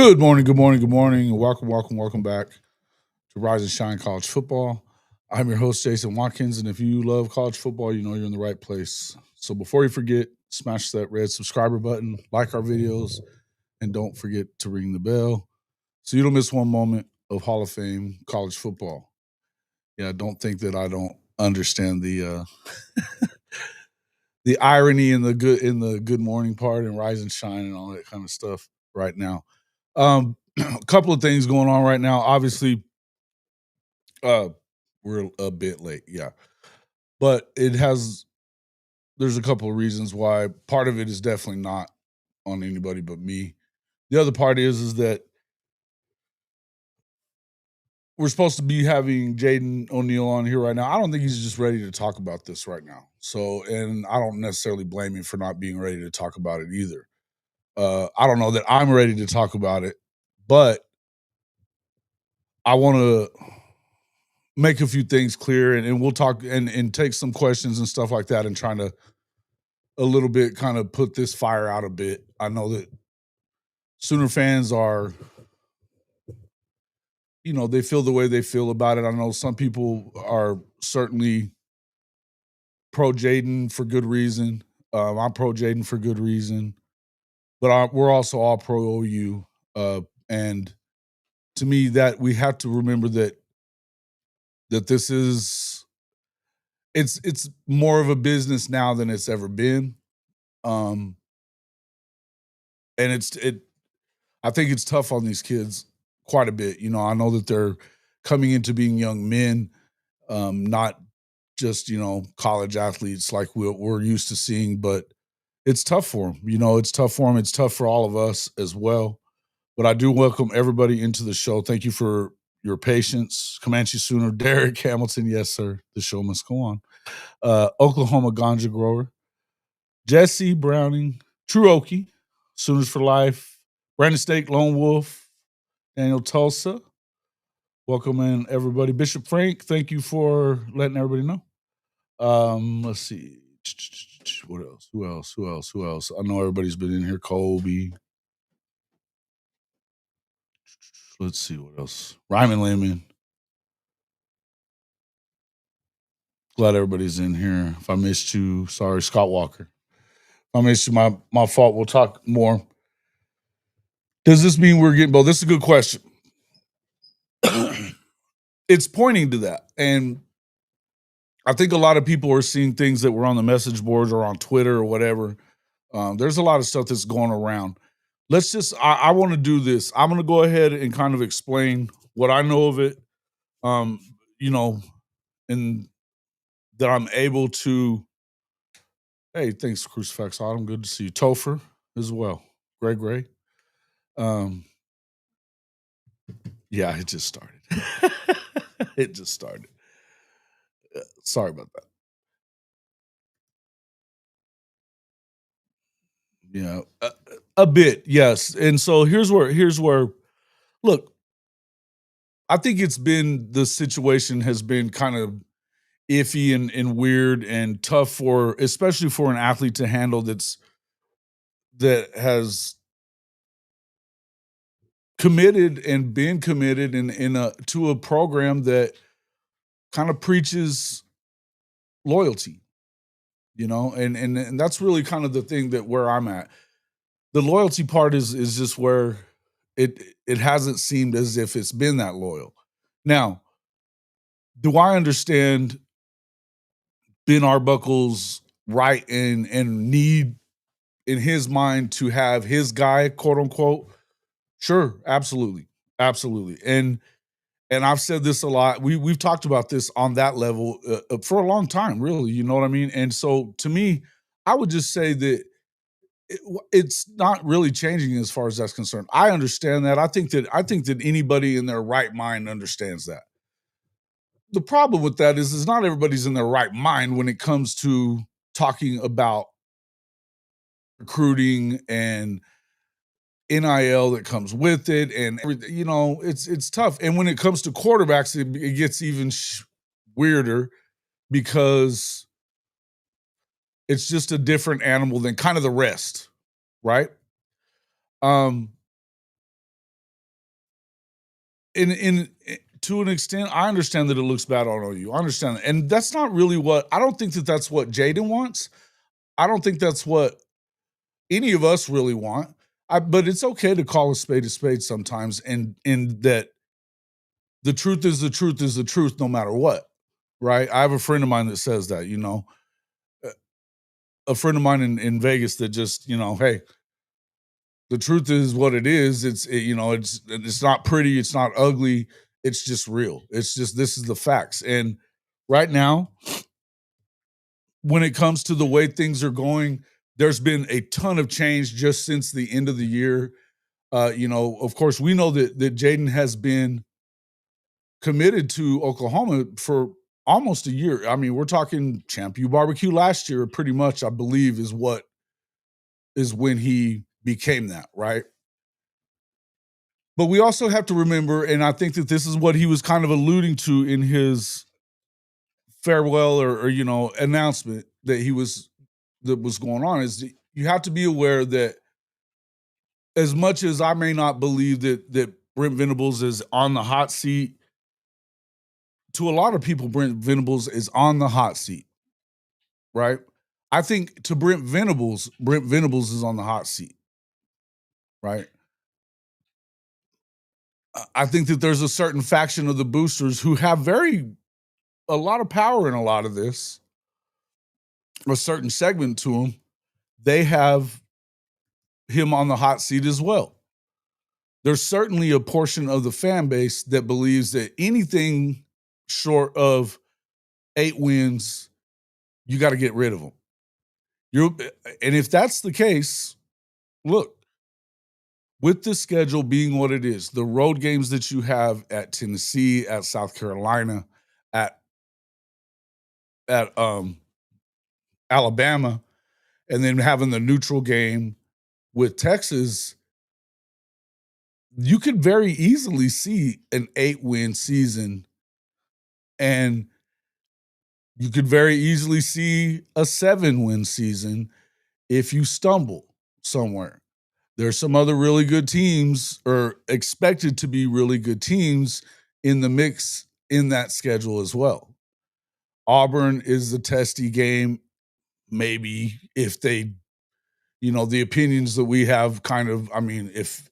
Good morning, good morning, good morning, and welcome back to Rise and Shine College Football. I'm your host, Jason Watkins, and if you love college football, you know you're in the right place. So before you forget, smash that red subscriber button, like our videos, and don't forget to ring the bell so you don't miss one moment of Hall of Fame college football. Yeah, don't think that I don't understand the irony in the good morning part and Rise and Shine and all that kind of stuff right now. A couple of things going on right now. Obviously, uh, we're a bit late, yeah, but there's a couple of reasons why. Part of it is definitely not on anybody but me. The other part is that we're supposed to be having Jaden O'Neal on here right now. I don't think he's just ready to talk about this right now. So, and I don't necessarily blame him for not being ready to talk about it either. I don't know that I'm ready to talk about it, but I want to make a few things clear, and we'll talk and take some questions and stuff like that, and trying to a little bit kind of put this fire out a bit. I know that Sooner fans are, they feel the way they feel about it. I know some people are certainly pro Jaden for good reason. I'm pro Jaden for good reason, but we're also all pro OU. And to me, that we have to remember that this is it's more of a business now than it's ever been. Um, and I think it's tough on these kids quite a bit. I know that they're coming into being young men, not just, college athletes like we're used to seeing, but it's tough for them. It's tough for them. It's tough for all of us as well. But I do welcome everybody into the show. Thank you for your patience. Comanche Sooner, Derek Hamilton. Yes, sir. The show must go on. Oklahoma Ganja Grower, Jesse Browning, True Okie, Sooners for Life, Brandon State, Lone Wolf, Daniel Tulsa. Welcome in, everybody. Bishop Frank, thank you for letting everybody know. Let's see. What else? Who else? I know everybody's been in here. Kobe. Let's see what else. Ryman Lemon. Glad everybody's in here. If I missed you, sorry. Scott Walker. If I missed you, my fault. We'll talk more. Does this mean we're getting both? This is a good question. It's pointing to that. And I think a lot of people are seeing things that were on the message boards or on Twitter or whatever. There's a lot of stuff that's going around. I want to do this. I'm going to go ahead and kind of explain what I know of it, um, you know, and that I'm able to. Hey, thanks, Crucifix Autumn. Good to see you. Topher as well. Gray. Um, yeah, it just started. It just started. Sorry about that. Yeah, a bit, yes. And so here's where look, I think the situation has been kind of iffy and weird and tough for, especially for an athlete to handle that has committed and been committed in a to a program that kind of preaches loyalty, and that's really kind of the thing that where I'm at. The loyalty part is just where it hasn't seemed as if it's been that loyal. Now, do I understand Ben Arbuckle's right and need in his mind to have his guy, quote unquote? Sure, absolutely, absolutely. And I've said this a lot. We've talked about this on that level for a long time, really. You know what I mean? And so, to me, I would just say that it's not really changing as far as that's concerned. I understand that. I think that anybody in their right mind understands that. The problem with that is not everybody's in their right mind when it comes to talking about recruiting and NIL that comes with it and everything. It's tough. And when it comes to quarterbacks, it gets even weirder because it's just a different animal than kind of the rest, right? Um, in to an extent, I understand that it looks bad on OU. I understand that. And that's not really what I don't think that that's what Jaden wants. I don't think that's what any of us really want. But it's okay to call a spade sometimes, and that the truth is the truth is the truth no matter what. Right? I have a friend of mine that says that, a friend of mine in Vegas that just, hey, the truth is what it is. It's not pretty, it's not ugly, it's just real. It's just this is the facts. And right now, when it comes to the way things are going, there's been a ton of change just since the end of the year. Of course, we know that Jaden has been committed to Oklahoma for almost a year. I mean, we're talking Champ U BBQ last year, pretty much, I believe, is when he became that, right? But we also have to remember, and I think that this is what he was kind of alluding to in his farewell or announcement that was going on, is that you have to be aware that as much as I may not believe that Brent Venables is on the hot seat, to a lot of people, Brent Venables is on the hot seat, right? I think to Brent Venables is on the hot seat, right? I think that there's a certain faction of the boosters who have a lot of power in a lot of this, a certain segment to them. They have him on the hot seat as well. There's certainly a portion of the fan base that believes that anything short of 8 wins, you got to get rid of them. And if that's the case, look, with the schedule being what it is, the road games that you have at Tennessee, at South Carolina, at Alabama, and then having the neutral game with Texas, you could very easily see an 8-win season, and you could very easily see a 7-win season if you stumble somewhere. There's some other really good teams, or expected to be really good teams, in the mix in that schedule as well. Auburn is a testy game. Maybe if they, the opinions that we have kind of, I mean, if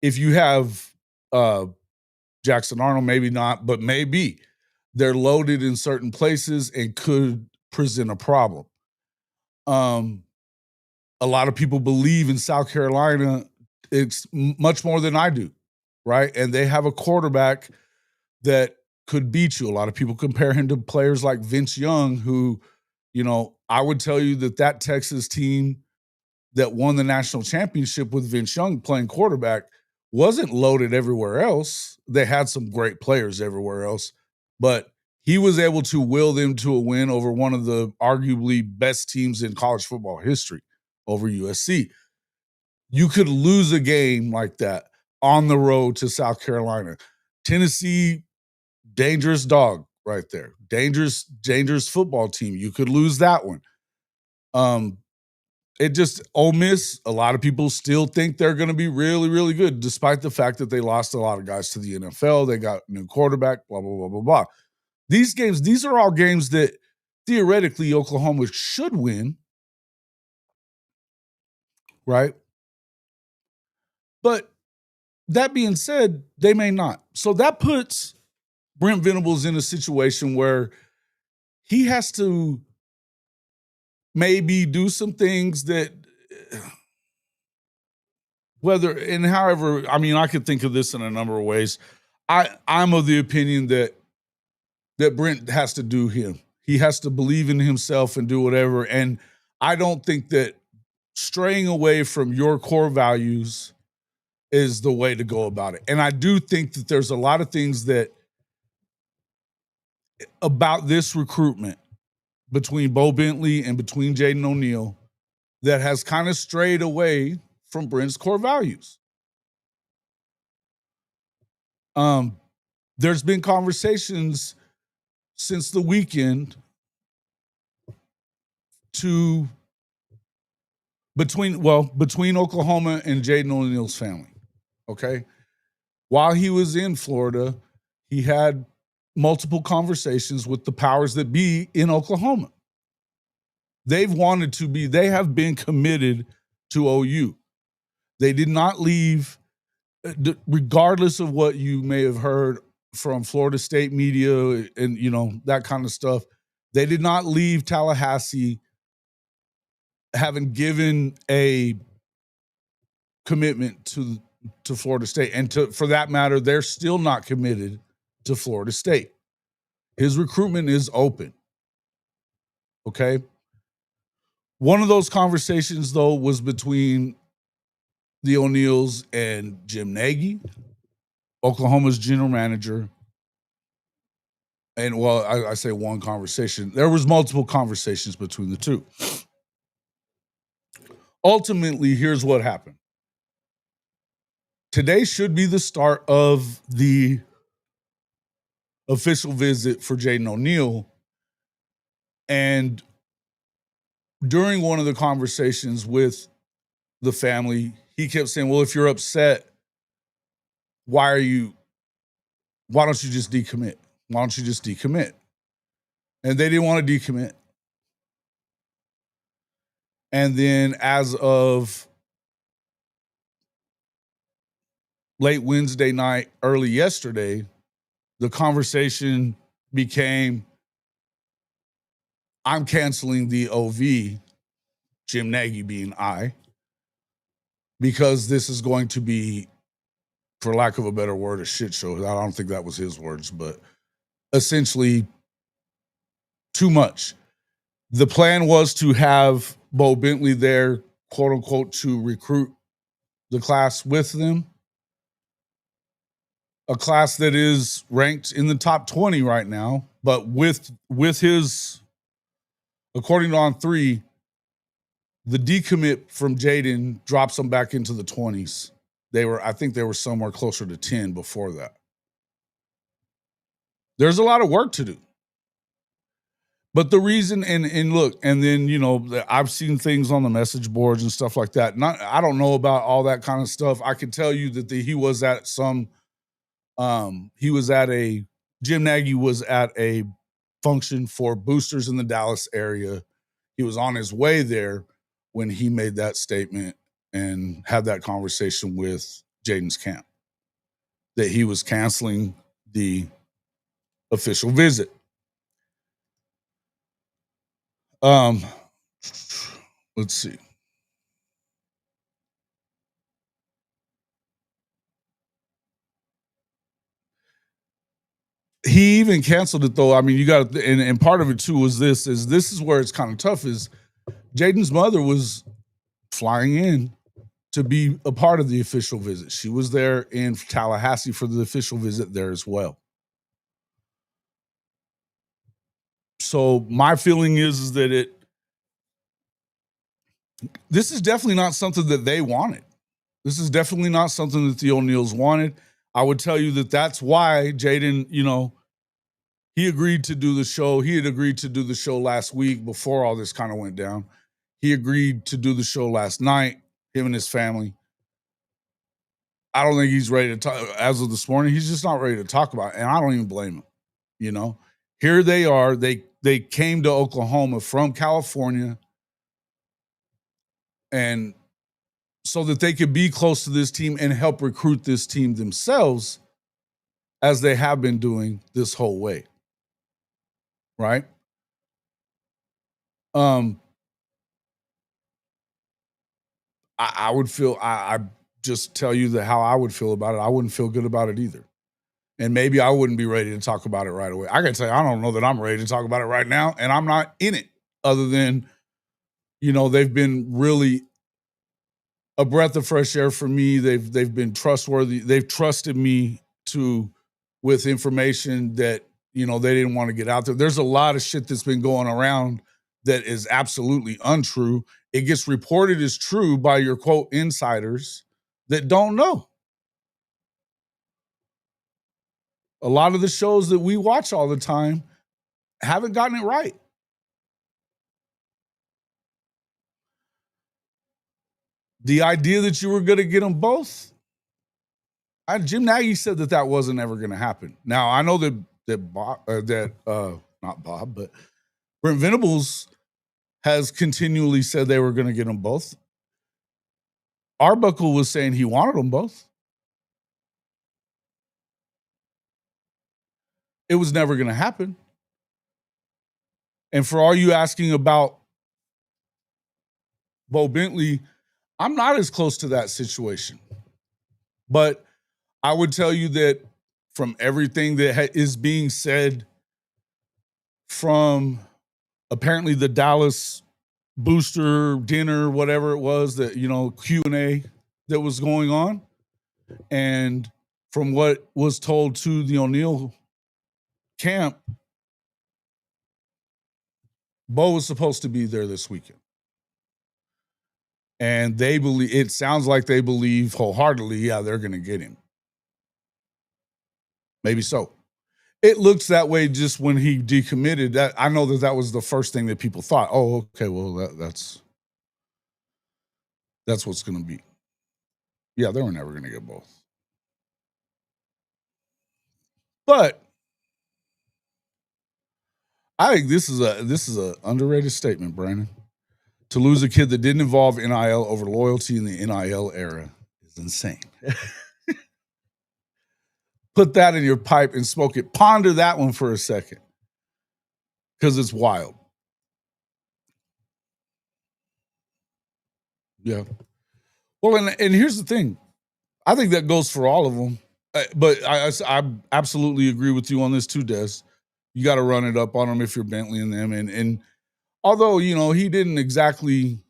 you have Jackson Arnold, maybe not, but maybe they're loaded in certain places and could present a problem. A lot of people believe in South Carolina. It's much more than I do, right? And they have a quarterback that could beat you. A lot of people compare him to players like Vince Young, who, I would tell you that Texas team that won the national championship with Vince Young playing quarterback wasn't loaded everywhere else. They had some great players everywhere else, but he was able to will them to a win over one of the arguably best teams in college football history, over USC. You could lose a game like that on the road to South Carolina. Tennessee, dangerous dog right there. Dangerous football team. You could lose that one. Ole Miss, a lot of people still think they're going to be really, really good, despite the fact that they lost a lot of guys to the NFL. They got a new quarterback, blah, blah, blah, blah, blah. These are all games that theoretically Oklahoma should win, right? But that being said, they may not. So that puts Brent Venables in a situation where he has to maybe do some things that, I could think of this in a number of ways. I'm of the opinion that Brent has to do him. He has to believe in himself and do whatever. And I don't think that straying away from your core values is the way to go about it. And I do think that there's a lot of things that about this recruitment between Bo Bentley and between Jaden O'Neal that has kind of strayed away from Brent's core values. There's been conversations since the weekend between Oklahoma and Jaden O'Neal's family. Okay. While he was in Florida, he had multiple conversations with the powers that be in Oklahoma. They have been committed to OU. They did not leave, regardless of what you may have heard from Florida State media and that kind of stuff. They did not leave Tallahassee having given a commitment to Florida State. And for that matter, they're still not committed to Florida State. His recruitment is open. Okay. One of those conversations, though, was between the O'Neals and Jim Nagy, Oklahoma's general manager. And I say one conversation. There was multiple conversations between the two. Ultimately, here's what happened. Today should be the start of the official visit for Jaden O'Neal. And during one of the conversations with the family, he kept saying, well, if you're upset, why don't you just decommit? Why don't you just decommit? And they didn't want to decommit. And then as of late Wednesday night, early yesterday, the conversation became, I'm canceling the OV, Jim Nagy being I, because this is going to be, for lack of a better word, a shit show. I don't think that was his words, but essentially too much. The plan was to have Bo Bentley there, quote unquote, to recruit the class with them. A class that is ranked in the top 20 right now, but with his, according to On3, the decommit from Jaden drops them back into the 20s. I think they were somewhere closer to 10 before that. There's a lot of work to do. But the reason, and look, and then, I've seen things on the message boards and stuff like that. I don't know about all that kind of stuff. I can tell you that Jim Nagy was at a function for boosters in the Dallas area. He was on his way there when he made that statement and had that conversation with Jaden's camp that he was canceling the official visit. Let's see. He even canceled it, though. I mean, you got, and part of it too was this is where it's kind of tough. Is Jaden's mother was flying in to be a part of the official visit. She was there in Tallahassee for the official visit there as well. So my feeling is that this is definitely not something that they wanted. This is definitely not something that the O'Neals wanted. I would tell you that that's why Jaden, he agreed to do the show. He had agreed to do the show last week before all this kind of went down. He agreed to do the show last night, him and his family. I don't think he's ready to talk. As of this morning, he's just not ready to talk about it. And I don't even blame him. Here they are. They came to Oklahoma from California, and so that they could be close to this team and help recruit this team themselves, as they have been doing this whole way. Right? I would feel, I just tell you how I would feel about it. I wouldn't feel good about it either. And maybe I wouldn't be ready to talk about it right away. I got to tell you, I don't know that I'm ready to talk about it right now, and I'm not in it, other than, they've been really a breath of fresh air for me. They've been trustworthy. They've trusted me with information that, they didn't want to get out there. There's a lot of shit that's been going around that is absolutely untrue. It gets reported as true by your quote insiders that don't know. A lot of the shows that we watch all the time haven't gotten it right. The idea that you were going to get them both, Jim Nagy said that wasn't ever going to happen. Now I know not Bob, but Brent Venables has continually said they were going to get them both. Arbuckle was saying he wanted them both. It was never going to happen. And for all you asking about Bo Bentley, I'm not as close to that situation. But I would tell you that from everything that is being said from apparently the Dallas booster dinner, whatever it was, that, Q&A that was going on, and from what was told to the O'Neal camp, Bo was supposed to be there this weekend. And it sounds like they believe wholeheartedly, yeah, they're going to get him. Maybe so. It looks that way just when he decommitted. That I know that was the first thing that people thought. Oh, okay, well, that's what's going to be. Yeah, they were never going to get both. But I think this is a underrated statement, Brandon. To lose a kid that didn't involve NIL over loyalty in the NIL era is insane. Put that in your pipe and smoke it. Ponder that one for a second, because it's wild. Yeah. Well, and here's the thing. I think that goes for all of them. But I absolutely agree with you on this too, Des. You got to run it up on them if you're Bentley and them. And although, he didn't exactly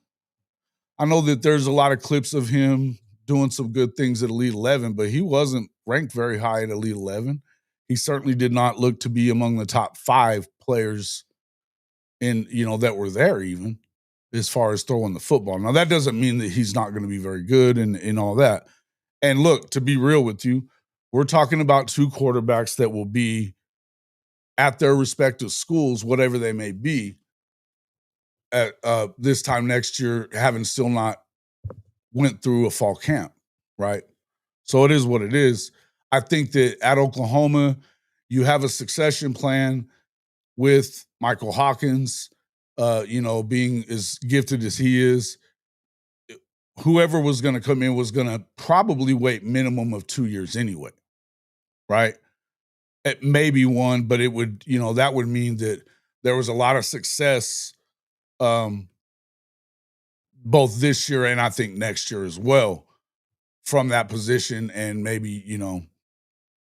– I know that there's a lot of clips of him doing some good things at Elite 11, but he wasn't ranked very high at Elite 11. He certainly did not look to be among the top 5 players that were there even as far as throwing the football. Now, that doesn't mean that he's not going to be very good and all that. And look, to be real with you, we're talking about 2 quarterbacks that will be at their respective schools, whatever they may be, at this time next year, having still not went through a fall camp, right? So it is what it is. I think that at Oklahoma, you have a succession plan with Michael Hawkins, being as gifted as he is. Whoever was going to come in was going to probably wait minimum of 2 years anyway, right? It may be 1, but it would, that would mean that there was a lot of success both this year and I think next year as well from that position. And maybe,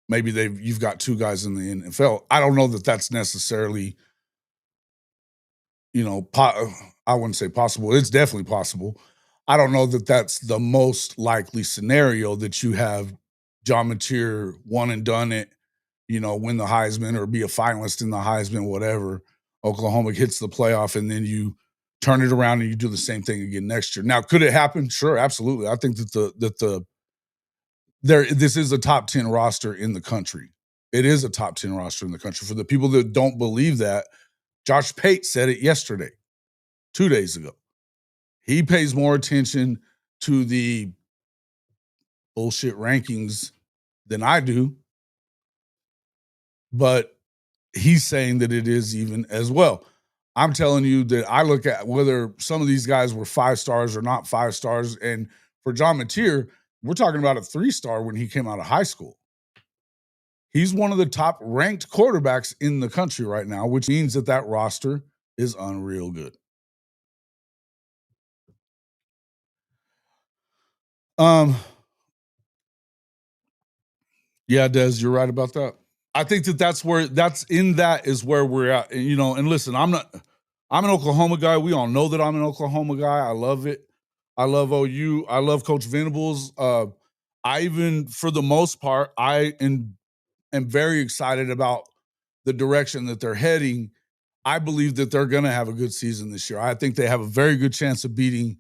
maybe you've got 2 guys in the NFL. I don't know that that's necessarily, I wouldn't say possible. It's definitely possible. I don't know that that's the most likely scenario that you have John Mateer one and done it, win the Heisman or be a finalist in the Heisman, whatever. Oklahoma hits the playoff and then you turn it around and you do the same thing again next year. Now, could it happen? Sure, absolutely. I think that this is a top 10 roster in the country. It is a top 10 roster in the country. For the people that don't believe that, Josh Pate said it yesterday, 2 days ago. He pays more attention to the bullshit rankings than I do, but he's saying that it is even as well. I'm telling you that I look at whether some of these guys were 5 stars or not 5 stars. And for John Mateer, we're talking about a 3-star when he came out of high school. He's one of the top ranked quarterbacks in the country right now, which means that roster is unreal good. Yeah, Des, you're right about that. I think that is where we're at. And, and listen, I'm an Oklahoma guy. We all know that I'm an Oklahoma guy. I love it. I love OU. I love Coach Venables. I even, for the most part, I am very excited about the direction that they're heading. I believe that they're going to have a good season this year. I think they have a very good chance of beating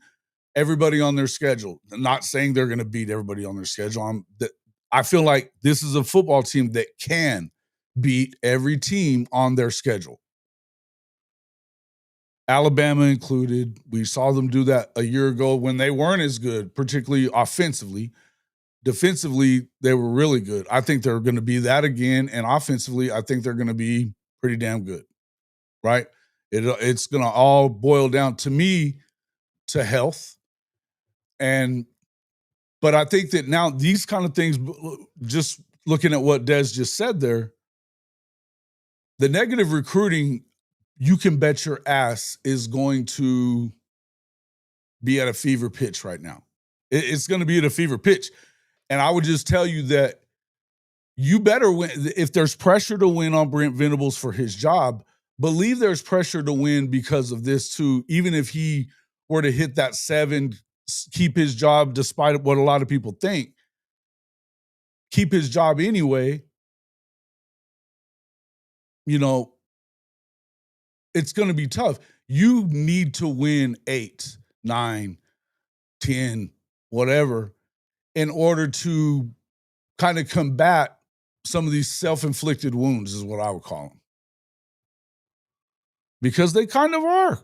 everybody on their schedule. I'm not saying they're going to beat everybody on their schedule. I feel like this is a football team that can beat every team on their schedule. Alabama included. We saw them do that a year ago when they weren't as good, particularly offensively. Defensively, they were really good. I think they're going to be that again. And offensively, I think they're going to be pretty damn good, right? It's going to all boil down to me to health. But I think that now these kind of things, just looking at what Des just said there, the negative recruiting, you can bet your ass is going to be at a fever pitch right now. It's going to be at a fever pitch. And I would just tell you that you better win. If there's pressure to win on Brent Venables for his job, believe there's pressure to win because of this too. Even if he were to hit that 7, keep his job, despite what a lot of people think, keep his job anyway, it's going to be tough. You need to win 8, 9, 10, whatever, in order to kind of combat some of these self-inflicted wounds, is what I would call them. Because they kind of are.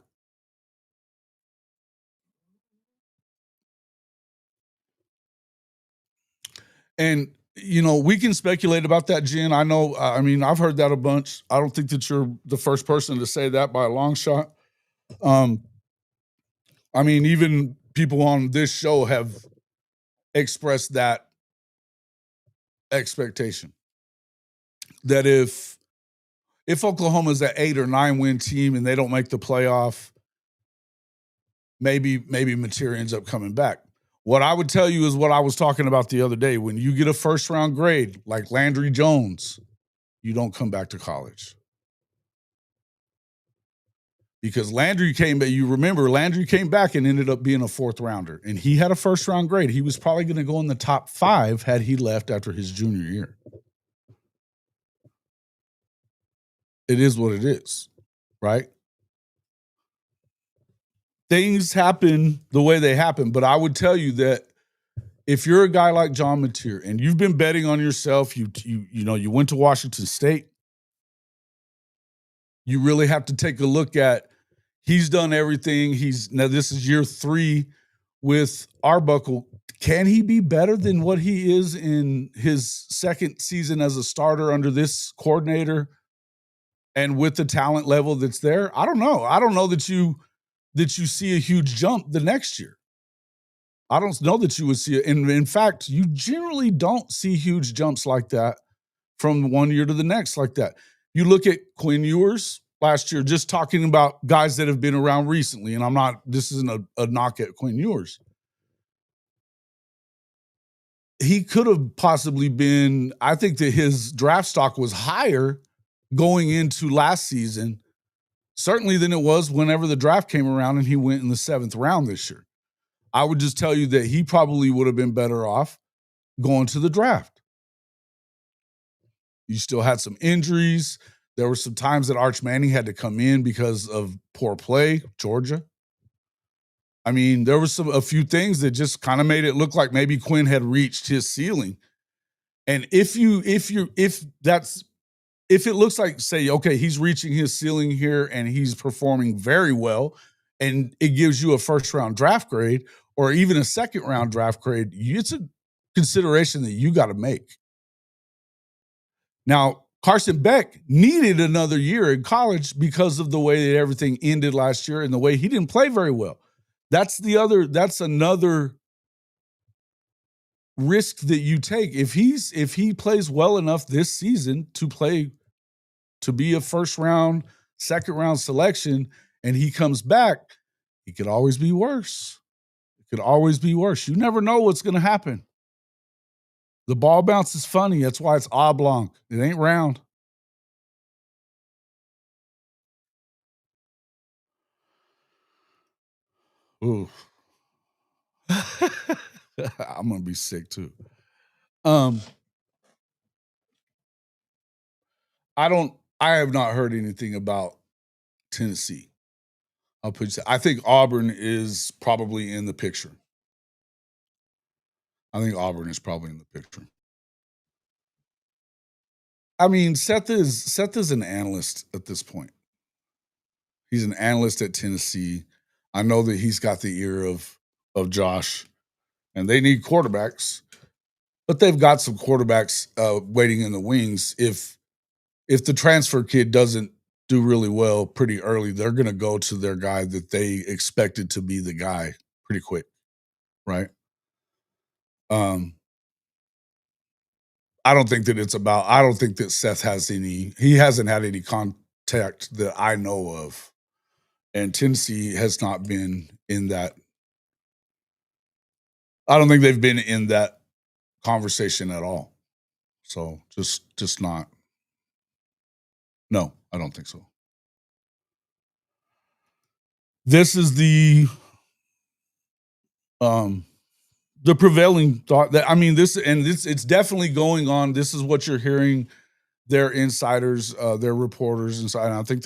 And, we can speculate about that, Jen. I know, I've heard that a bunch. I don't think that you're the first person to say that by a long shot. Even people on this show have expressed that expectation. That if Oklahoma's an 8 or 9 win team and they don't make the playoff, maybe Mateer ends up coming back. What I would tell you is what I was talking about the other day. When you get a first round grade like Landry Jones, you don't come back to college. Because Landry came back. You remember Landry came back and ended up being a 4th rounder. And he had a first round grade. He was probably going to go in the top 5 had he left after his junior year. It is what it is, right? Things happen the way they happen. But I would tell you that if you're a guy like John Mateer and you've been betting on yourself, you went to Washington State, you really have to take a look at, he's done everything. Now this is year 3 with Arbuckle. Can he be better than what he is in his second season as a starter under this coordinator and with the talent level that's there? I don't know. I don't know that you see a huge jump the next year. I don't know that you would see it. And in fact, you generally don't see huge jumps like that from one year to the next like that. You look at Quinn Ewers last year, just talking about guys that have been around recently, and this isn't a knock at Quinn Ewers. He could have possibly been, I think that his draft stock was higher going into last season, certainly than it was whenever the draft came around and he went in the 7th round this year. I would just tell you that he probably would have been better off going to the draft. You still had some injuries. There were some times that Arch Manning had to come in because of poor play, Georgia. There was a few things that just kind of made it look like maybe Quinn had reached his ceiling. And if it looks like, say, okay, he's reaching his ceiling here and he's performing very well, and it gives you a first-round draft grade or even a second-round draft grade, it's a consideration that you got to make. Now, Carson Beck needed another year in college because of the way that everything ended last year and the way he didn't play very well. That's another risk that you take. If he plays well enough this season to be a first-round, second-round selection, and he comes back, it could always be worse. It could always be worse. You never know what's going to happen. The ball bounce is funny. That's why it's oblong. It ain't round. Ooh. I'm going to be sick too. I have not heard anything about Tennessee. I think Auburn is probably in the picture. Seth is an analyst at this point. He's an analyst at Tennessee. I know that he's got the ear of Josh, and they need quarterbacks. but they've got some quarterbacks waiting in the wings. If the transfer kid doesn't do really well pretty early, they're going to go to their guy that they expected to be the guy pretty quick, right? I don't think that Seth he hasn't had any contact that I know of. And Tennessee has not been in that. I don't think they've been in that conversation at all. So just not. No, I don't think so. This is the prevailing thought that it's definitely going on. This is what you're hearing. Their insiders, their reporters inside. And I think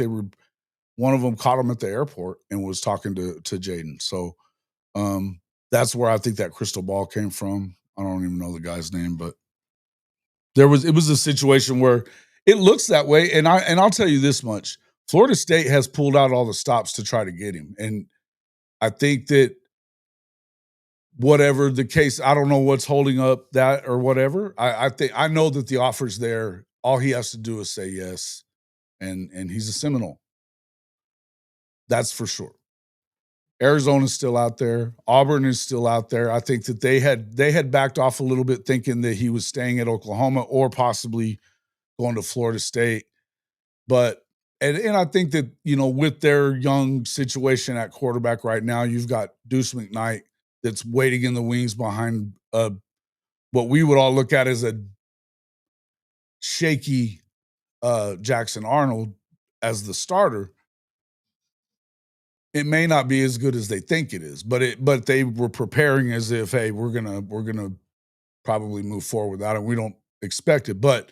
one of them caught him at the airport and was talking to Jaden. So that's where I think that crystal ball came from. I don't even know the guy's name, but it was a situation where it looks that way. And I'll tell you this much: Florida State has pulled out all the stops to try to get him. And I think that whatever the case, I don't know what's holding up that or whatever. I know that the offer's there. All he has to do is say yes, and he's a Seminole. That's for sure. Arizona's still out there. Auburn is still out there. I think that they had backed off a little bit, thinking that he was staying at Oklahoma or possibly going to Florida State. But and I think that, with their young situation at quarterback right now, you've got Deuce McKnight that's waiting in the wings behind what we would all look at as a shaky Jackson Arnold as the starter. It may not be as good as they think it is, but they were preparing as if, hey, we're gonna probably move forward without it. We don't expect it, but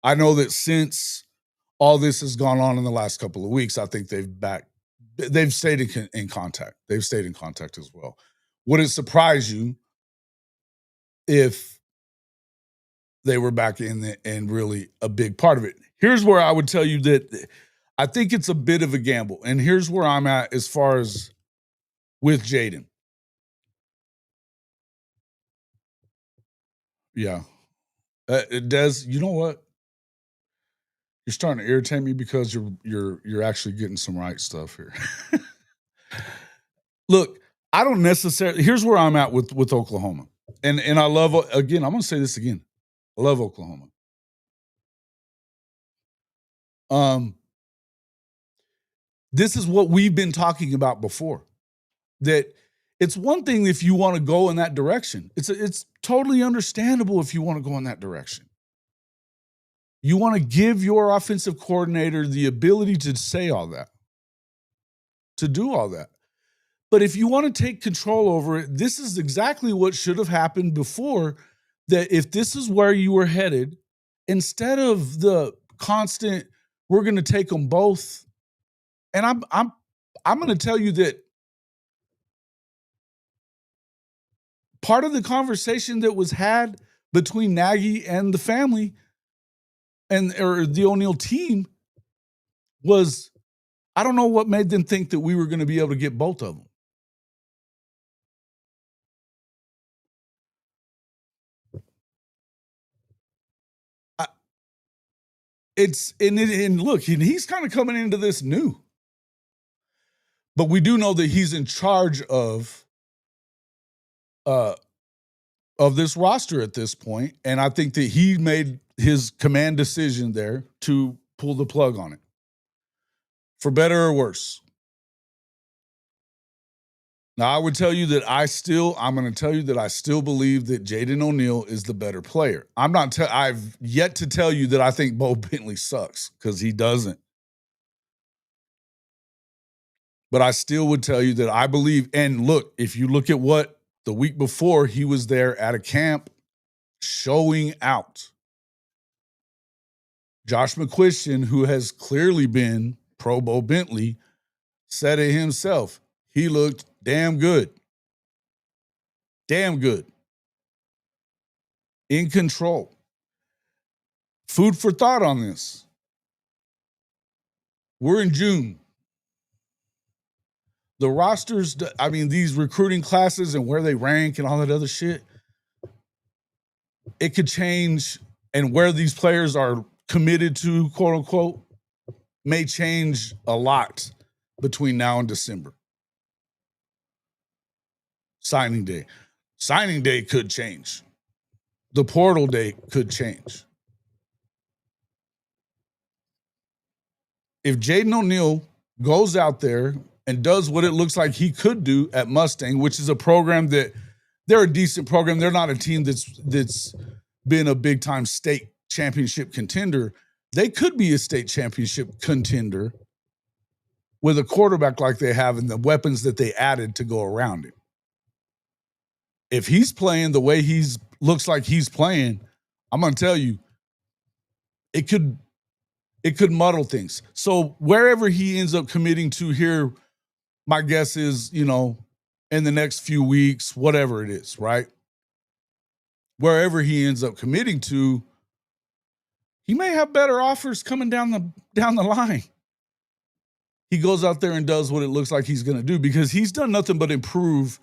I know that since all this has gone on in the last couple of weeks, I think they've stayed in contact. They've stayed in contact as well. Would it surprise you if they were back in and really a big part of it? Here's where I would tell you that I think it's a bit of a gamble. And here's where I'm at as far as with Jaden. Yeah. Des, you know what? You're starting to irritate me because you're actually getting some right stuff here. Look, I don't necessarily. Here's where I'm at with Oklahoma, and I love. Again, I'm going to say this again. I love Oklahoma. This is what we've been talking about before. That it's one thing if you want to go in that direction. It's totally understandable if you want to go in that direction. You want to give your offensive coordinator the ability to say all that, to do all that. But if you want to take control over it, this is exactly what should have happened before. That if this is where you were headed, instead of the constant, we're going to take them both. And I'm going to tell you that part of the conversation that was had between Nagy and the family or the O'Neal team was, I don't know what made them think that we were going to be able to get both of them. Look, he's kind of coming into this new, but we do know that he's in charge of this roster at this point, and I think that he made his command decision there to pull the plug on it, for better or worse. Now, I would tell you that I'm going to tell you that I still believe that Jaden O'Neal is the better player. I've yet to tell you that I think Bo Bentley sucks, because he doesn't. But I still would tell you that I believe, and look, if you look at what the week before, he was there at a camp showing out. Josh McCuistion, who has clearly been pro Bo Bentley, said it himself. He looked damn good. Damn good. In control. Food for thought on this. We're in June. The rosters, these recruiting classes and where they rank and all that other shit, it could change, and where these players are committed to, quote unquote, may change a lot between now and December. Signing day. Signing day could change. The portal day could change. If Jaden O'Neal goes out there and does what it looks like he could do at Mustang, which is a program that they're a decent program. They're not a team that's been a big time state championship contender. They could be a state championship contender with a quarterback like they have and the weapons that they added to go around it. If he's playing the way looks like he's playing, I'm going to tell you, it could muddle things. So wherever he ends up committing to here, my guess is, in the next few weeks, whatever it is, right? Wherever he ends up committing to, he may have better offers coming down the line. He goes out there and does what it looks like he's going to do, because he's done nothing but improve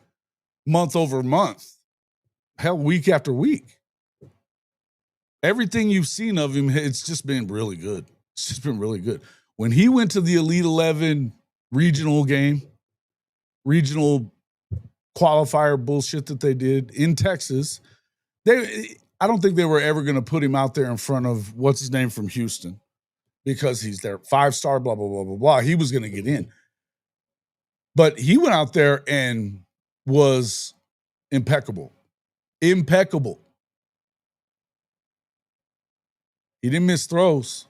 month over month, hell, week after week. Everything you've seen of him, it's just been really good. It's just been really good. When he went to the Elite 11 regional qualifier bullshit that they did in Texas, I don't think they were ever going to put him out there in front of what's his name from Houston, because he's their 5-star, blah, blah, blah, blah, blah. He was going to get in. But he went out there and was impeccable. Impeccable. He didn't miss throws.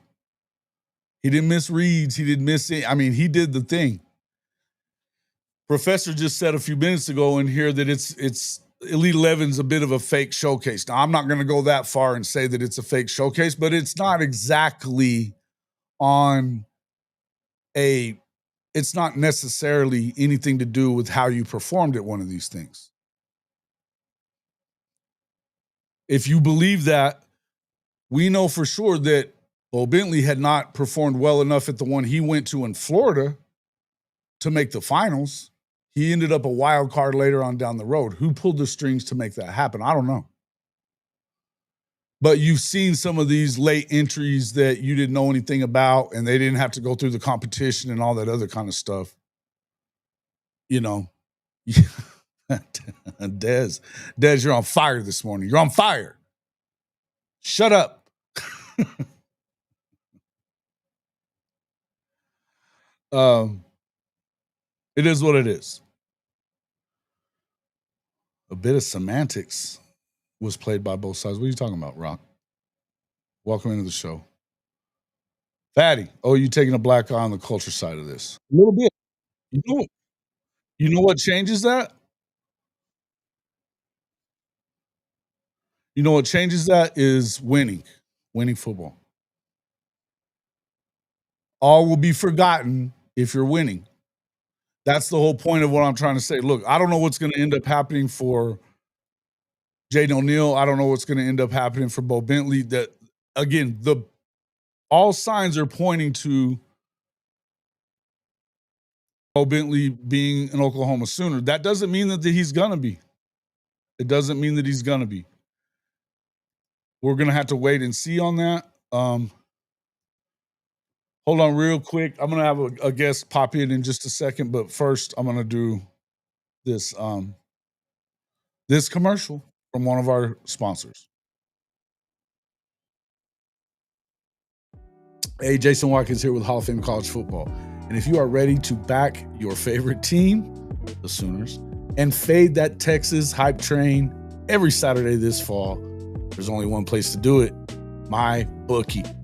He didn't miss reads. He didn't miss it. I mean, he did the thing. Professor just said a few minutes ago in here that it's Elite 11's a bit of a fake showcase. Now, I'm not going to go that far and say that it's a fake showcase, but it's not exactly it's not necessarily anything to do with how you performed at one of these things. If you believe that, we know for sure that Bo Bentley had not performed well enough at the one he went to in Florida to make the finals. He ended up a wild card later on down the road. Who pulled the strings to make that happen? I don't know. But you've seen some of these late entries that you didn't know anything about, and they didn't have to go through the competition and all that other kind of stuff. Dez, you're on fire this morning. You're on fire. Shut up. It is what it is. A bit of semantics was played by both sides. What are you talking about, Rock? Welcome into the show. Fatty, you taking a black eye on the culture side of this? A little bit. You know what changes that? You know what changes that is winning football. All will be forgotten if you're winning. That's the whole point of what I'm trying to say. Look, I don't know what's going to end up happening for Jaden O'Neal. I don't know what's going to end up happening for Bo Bentley. That, again, all signs are pointing to Bo Bentley being an Oklahoma Sooner. That doesn't mean that he's going to be. It doesn't mean that he's going to be. We're going to have to wait and see on that. Hold on real quick. I'm going to have a guest pop in just a second, but first I'm going to do this commercial from one of our sponsors. Hey, Jason Watkins here with Hall of Fame College Football. And if you are ready to back your favorite team, the Sooners, and fade that Texas hype train every Saturday this fall, there's only one place to do it, MyBookie.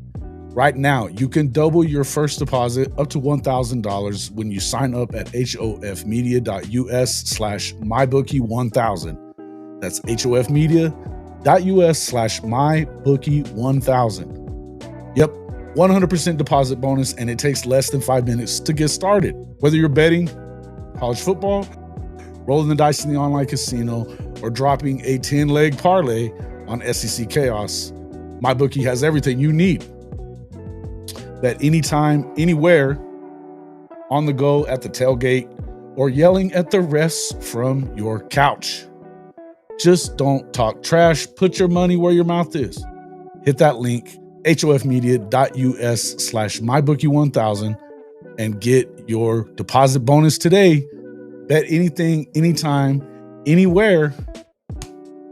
Right now, you can double your first deposit up to $1,000 when you sign up at hofmedia.us/mybookie1000. That's hofmedia.us/mybookie1000. Yep, 100% deposit bonus, and it takes less than 5 minutes to get started. Whether you're betting college football, rolling the dice in the online casino, or dropping a 10-leg parlay on SEC Chaos, MyBookie has everything you need. Bet anytime, anywhere, on the go, at the tailgate, or yelling at the refs from your couch. Just don't talk trash. Put your money where your mouth is. Hit that link, hofmedia.us/mybookie1000, and get your deposit bonus today. Bet anything, anytime, anywhere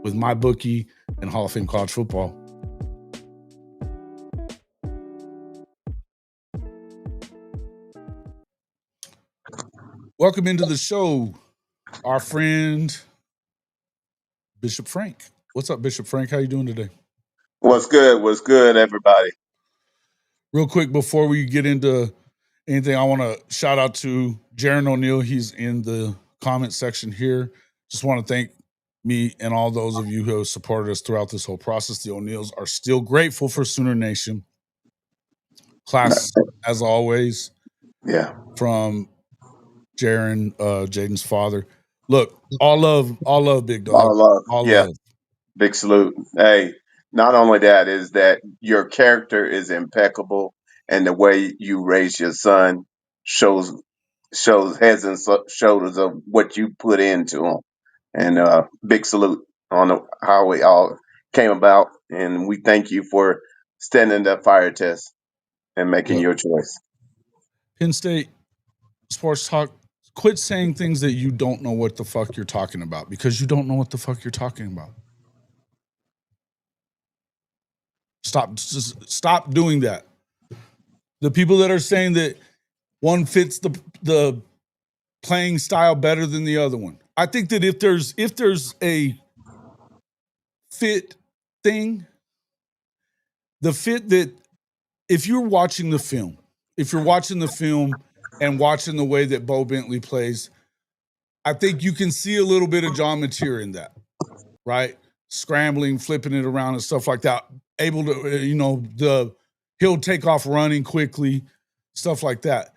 with MyBookie and Hall of Fame college football. Welcome into the show, our friend Bishop Frank. What's up, Bishop Frank? How you doing today? What's good? What's good, everybody? Real quick, before we get into anything, I want to shout out to Jaden O'Neal. He's in the comment section here. Just want to thank me and all those of you who have supported us throughout this whole process. The O'Neals are still grateful for Sooner Nation. Class, as always. Yeah. From Jaden's father. Look, all love, big dog. All love. All yeah. love. Big salute. Hey, not only that is that your character is impeccable, and the way you raise your son shows heads and shoulders of what you put into him. And big salute on how we all came about, and we thank you for standing that fire test and making your choice. Penn State Sports Talk, quit saying things that you don't know what the fuck you're talking about, because you don't know what the fuck you're talking about. Stop doing that. The people that are saying that one fits the playing style better than the other one. I think that if there's a fit thing, the fit that if you're watching the film and watching the way that Bo Bentley plays, I think you can see a little bit of John Mateer in that, right? Scrambling, flipping it around and stuff like that. Able to, he'll take off running quickly, stuff like that.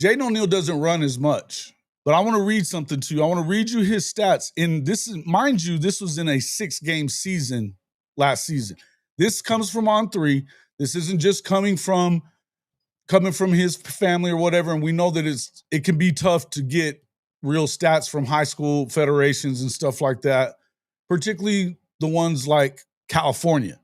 Jaden O'Neal doesn't run as much, but I want to read something to you. I want to read you his stats. And this is, mind you, this was in a 6-game season last season. This comes from On3. This isn't just coming from his family or whatever. And we know that it can be tough to get real stats from high school federations and stuff like that, particularly the ones like California.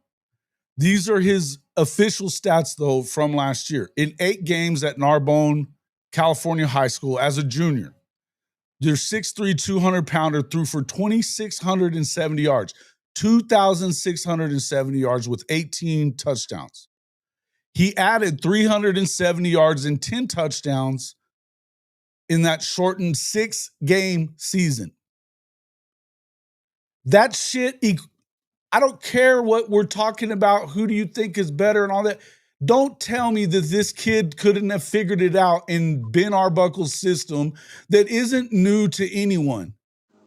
These are his official stats, though, from last year. In 8 games at Narbonne, California High School as a junior, their 6'3", 200-pounder threw for 2,670 yards, 2,670 yards with 18 touchdowns. He added 370 yards and 10 touchdowns in that shortened 6-game season. That shit, I don't care what we're talking about. Who do you think is better and all that? Don't tell me that this kid couldn't have figured it out in Ben Arbuckle's system that isn't new to anyone.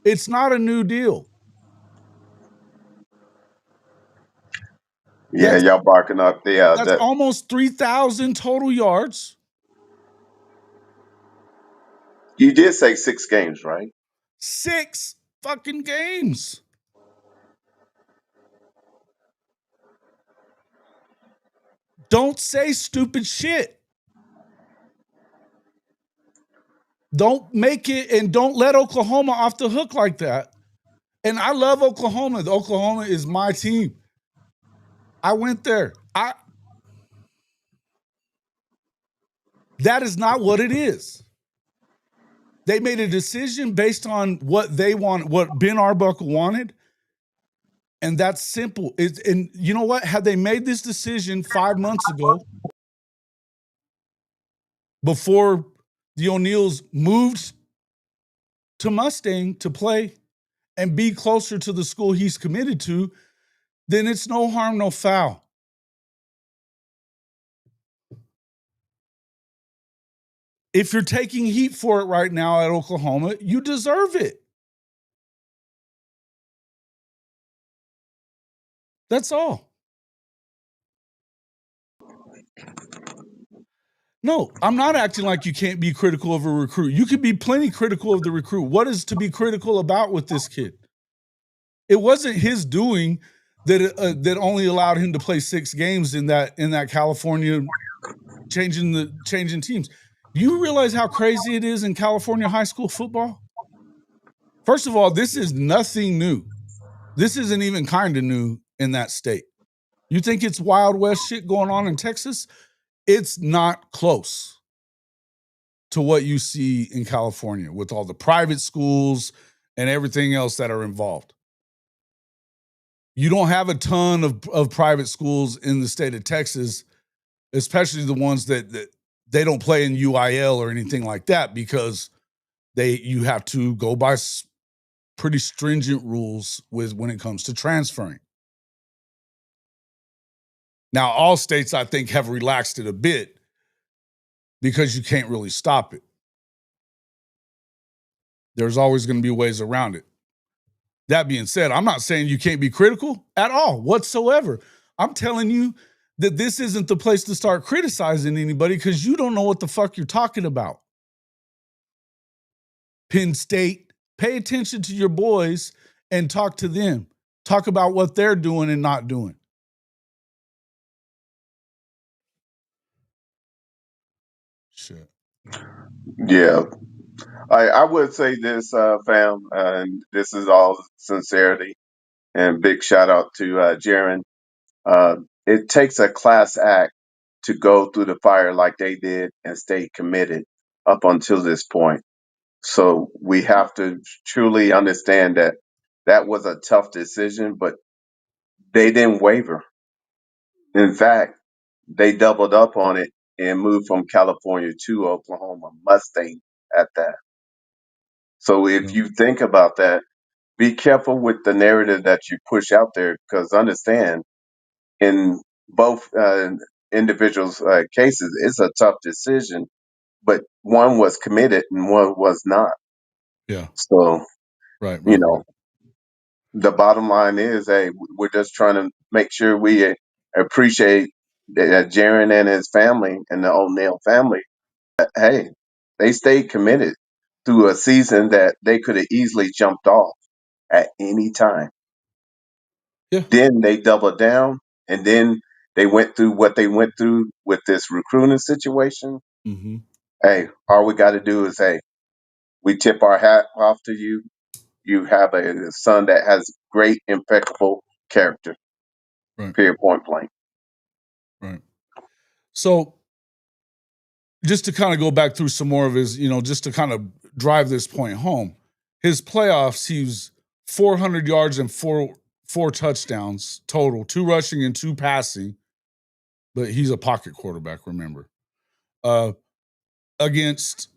It's not a new deal. Yeah, y'all barking up there. That's almost 3,000 total yards. You did say 6 games, right? 6 fucking games. Don't say stupid shit. Don't make it, and don't let Oklahoma off the hook like that. And I love Oklahoma. Oklahoma is my team. I went there. That is not what it is. They made a decision based on what they want, what Ben Arbuckle wanted. And that's simple. And you know what? Had they made this decision 5 months ago, before the O'Neals moved to Mustang to play and be closer to the school he's committed to, then it's no harm, no foul. If you're taking heat for it right now at Oklahoma, you deserve it. That's all. No, I'm not acting like you can't be critical of a recruit. You can be plenty critical of the recruit. What is to be critical about with this kid? It wasn't his doing that only allowed him to play 6 games in that California, changing teams. You realize how crazy it is in California high school football? First of all, this is nothing new. This isn't even kind of new in that state. You think it's Wild West shit going on in Texas? It's not close to what you see in California with all the private schools and everything else that are involved. You don't have a ton of private schools in the state of Texas, especially the ones that they don't play in UIL or anything like that, because you have to go by pretty stringent rules when it comes to transferring. Now, all states, I think, have relaxed it a bit because you can't really stop it. There's always going to be ways around it. That being said, I'm not saying you can't be critical at all whatsoever. I'm telling you that this isn't the place to start criticizing anybody because you don't know what the fuck you're talking about. Penn State, pay attention to your boys and talk to them. Talk about what they're doing and not doing. Shit. Yeah. I would say this, fam, and this is all sincerity, and big shout out to Jaron. It takes a class act to go through the fire like they did and stay committed up until this point. So we have to truly understand that that was a tough decision, but they didn't waver. In fact, they doubled up on it and moved from California to Oklahoma, Mustang at that. So if you think about that, be careful with the narrative that you push out there, because understand in both individuals' cases, it's a tough decision, but one was committed and one was not. Yeah. So, Right. you know, the bottom line is, hey, we're just trying to make sure we appreciate Jaron and his family and the O'Neal family. Hey, they stayed committed through a season that they could have easily jumped off at any time. Yeah. Then they doubled down, and then they went through what they went through with this recruiting situation. Mm-hmm. Hey, all we got to do is, hey, we tip our hat off to you. You have a son that has great, impeccable character. Right. Period. Point blank. Right. So just to kind of go back through some more of his, just to kind of drive this point home, his playoffs, he's 400 yards and four touchdowns total, 2 rushing and 2 passing, but he's a pocket quarterback, remember. Against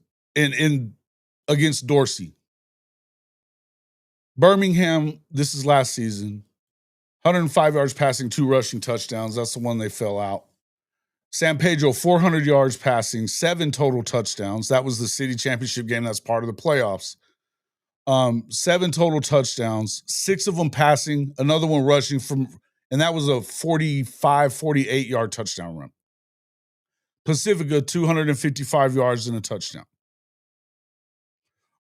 Dorsey. Birmingham, this is last season, 105 yards passing, 2 rushing touchdowns. That's the one they fell out. San Pedro, 400 yards passing, 7 total touchdowns. That was the city championship game. That's part of the playoffs. 7 total touchdowns, 6 of them passing, another one rushing and that was a 45, 48-yard touchdown run. Pacifica, 255 yards and a touchdown.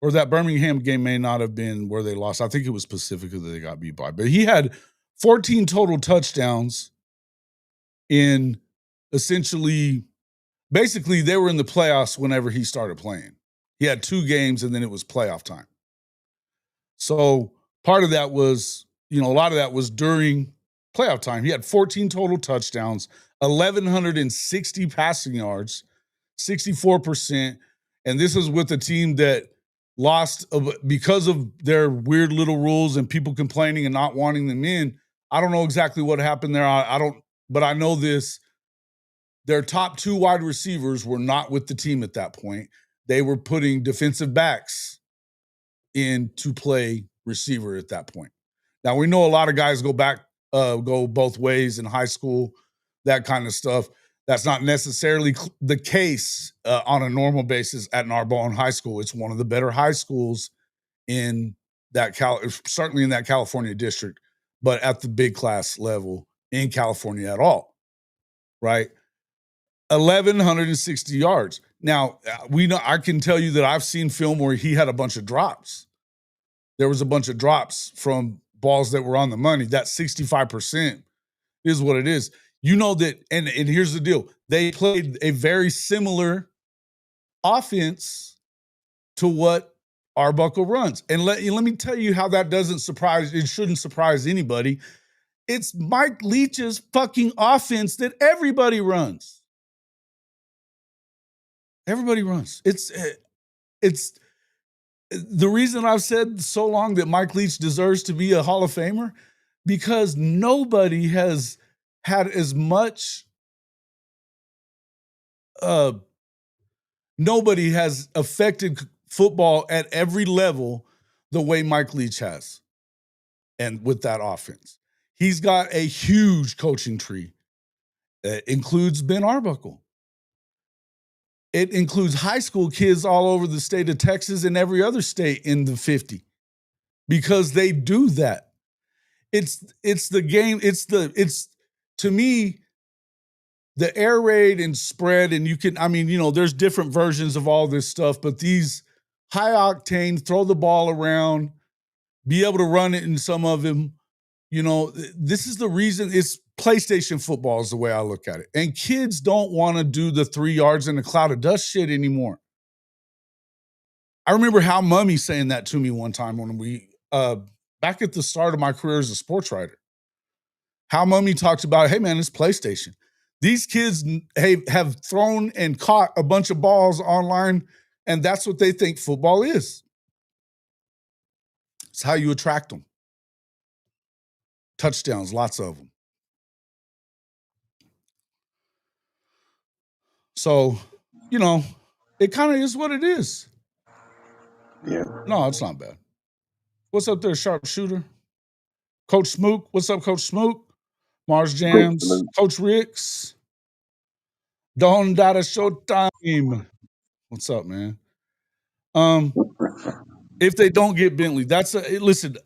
Or that Birmingham game may not have been where they lost. I think it was Pacifica that they got beat by. But he had 14 total touchdowns in basically they were in the playoffs whenever he started playing. He had 2 games and then it was playoff time. So part of that was, a lot of that was during playoff time. He had 14 total touchdowns, 1,160 passing yards, 64%. And this is with a team that lost because of their weird little rules and people complaining and not wanting them in. I don't know exactly what happened there. But I know this. Their top 2 wide receivers were not with the team at that point. They were putting defensive backs in to play receiver at that point. Now, we know a lot of guys go both ways in high school, that kind of stuff. That's not necessarily the case on a normal basis at Narbonne High School. It's one of the better high schools in that certainly in that California district, but at the big class level in California at all, right? 1,160 yards. Now, I can tell you that I've seen film where he had a bunch of drops. There was a bunch of drops from balls that were on the money. That 65% is what it is. You know that, and here's the deal. They played a very similar offense to what Arbuckle runs. And let me tell you how that doesn't surprise, it shouldn't surprise anybody. It's Mike Leach's fucking offense that everybody runs. Everybody runs. It's the reason I've said so long that Mike Leach deserves to be a Hall of Famer, because nobody has had as much, nobody has affected football at every level the way Mike Leach has. And with that offense, he's got a huge coaching tree. It includes Ben Arbuckle. It includes high school kids all over the state of Texas and every other state in the 50, because they do that. It's the game. It's to me, the air raid and spread, and you can, there's different versions of all this stuff, but these high octane, throw the ball around, be able to run it in some of them, this is the reason. It's PlayStation football is the way I look at it. And kids don't want to do the 3 yards in a cloud of dust shit anymore. I remember Hal Mummy saying that to me one time when we, back at the start of my career as a sports writer. Hal Mummy talks about, hey man, it's PlayStation. These kids have thrown and caught a bunch of balls online, and that's what they think football is. It's how you attract them. Touchdowns, lots of them. So, it kind of is what it is. Yeah. No, it's not bad. What's up there, sharpshooter? Coach Smook. What's up, Coach Smook? Mars Jams. Coach Ricks. Don Dada Showtime. What's up, man? If they don't get Bentley, listen.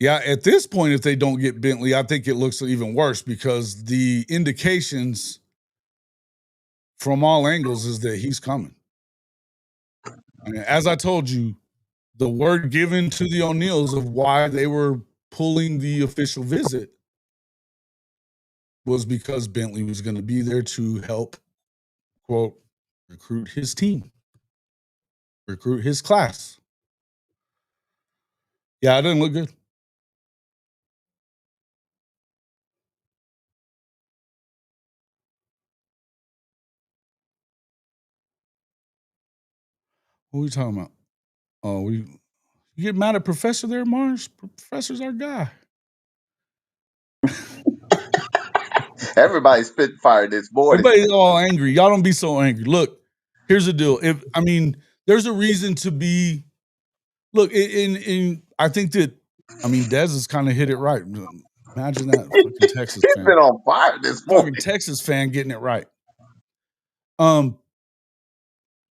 Yeah, at this point, if they don't get Bentley, I think it looks even worse, because the indications from all angles is that he's coming. I mean, as I told you, the word given to the O'Neals of why they were pulling the official visit was because Bentley was going to be there to help, quote, recruit his team, recruit his class. Yeah, it didn't look good. What are we talking about? Oh, you get mad at Professor there, Mars? Professor's our guy. Everybody's spit fire this morning. Everybody's all angry. Y'all don't be so angry. Look, here's the deal. There's a reason to be. Look, I think that, Dez has kind of hit it right. Imagine that fucking Texas fan. He's been on fire this morning. Fucking Texas fan getting it right.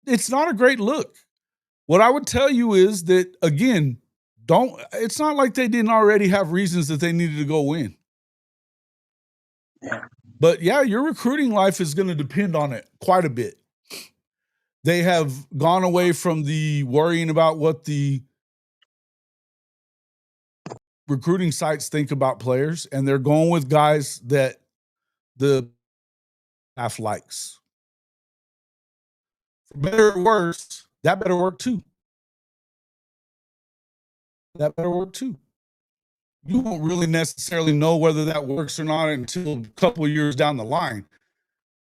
It's not a great look. What I would tell you is that, again, it's not like they didn't already have reasons that they needed to go win. Yeah. But yeah, your recruiting life is going to depend on it quite a bit. They have gone away from the worrying about what the recruiting sites think about players, and they're going with guys that the staff likes. For better or worse, that better work too. That better work too. You won't really necessarily know whether that works or not until a couple of years down the line.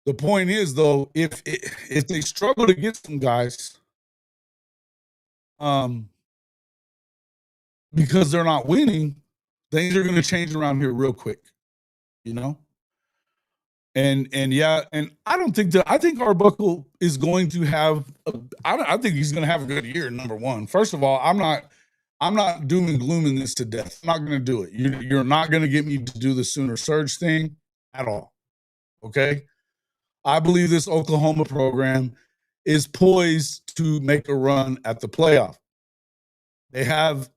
The point is, though, if they struggle to get some guys, because they're not winning, things are going to change around here real quick, And I think Arbuckle is going to have. I think he's going to have a good year. Number one, first of all, I'm not doom and glooming this to death. I'm not going to do it. You're not going to get me to do the Sooner Surge thing at all. Okay. I believe this Oklahoma program is poised to make a run at the playoff. They have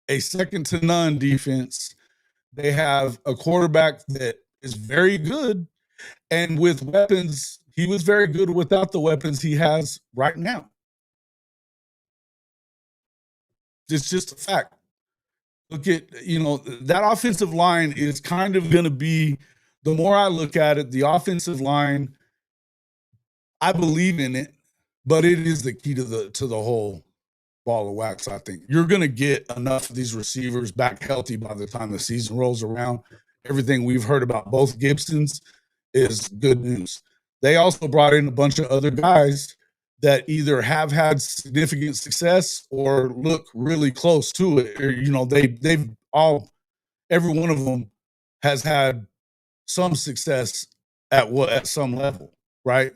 a second to none defense. They have a quarterback that is very good, and with weapons, he was very good without the weapons he has right now. It's just a fact. Look at, that offensive line is kind of going to be, the more I look at it, the offensive line, I believe in it But it is the key to the whole ball of wax. I think you're going to get enough of these receivers back healthy by the time the season rolls around. Everything we've heard about both Gibsons is good news. They also brought in a bunch of other guys that either have had significant success or look really close to it. Or, they've all, every one of them has had some success at some level, right?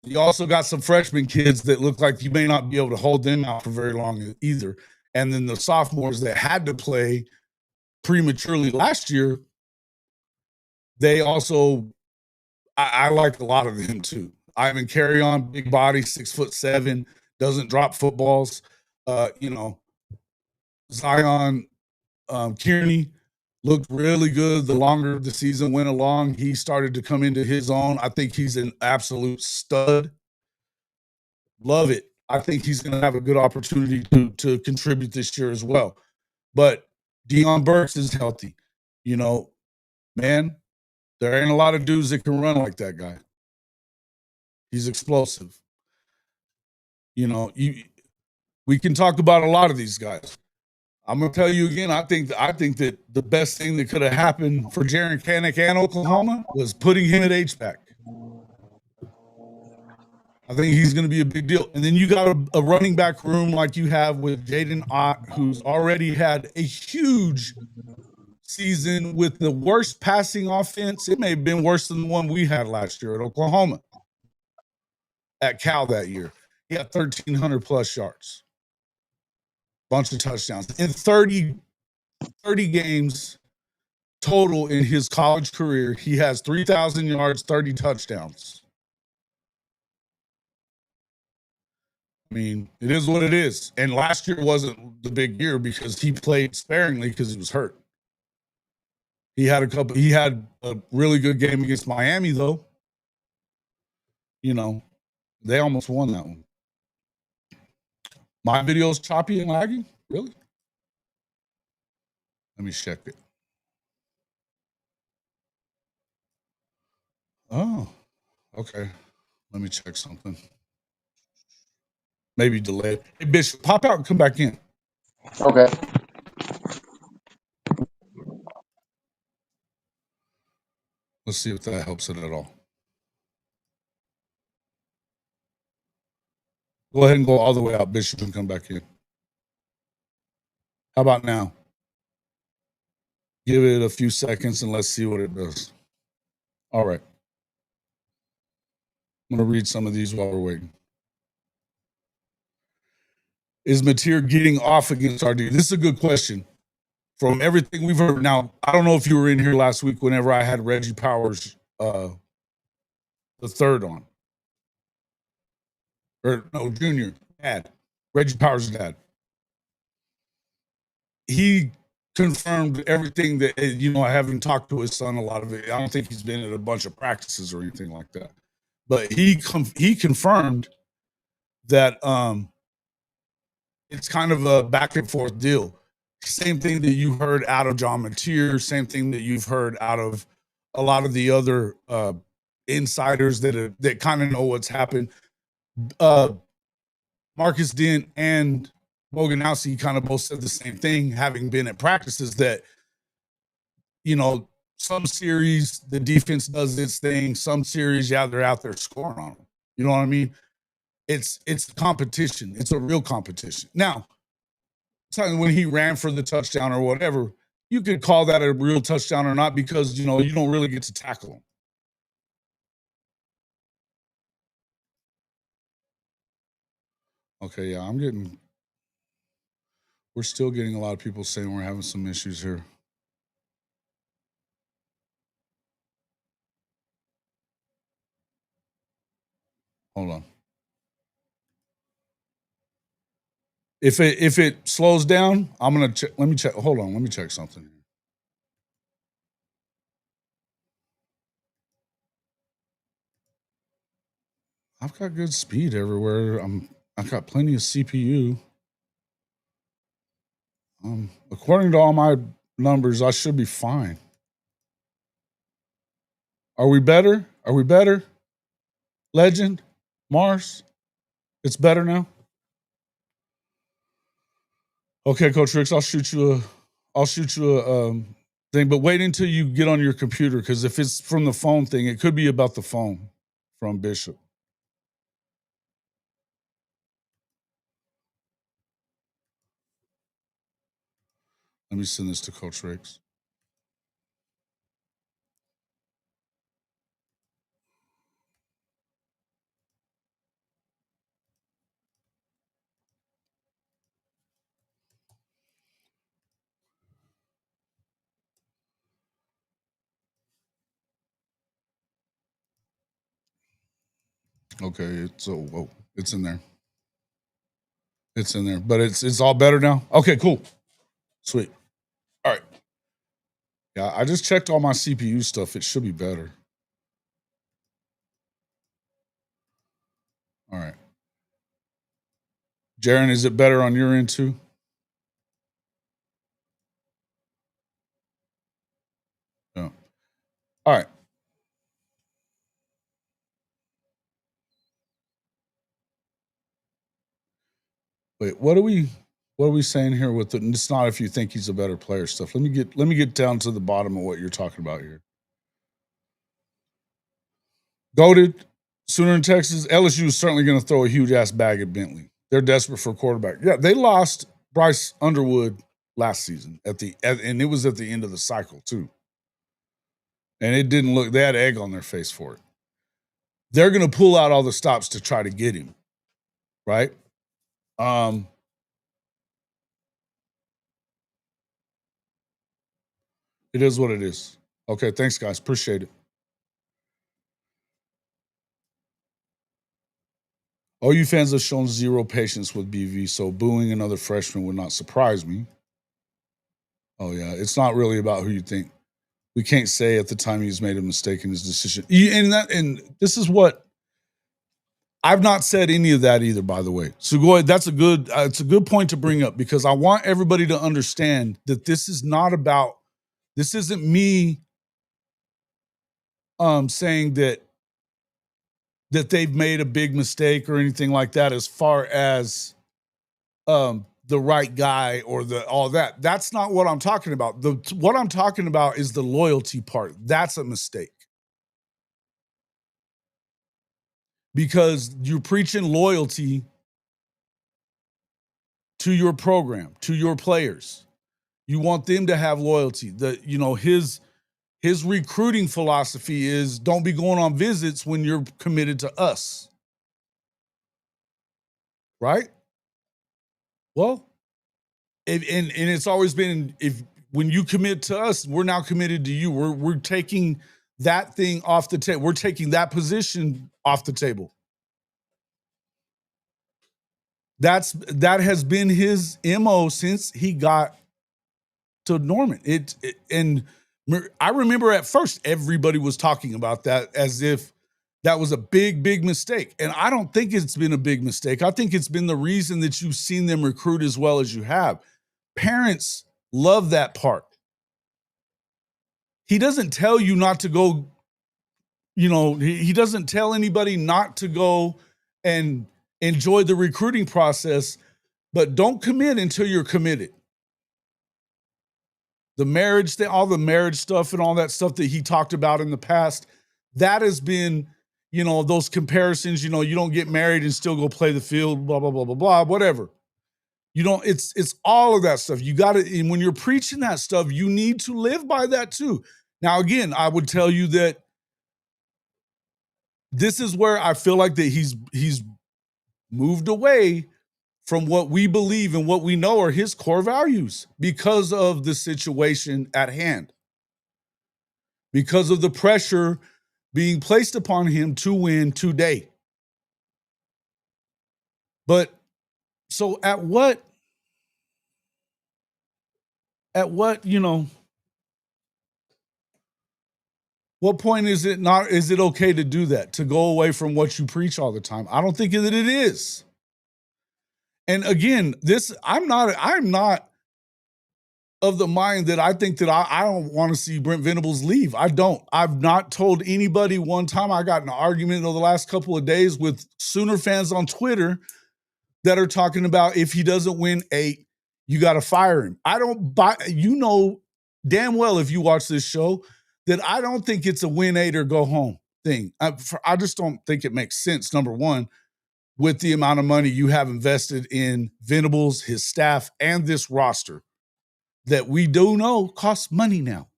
You also got some freshman kids that look like you may not be able to hold them out for very long either. And then the sophomores that had to play prematurely last year, they also, I like a lot of them too. Ivan Carry-On, big body, 6'7", doesn't drop footballs. Zion Kearney looked really good. The longer the season went along, he started to come into his own. I think he's an absolute stud. Love it. I think he's going to have a good opportunity to contribute this year as well. But Deion Burks is healthy. Man, there ain't a lot of dudes that can run like that guy. He's explosive. We can talk about a lot of these guys. I'm gonna tell you again. I think that the best thing that could have happened for Jaren Kanak and Oklahoma was putting him at H-back. I think he's going to be a big deal. And then you got a running back room like you have with Jaden Ott, who's already had a huge season with the worst passing offense. It may have been worse than the one we had last year at Oklahoma, at Cal that year. He had 1,300 plus yards, bunch of touchdowns. In 30 games total in his college career, he has 3,000 yards, 30 touchdowns. I mean, it is what it is. And last year wasn't the big year because he played sparingly because he was hurt. He had a really good game against Miami, though. They almost won that one. My video's choppy and laggy? Really? Let me check it. Oh, okay. Let me check something. Maybe delay. Hey, Bishop, pop out and come back in. Okay. Let's see if that helps it at all. Go ahead and go all the way out, Bishop, and come back in. How about now? Give it a few seconds and let's see what it does. All right. I'm going to read some of these while we're waiting. Is Mateer getting off against RD? This is a good question. From everything we've heard, now, I don't know if you were in here last week whenever I had Reggie Powers, the third on. Or, no, Junior, dad. Reggie Powers' dad. He confirmed everything that, I haven't talked to his son a lot of it. I don't think he's been at a bunch of practices or anything like that. But he confirmed that it's kind of a back and forth deal. Same thing that you heard out of John Mateer, same thing that you've heard out of a lot of the other insiders that kind of know what's happened. Marcus Dent and Boganowski kind of both said the same thing, having been at practices, that, some series the defense does its thing, some series, they're out there scoring on them. You know what I mean? It's competition. It's a real competition. Now, when he ran for the touchdown or whatever, you could call that a real touchdown or not because, you don't really get to tackle him. Okay, yeah, we're still getting a lot of people saying we're having some issues here. Hold on. If it slows down, I'm gonna check. Let me check. Hold on. Let me check something. I've got good speed everywhere. I've got plenty of CPU. According to all my numbers, I should be fine. Are we better? Legend? Mars? It's better now? Okay, Coach Ricks, I'll shoot you a thing, but wait until you get on your computer, because if it's from the phone thing, it could be about the phone from Bishop. Let me send this to Coach Ricks. Okay, it's it's in there. It's in there, but it's all better now. Okay, cool, sweet. All right. Yeah, I just checked all my CPU stuff. It should be better. All right. Jaron, is it better on your end too? Yeah. All right. Wait, what are we saying here with it? It's not if you think he's a better player stuff. Let me get down to the bottom of what you're talking about here. Goated, Sooner in Texas. LSU is certainly going to throw a huge ass bag at Bentley. They're desperate for a quarterback. Yeah, they lost Bryce Underwood last season and it was at the end of the cycle too. And it didn't look. They had egg on their face for it. They're going to pull out all the stops to try to get him, right? It is what it is. Okay, thanks, guys. Appreciate it. OU fans have shown zero patience with BV, so booing another freshman would not surprise me. Oh, yeah. It's not really about who you think. We can't say at the time he's made a mistake in his decision. And this is what I've not said any of that either, by the way. So go ahead. That's it's a good point to bring up, because I want everybody to understand that this isn't me saying that they've made a big mistake or anything like that, as far as the right guy or all that. That's not what I'm talking about. What I'm talking about is the loyalty part. That's a mistake. Because you're preaching loyalty to your program, to your players. You want them to have loyalty. His recruiting philosophy is, don't be going on visits when you're committed to us. Right? Well, and it's always been, when you commit to us, we're now committed to you. We're taking that thing off the table. We're taking that position off the table. That has been his MO since he got to Norman. And I remember at first everybody was talking about that as if that was a big, big mistake. And I don't think it's been a big mistake. I think it's been the reason that you've seen them recruit as well as you have. Parents love that part. He doesn't tell you not to go, he doesn't tell anybody not to go and enjoy the recruiting process, but don't commit until you're committed. The marriage thing, all the marriage stuff and all that stuff that he talked about in the past, that has been, those comparisons, you don't get married and still go play the field, blah, blah, blah, blah, blah, whatever. It's all of that stuff. You got to, and when you're preaching that stuff, you need to live by that too. Now, again, I would tell you that this is where I feel like that he's moved away from what we believe and what we know are his core values, because of the situation at hand, because of the pressure being placed upon him to win today. But so at what, what point is it okay to do that, to go away from what you preach all the time? I don't think that it is. And again, I'm not of the mind that I think that I don't want to see Brent Venables leave. I don't. I've not told anybody one time. I got in an argument over the last couple of days with Sooner fans on Twitter that are talking about if he doesn't win 8, you got to fire him. I don't buy, damn well if you watch this show that I don't think it's a win 8 or go home thing. I just don't think it makes sense, number one, with the amount of money you have invested in Venables, his staff, and this roster that we do know costs money now.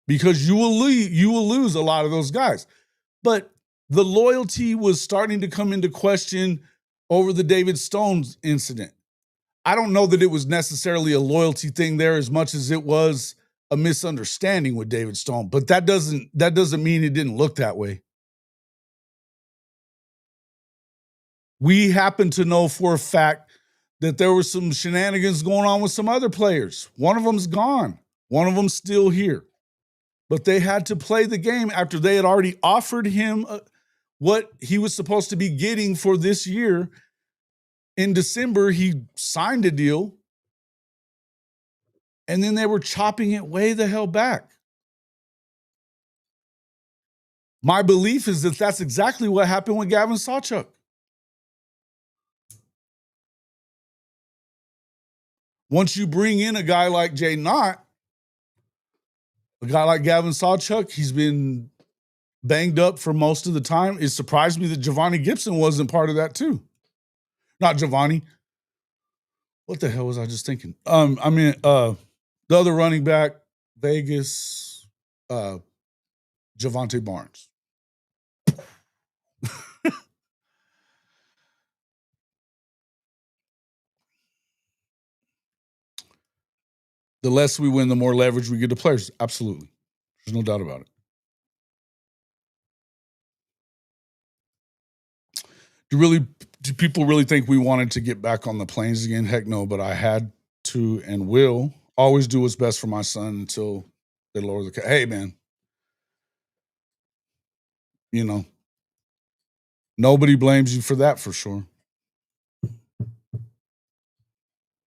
Because you will lose a lot of those guys. But the loyalty was starting to come into question over the David Stones incident. I don't know that it was necessarily a loyalty thing there as much as it was a misunderstanding with David Stone, but that doesn't mean it didn't look that way. We happen to know for a fact that there were some shenanigans going on with some other players. One of them's gone. One of them's still here. But they had to play the game after they had already offered him what he was supposed to be getting for this year. In December, he signed a deal, and then they were chopping it way the hell back. My belief is that that's exactly what happened with Gavin Sawchuk. Once you bring in a guy like Jay Knott, a guy like Gavin Sawchuk, he's been banged up for most of the time. It surprised me that Giovanni Gibson wasn't part of that too. Not Giovanni. What the hell was I just thinking? The other running back, Vegas, Javonte Barnes. The less we win, the more leverage we get to players. Absolutely. There's no doubt about it. Do people really think we wanted to get back on the planes again? Heck no, but I had to and will always do what's best for my son until they lower the hey, man. Nobody blames you for that for sure.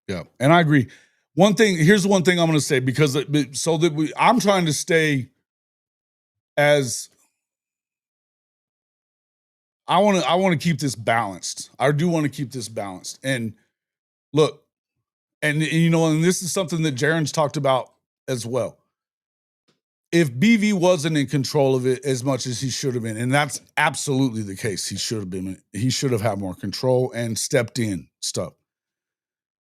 Yeah, and I agree. Here's one thing I'm going to say, because I'm trying to stay as I want to keep this balanced. I do want to keep this balanced. And look, and this is something that Jaron's talked about as well. If BV wasn't in control of it as much as he should have been, and that's absolutely the case, he should have had more control and stepped in stuff.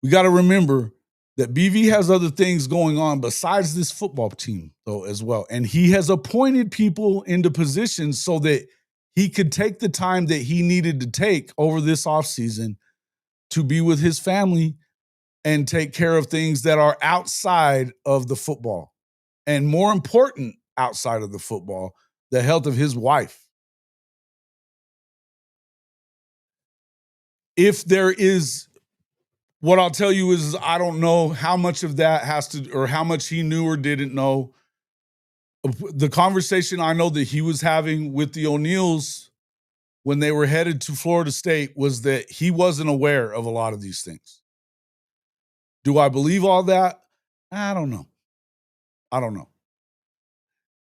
We got to remember that BV has other things going on besides this football team, though, as well. And he has appointed people into positions so that he could take the time that he needed to take over this offseason to be with his family and take care of things that are outside of the football. And more important, outside of the football, the health of his wife. If there is, what I'll tell you is I don't know how much of that has to, or how much he knew or didn't know. The conversation I know that he was having with the O'Neals when they were headed to Florida State was that he wasn't aware of a lot of these things. Do I believe all that? I don't know.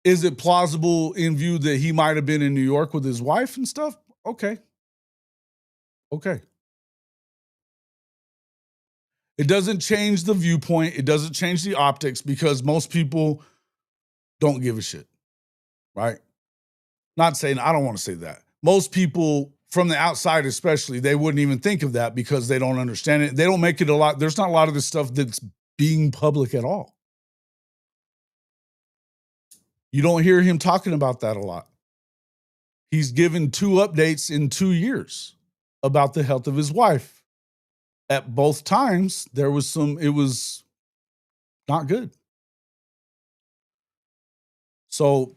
Is it plausible in view that he might have been in New York with his wife and stuff? Okay. It doesn't change the viewpoint. It doesn't change the optics, because most people don't give a shit, right? Not saying, I don't want to say that. Most people from the outside especially, they wouldn't even think of that because they don't understand it. They don't make it a lot. There's not a lot of this stuff that's being public at all. You don't hear him talking about that a lot. He's given 2 updates in 2 years about the health of his wife. At both times, it was not good. So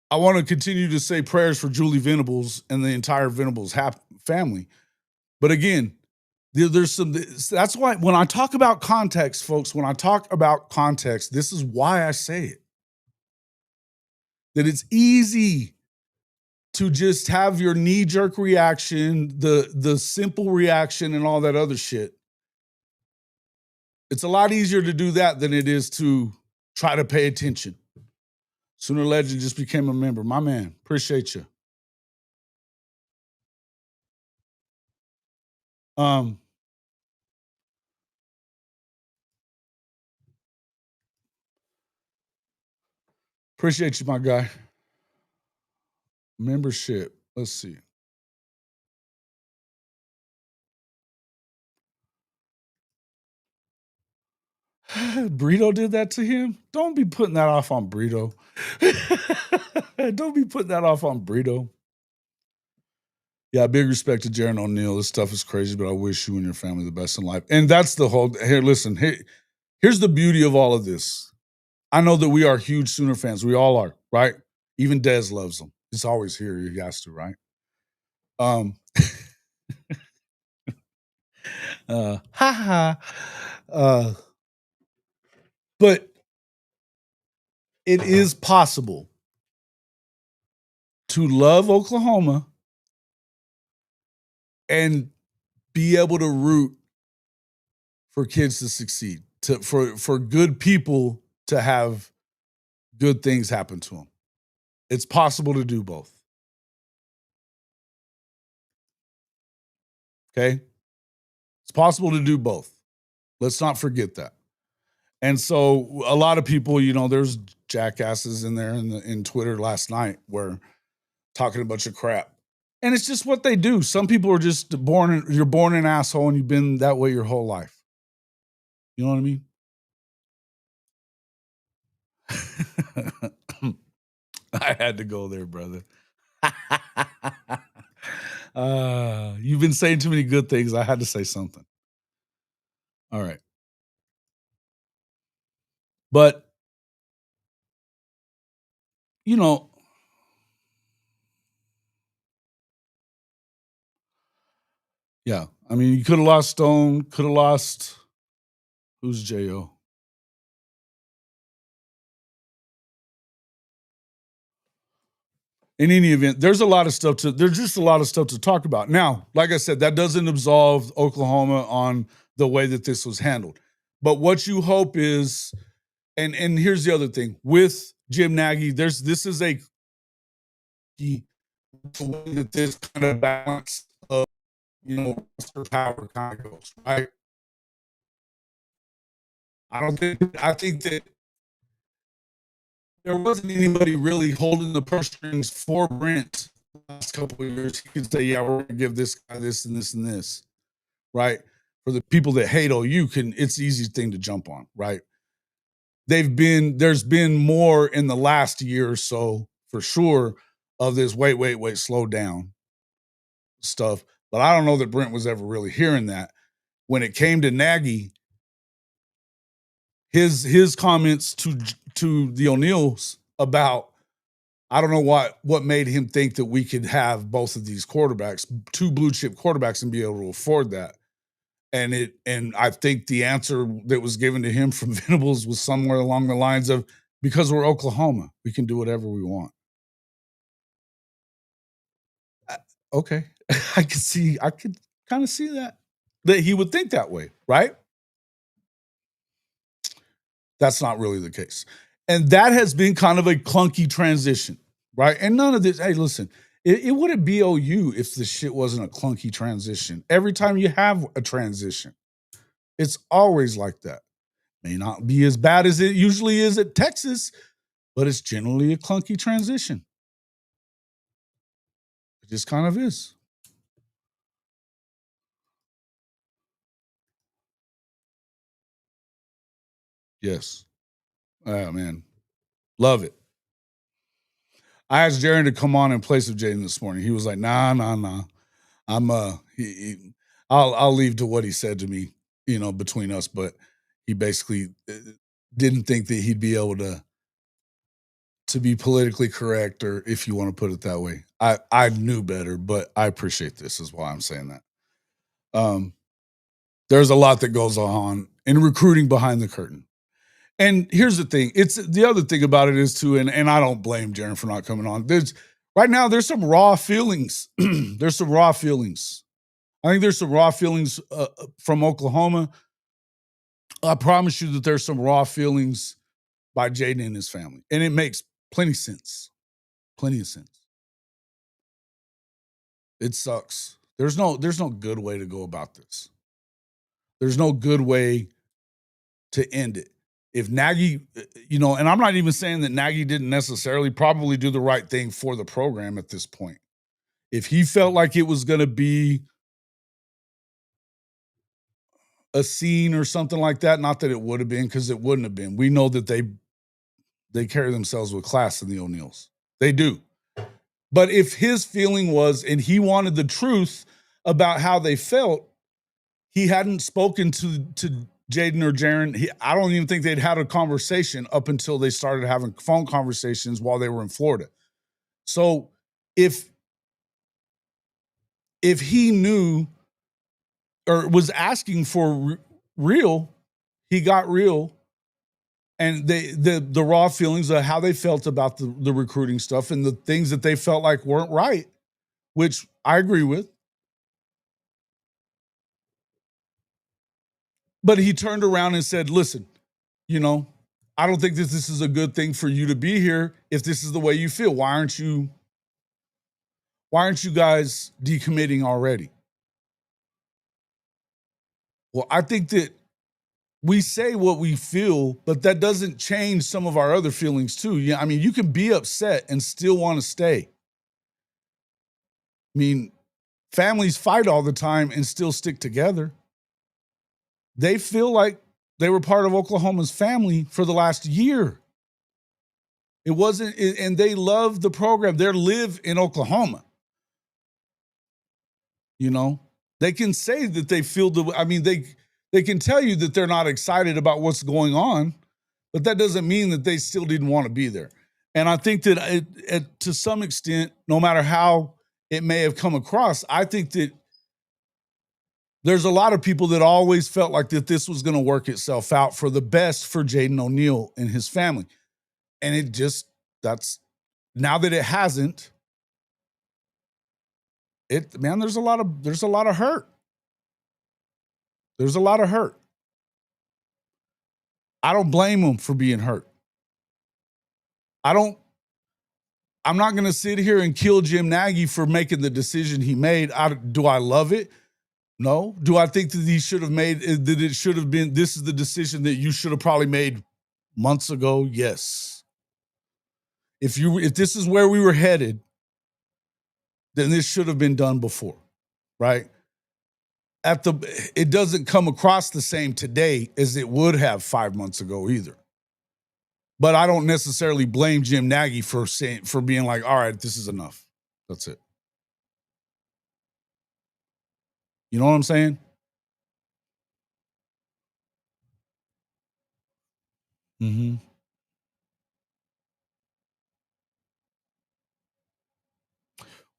I want to continue to say prayers for Julie Venables and the entire Venables family. But again, that's why when I talk about context, folks, this is why I say it. That it's easy to just have your knee-jerk reaction, the simple reaction and all that other shit. It's a lot easier to do that than it is to try to pay attention. Sooner Legend just became a member. My man, appreciate you. Appreciate you, my guy. Membership. Let's see. Brito did that to him. Don't be putting that off on Brito. Don't be putting that off on Brito. Yeah, big respect to Jaden O'Neal. This stuff is crazy, but I wish you and your family the best in life. And that's the whole. Here, listen. Here's the beauty of all of this. I know that we are huge Sooner fans. We all are, right? Even Dez loves them. It's always here. He has to, right? But it is possible to love Oklahoma and be able to root for kids to succeed, for good people to have good things happen to them. It's possible to do both. Okay? It's possible to do both. Let's not forget that. And so a lot of people, there's jackasses in there in Twitter last night where talking a bunch of crap. And it's just what they do. Some people are just you're born an asshole and you've been that way your whole life. You know what I mean? I had to go there, brother. You've been saying too many good things. I had to say something. All right. But, yeah. I mean, you could have lost Stone, could have lost, who's J.O.? In any event, there's just a lot of stuff to talk about. Now, like I said, that doesn't absolve Oklahoma on the way that this was handled. But what you hope is, and here's the other thing, with Jim Nagy, this is a way that this kind of balance of, power kind of goes, right? I think that there wasn't anybody really holding the purse strings for Brent the last couple of years. He could say, yeah, we're going to give this guy this and this and this, right? For the people that hate OU, it's the easiest thing to jump on, right? There's been more in the last year or so, for sure, of this wait, slow down stuff. But I don't know that Brent was ever really hearing that. When it came to Nagy, his comments to the O'Neals about, I don't know what made him think that we could have both of these quarterbacks, two blue chip quarterbacks, and be able to afford that. And I think the answer that was given to him from Venables was somewhere along the lines of, because we're Oklahoma, we can do whatever we want. Okay. I could kind of see that he would think that way, right? That's not really the case. And that has been kind of a clunky transition, right? And none of this, hey, listen, it wouldn't be OU if the shit wasn't a clunky transition. Every time you have a transition, it's always like that. May not be as bad as it usually is at Texas, but it's generally a clunky transition. It just kind of is. Yes. Oh, man. Love it. I asked Jaron to come on in place of Jaden this morning. He was like, nah. I'm I'll leave to what he said to me, between us, but he basically didn't think that he'd be able to be politically correct, or if you want to put it that way. I knew better, but I appreciate this is why I'm saying that. There's a lot that goes on in recruiting behind the curtain. And here's the thing. It's the other thing about it is too, and I don't blame Jaron for not coming on. Right now, there's some raw feelings. There's some raw feelings. I think there's some raw feelings from Oklahoma I promise you that there's some raw feelings by Jaden and his family. And it makes plenty of sense. Plenty of sense. It sucks. There's no good way to go about this. There's no good way to end it. If Nagy, and I'm not even saying that Nagy didn't necessarily probably do the right thing for the program at this point. If he felt like it was going to be a scene or something like that, not that it would have been, because it wouldn't have been. We know that they carry themselves with class in the O'Neals. They do. But if his feeling was, and he wanted the truth about how they felt, he hadn't spoken to Jaden or Jaren. I don't even think they'd had a conversation up until they started having phone conversations while they were in Florida. So if he knew or was asking for real, he got real. And the raw feelings of how they felt about the recruiting stuff and the things that they felt like weren't right, which I agree with. But he turned around and said, listen, I don't think that this is a good thing for you to be here if this is the way you feel. Why aren't you guys decommitting already? Well, I think that we say what we feel, but that doesn't change some of our other feelings too. Yeah, I mean, you can be upset and still want to stay. I mean, families fight all the time and still stick together. They feel like they were part of Oklahoma's family for the last year. It wasn't, and they love the program. They live in Oklahoma. They can say that they feel they can tell you that they're not excited about what's going on, but that doesn't mean that they still didn't want to be there. And I think that to some extent, no matter how it may have come across, I think that there's a lot of people that always felt like that this was going to work itself out for the best for Jaden O'Neal and his family. And now that it hasn't, there's a lot of hurt. There's a lot of hurt. I don't blame him for being hurt. I'm not going to sit here and kill Jim Nagy for making the decision he made. Do I love it? No. Do I think that he should have made, that it should have been, this is the decision that you should have probably made months ago? Yes. If this is where we were headed, then this should have been done before, right? It doesn't come across the same today as it would have 5 months ago either. But I don't necessarily blame Jim Nagy for being like, all right, this is enough. That's it. You know what I'm saying? Mm-hmm.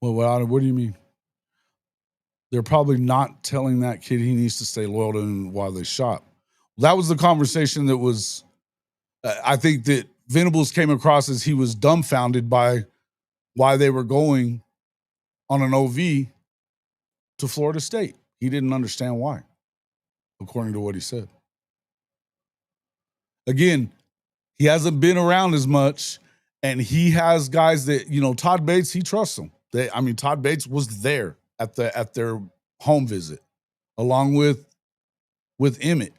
Well, what do you mean? They're probably not telling that kid he needs to stay loyal to them while they shop. That was the conversation that was, I think that Venables came across as he was dumbfounded by why they were going on an OV to Florida State. He didn't understand why, according to what he said. Again, he hasn't been around as much, and he has guys that, Todd Bates, he trusts them. Todd Bates was there at their home visit, along with Emmett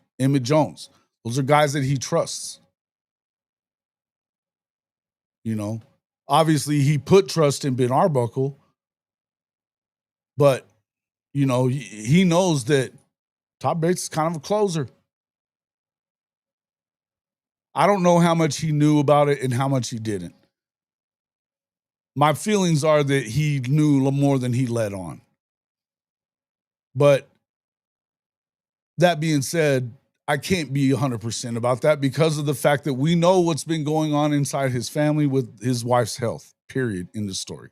Jones. Those are guys that he trusts. Obviously he put trust in Ben Arbuckle, but he knows that Todd Bates is kind of a closer. I don't know how much he knew about it and how much he didn't. My feelings are that he knew more than he let on. But that being said, I can't be 100% about that because of the fact that we know what's been going on inside his family with his wife's health, period, in the story.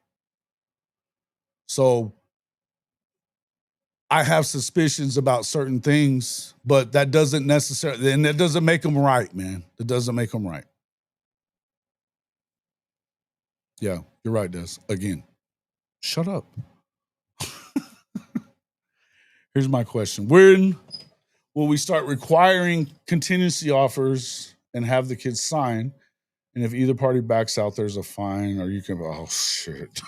So I have suspicions about certain things, but that doesn't necessarily, and that doesn't make them right, man. It doesn't make them right. Yeah, you're right, Des. Again, shut up. Here's my question. will we start requiring contingency offers and have the kids sign? And if either party backs out, there's a fine, or you can, oh shit.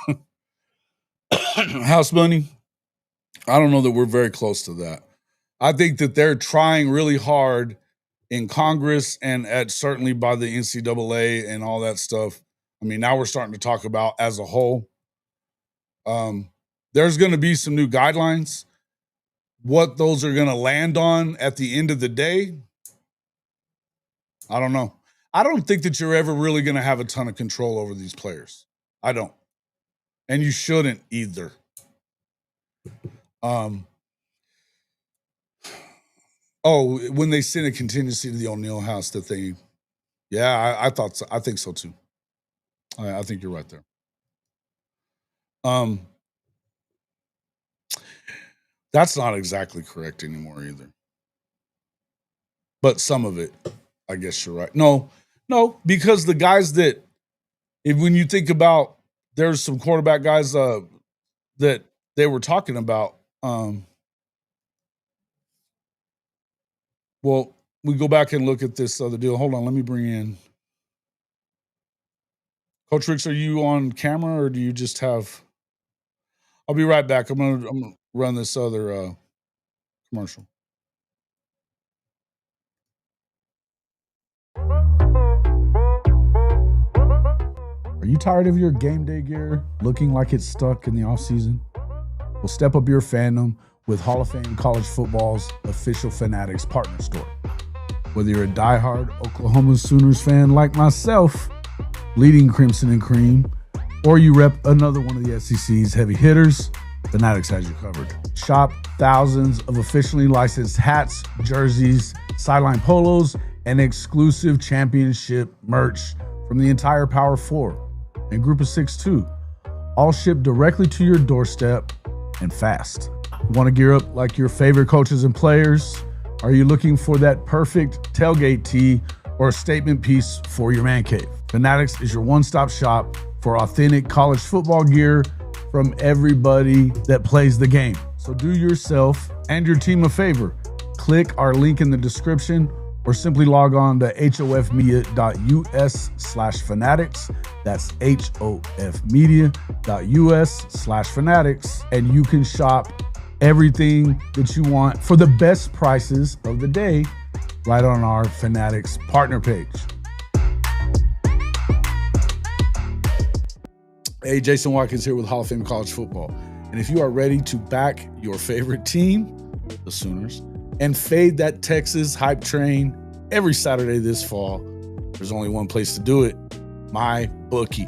House Bunny, I don't know that we're very close to that. I think that they're trying really hard in Congress and certainly by the NCAA and all that stuff. I mean, now we're starting to talk about as a whole. There's going to be some new guidelines. What those are going to land on at the end of the day, I don't know. I don't think that you're ever really going to have a ton of control over these players. I don't. And you shouldn't either. When they sent a contingency to the O'Neal house, that they, I thought so. I think so too. I think you're right there. That's not exactly correct anymore either. But some of it, I guess you're right. No, because the guys that, when you think about, there's some quarterback guys that they were talking about. Well, we go back and look at this other deal. Hold on, let me bring in Coach Ricks. Are you on camera or do you just have? I'll be right back. I'm gonna run this other commercial. Are you tired of your game day gear looking like it's stuck in the offseason? Well, step up your fandom with Hall of Fame College Football's official Fanatics partner store. Whether you're a diehard Oklahoma Sooners fan like myself, bleeding crimson and cream, or you rep another one of the SEC's heavy hitters, Fanatics has you covered. Shop thousands of officially licensed hats, jerseys, sideline polos, and exclusive championship merch from the entire Power 4 and Group of 6 too, all shipped directly to your doorstep and fast. Want to gear up like your favorite coaches and players? Are you looking for that perfect tailgate tee or a statement piece for your man cave? Fanatics is your one-stop shop for authentic college football gear from everybody that plays the game. So do yourself and your team a favor. Click our link in the description or simply log on to hofmedia.us/fanatics. That's hofmedia.us/fanatics. And you can shop everything that you want for the best prices of the day right on our Fanatics partner page. Hey, Jason Watkins here with Hall of Fame College Football. And if you are ready to back your favorite team, the Sooners, and fade that Texas hype train every Saturday this fall, there's only one place to do it, MyBookie.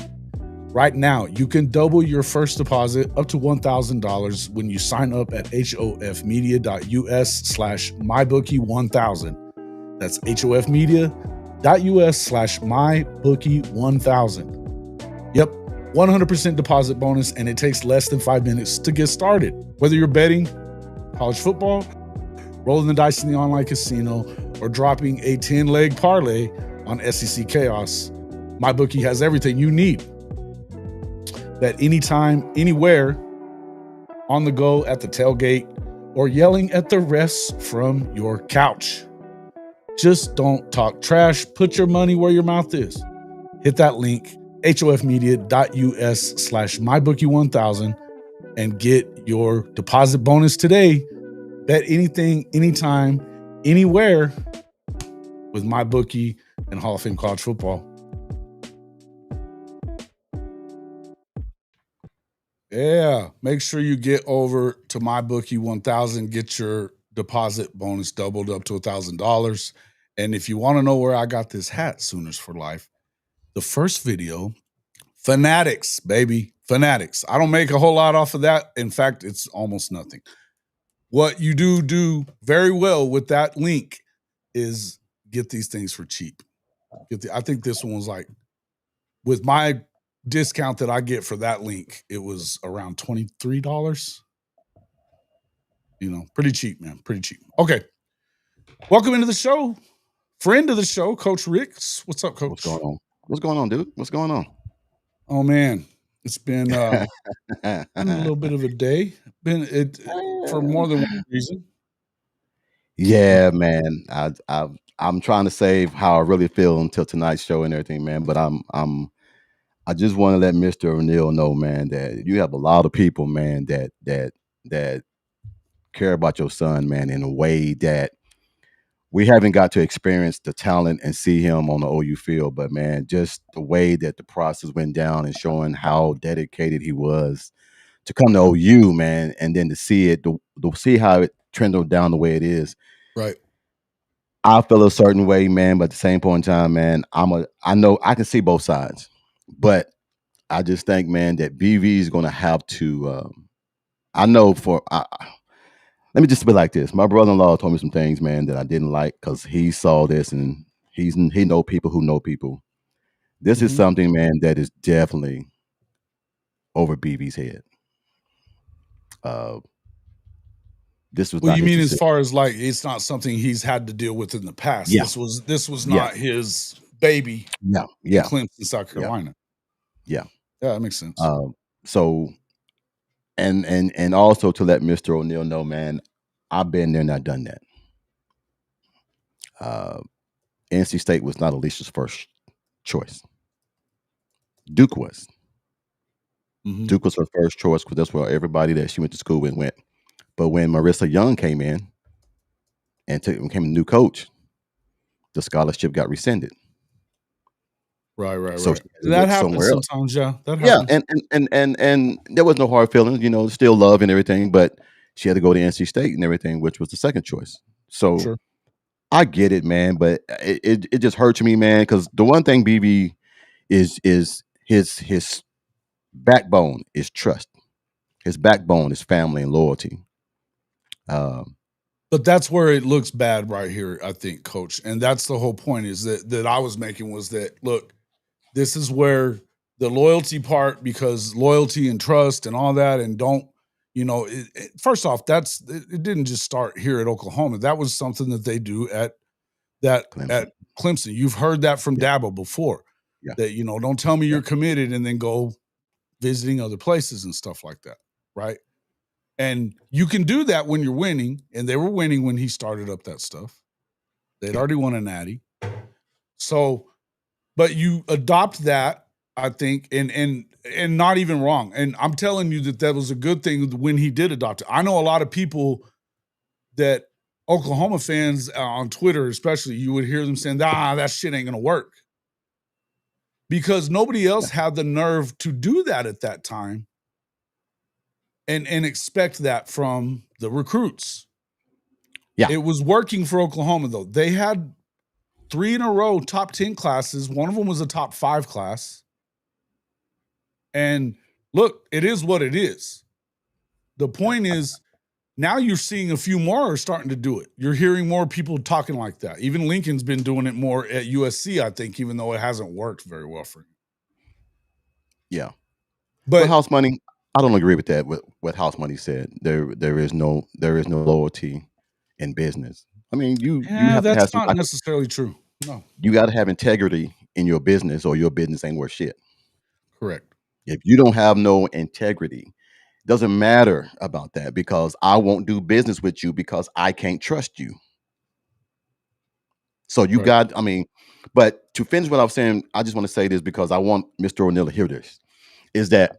Right now, you can double your first deposit up to $1,000 when you sign up at hofmedia.us/mybookie1000. That's hofmedia.us/mybookie1000. Yep, 100% deposit bonus, and it takes less than 5 minutes to get started. Whether you're betting college football, rolling the dice in the online casino, or dropping a 10-leg parlay on SEC Chaos, MyBookie has everything you need. Bet anytime, anywhere, on the go, at the tailgate, or yelling at the refs from your couch. Just don't talk trash. Put your money where your mouth is. Hit that link, hofmedia.us/mybookie1000, and get your deposit bonus today. Bet anything, anytime, anywhere with MyBookie and Hall of Fame College Football. Yeah, make sure you get over to MyBookie1000, get your deposit bonus doubled up to $1,000. And if you want to know where I got this hat, Sooners for Life, the first video, Fanatics, baby, Fanatics. I don't make a whole lot off of that. In fact, it's almost nothing. What you do very well with that link is get these things for cheap. I think this one was like, with my discount that I get for that link, it was around $23. Pretty cheap, man. Pretty cheap. Okay. Welcome into the show. Friend of the show, Coach Ricks. What's up, Coach? What's going on? What's going on, dude? What's going on? Oh man, it's been a little bit of a day. For more than one reason. Yeah, man. I'm trying to save how I really feel until tonight's show and everything, man. But I just want to let Mr. O'Neal know, man, that you have a lot of people, man, that care about your son, man, in a way that we haven't got to experience the talent and see him on the OU field. But man, just the way that the process went down and showing how dedicated he was to come to OU, man, and then to see it, to see how it trended down the way it is. Right. I feel a certain way, man, but at the same point in time, man, I know I can see both sides, but I just think, man, that BV is going to have to. I know let me just be like this. My brother-in-law told me some things, man, that I didn't like because he saw this and he know people who know people. This is Hmm. something, man, that is definitely over BV's head. Uh, this was Well, not you his mean as decision. far as like it's not something he's had to deal with in the past. Yeah, This was yeah, not his baby yeah, in yeah, Clemson, South yeah, Carolina. yeah. Yeah, that makes sense. Um, so and also to let Mr. O'Neal know, man, I've been there and I've done that. Uh, NC State was not Alicia's first choice. Duke was. Hmm. Duke was her first choice because that's where everybody that she went to school with went. But when Marissa Young came in and became a new coach, the scholarship got rescinded. Right, right, So right. she had to That look happens somewhere else. sometimes. Yeah, that Yeah, happens. and there was no hard feelings, still love and everything, but she had to go to NC State and everything, which was the second choice. So Sure. I get it, man, but it just hurts me, man, because the one thing BB is his backbone is trust. His backbone is family and loyalty. Um, But that's where it looks bad right here, I think, coach. And that's the whole point is that I was making was that look, this is where the loyalty part, because loyalty and trust and all that, and don't, first off, it didn't just start here at Oklahoma. That was something that they do at Clemson. Clemson. You've heard that from Yeah, Dabo before. yeah, That, don't tell me yeah, you're committed and then go visiting other places and stuff like that. Right. And you can do that when you're winning, and they were winning when he started up that stuff. They'd yeah, already won a natty. So, but you adopt that, I think, and not even wrong. And I'm telling you that was a good thing when he did adopt it. I know a lot of people that Oklahoma fans on Twitter, especially, you would hear them saying, that shit ain't gonna work. Because nobody yeah, else had the nerve to do that at that time and expect that from the recruits. yeah. It was working for Oklahoma, though. They had 3 in a row top 10 classes. One of them was a top 5 class. And look, it is what it is. The point is, now you're seeing a few more are starting to do it. You're hearing more people talking like that. Even Lincoln's been doing it more at USC, I think, even though it hasn't worked very well for him. Yeah. Well, But house money, I don't agree with that. With what house money said, there is no loyalty in business. I mean, you yeah, have to that's have some not type of necessarily true. No, you got to have integrity in your business, or your business ain't worth shit. correct. If you don't have no integrity, doesn't matter about that because I won't do business with you because I can't trust you. So you Right. got, I mean, but to finish what I was saying, I just want to say this because I want Mr. O'Neal to hear this. Is that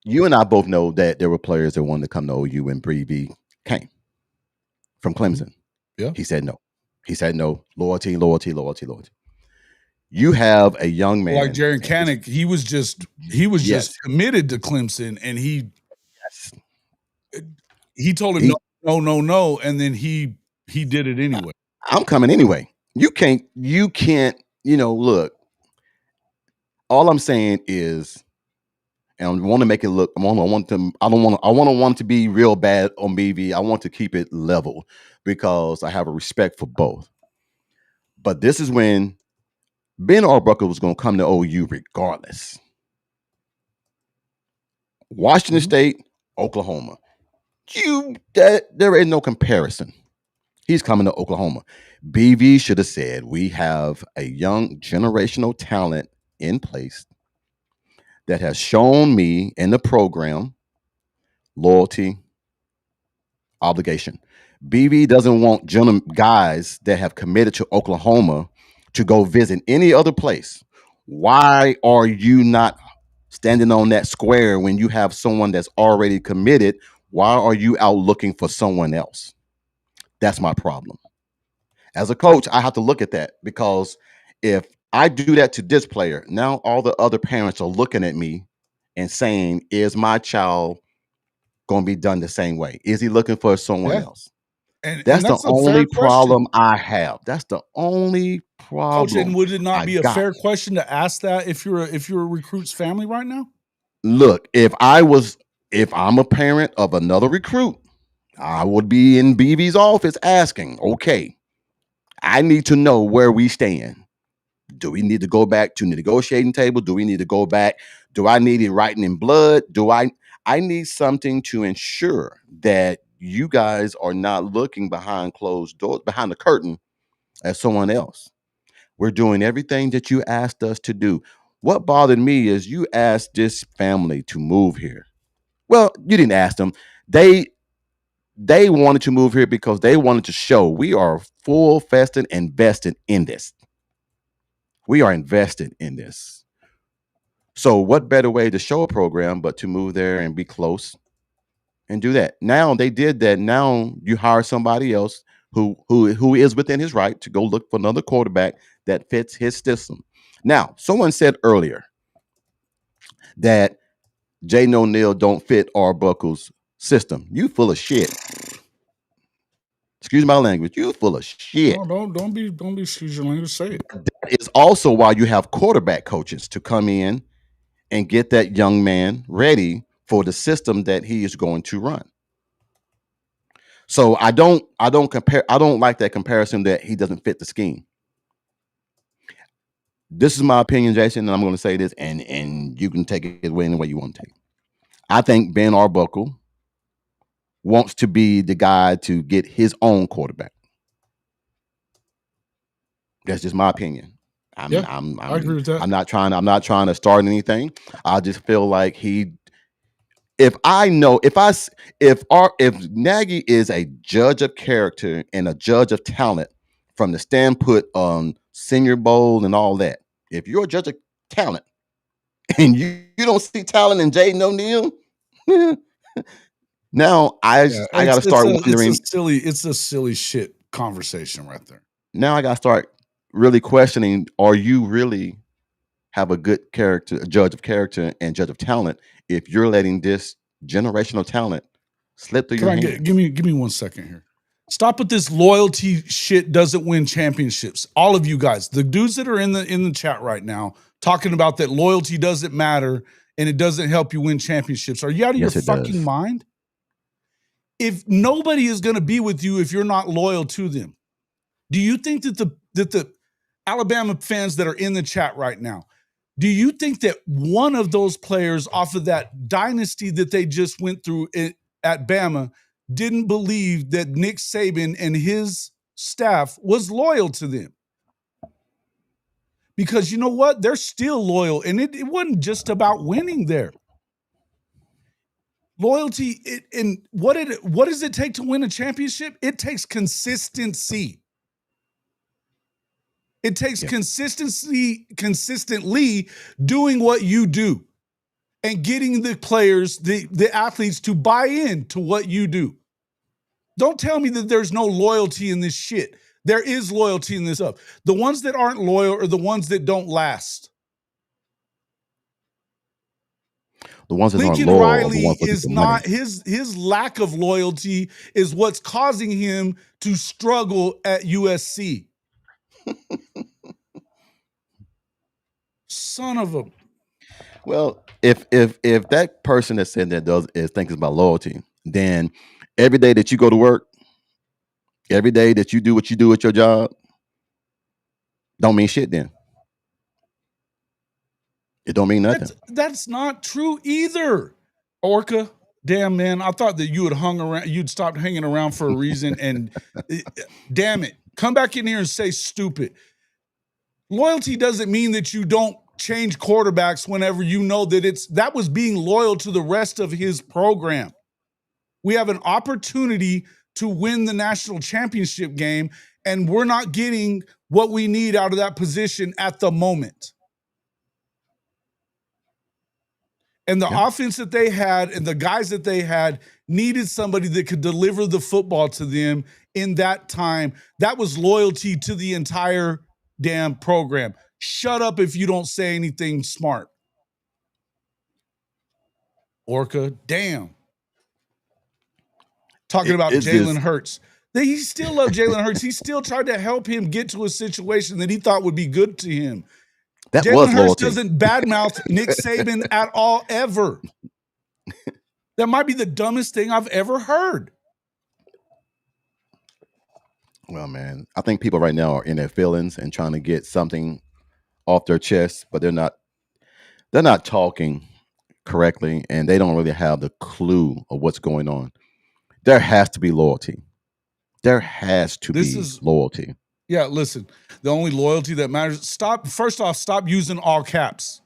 you and I both know that there were players that wanted to come to OU when Bree came from Mhm. Clemson. Yeah. He said no. He said no. Loyalty, loyalty, loyalty, loyalty. You have a young Like man. Jaron Canick, he was just Yes, committed to Clemson, and yes. he told him no, He, no, no, no, and then he did it anyway. I'm coming anyway. You can't, look, all I'm saying is, and I want to make it look, I want to want to be real bad on BV. I want to keep it level because I have a respect for both. But this is when Ben Arbuckle was going to come to OU regardless. Washington Mhm. State, Oklahoma. There is no comparison. He's coming to Oklahoma. BV should have said, we have a young generational talent in place that has shown me in the program loyalty, obligation. BV doesn't want guys that have committed to Oklahoma to go visit any other place. Why are you not standing on that square when you have someone that's already committed? Why are you out looking for someone else? That's my problem. As a coach, I have to look at that, because if I do that to this player, now all the other parents are looking at me and saying, is my child going to be done the same way? Is he looking for someone Yeah. else? And That's the that's a fair only question. problem I have. That's the only Coach, and problem would it not I be a got. fair question to ask that if you're a recruit's family right now? Look, if I'm a parent of another recruit, I would be in BB's office asking, okay, I need to know where we stand. Do we need to go back to the negotiating table? Do we need to go back? Do I need it writing in blood? I need something to ensure that you guys are not looking behind closed doors, behind the curtain, as someone else. We're doing everything that you asked us to do. What bothered me is you asked this family to move here. Well, you didn't ask them. They wanted to move here because they wanted to show we are full vested and invested in this. We are invested in this. So what better way to show a program but to move there and be close and do that? Now they did that. Now you hire somebody else who is within his right to go look for another quarterback that fits his system. Now, someone said earlier that Jaden O'Neal don't fit Arbuckle's system. You full of shit. Excuse my language. You full of No, shit. don't be excuse your language. Say it. That is also why you have quarterback coaches to come in and get that young man ready for the system that he is going to run. So I don't like that comparison that he doesn't fit the scheme. This is my opinion, Jason, and I'm going to say this, and you can take it any way you want to take it. I think Ben Arbuckle wants to be the guy to get his own quarterback. That's just my opinion. I agree with that. I'm not trying to start anything. I just feel like if Nagy is a judge of character and a judge of talent from the standpoint on Senior Bowl and all that, if you're a judge of talent and you don't see talent in Jaden O'Neal, now I got to start wondering. It's a silly shit conversation right there. Now I got to start really questioning: are you really have a good character, a judge of character and judge of talent, if you're letting this generational talent slip through your hands? Give me 1 second here. Stop with this loyalty shit doesn't win championships. All of you guys, the dudes that are in the chat right now, talking about that loyalty doesn't matter and it doesn't help you win championships. Are you out of your fucking mind? If nobody is going to be with you if you're not loyal to them, do you think that the Alabama fans that are in the chat right now, do you think that one of those players off of that dynasty that they just went through at Bama didn't believe that Nick Saban and his staff was loyal to them? Because you know what? They're still loyal. And it wasn't just about winning there. Loyalty, and what does it take to win a championship? It takes consistency. It takes consistently doing what you do and getting the players, the athletes to buy in to what you do. Don't tell me that there's no loyalty in this shit. There is loyalty in this stuff. The ones that aren't loyal are the ones that don't last. The ones that Lincoln aren't loyal Riley are the ones is not his lack of loyalty is what's causing him to struggle at USC. Son of a. Well, if that person that said that is thinking about loyalty, then every day that you go to work, every day that you do what you do at your job, don't mean shit. Then it don't mean nothing. That's not true either. Orca, damn man, I thought that you had you'd stopped hanging around for a reason. And damn it, come back in here and say stupid. Loyalty doesn't mean that you don't change quarterbacks whenever you know that that was being loyal to the rest of his program. We have an opportunity to win the national championship game, and we're not getting what we need out of that position at the moment. And the offense that they had and the guys that they had needed somebody that could deliver the football to them in that time. That was loyalty to the entire damn program. Shut up if you don't say anything smart. Orca, damn. Talking about Jalen Hurts. He still loved Jalen Hurts. He still tried to help him get to a situation that he thought would be good to him. Jalen Hurts doesn't badmouth Nick Saban at all, ever. That might be the dumbest thing I've ever heard. Well, man, I think people right now are in their feelings and trying to get something off their chest, but they're not talking correctly, and they don't really have the clue of what's going on. There has to be loyalty. There has to be loyalty. Yeah, listen, the only loyalty that matters, first off, stop using all caps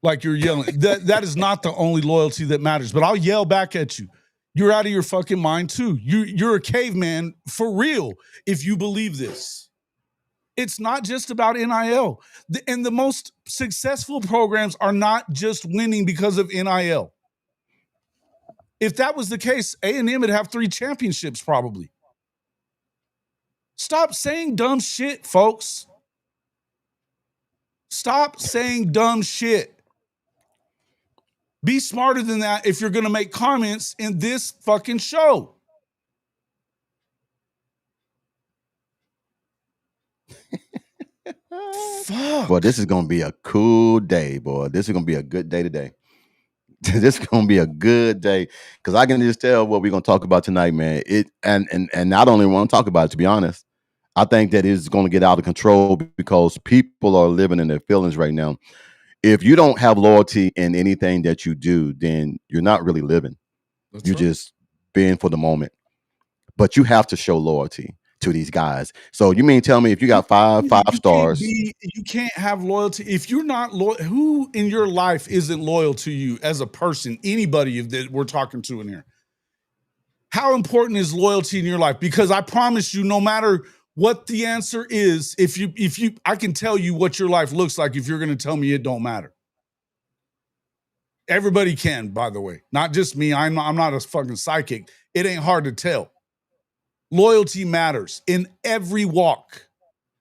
like you're yelling. That is not the only loyalty that matters, but I'll yell back at you. You're out of your fucking mind too. You're a caveman for real if you believe this. It's not just about NIL. And the most successful programs are not just winning because of NIL. If that was the case, A&M would have 3 championships probably. Stop saying dumb shit, folks. Stop saying dumb shit. Be smarter than that if you're going to make comments in this fucking show. Fuck. Boy, this is going to be a cool day, boy. This is going to be a good day today. This is going to be a good day because I can just tell what we're going to talk about tonight, man. And I don't even want to talk about it, to be honest. I think that it's going to get out of control because people are living in their feelings right now. If you don't have loyalty in anything that you do, then you're not really living. You're just being for the moment. But you have to show loyalty to these guys. So you mean tell me if you got five stars, you can't have loyalty if you're not loyal. Who in your life isn't loyal to you as a person? Anybody that we're talking to in here. How important is loyalty in your life? Because I promise you, no matter what the answer is, if you, I can tell you what your life looks like if you're going to tell me it don't matter. Everybody can, by the way, not just me. I'm not a fucking psychic. It ain't hard to tell. Loyalty matters in every walk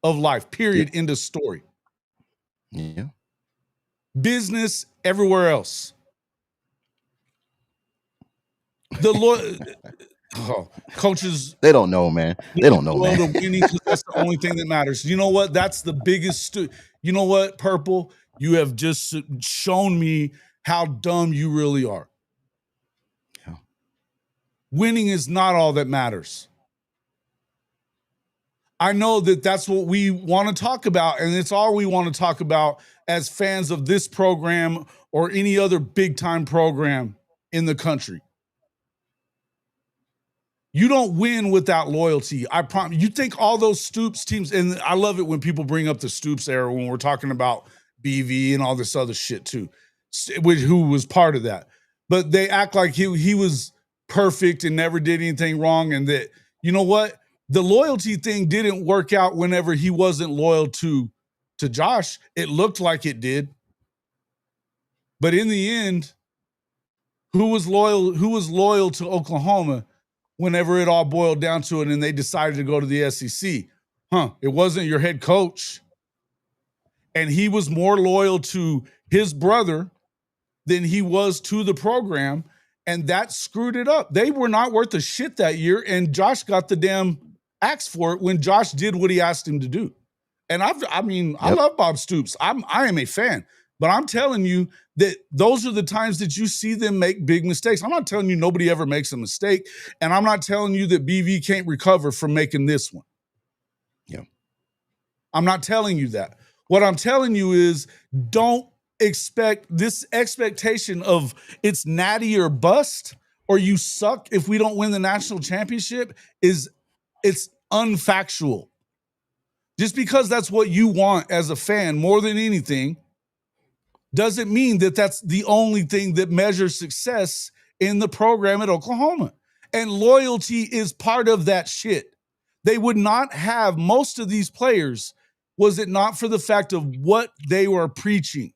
of life, period, end of story. Yeah. Business, everywhere else. Coaches, they don't know, man. They don't know, man. Winning, that's the only thing that matters. You know what? That's the biggest. You know what, Purple? You have just shown me how dumb you really are. Yeah. Winning is not all that matters. I know that that's what we want to talk about, and it's all we want to talk about as fans of this program or any other big-time program in the country. You don't win without loyalty. I promise. You think all those Stoops teams, and I love it when people bring up the Stoops era when we're talking about BV and all this other shit too, who was part of that. But they act like he was perfect and never did anything wrong, and that, you know what? The loyalty thing didn't work out whenever he wasn't loyal to Josh. It looked like it did. But in the end, who was loyal to Oklahoma whenever it all boiled down to it and they decided to go to the SEC? It wasn't your head coach. And he was more loyal to his brother than he was to the program, and that screwed it up. They were not worth a shit that year, and Josh got the damn axe for it when Josh did what he asked him to do. And I love Bob Stoops. I am a fan, but I'm telling you that those are the times that you see them make big mistakes. I'm not telling you nobody ever makes a mistake, and I'm not telling you that BV can't recover from making this one. Yeah. I'm not telling you that. What I'm telling you is don't expect this expectation of it's natty or bust or you suck if we don't win the national championship it's unfactual. Just because that's what you want as a fan more than anything doesn't mean that that's the only thing that measures success in the program at Oklahoma. And loyalty is part of that shit. They would not have most of these players was it not for the fact of what they were preaching.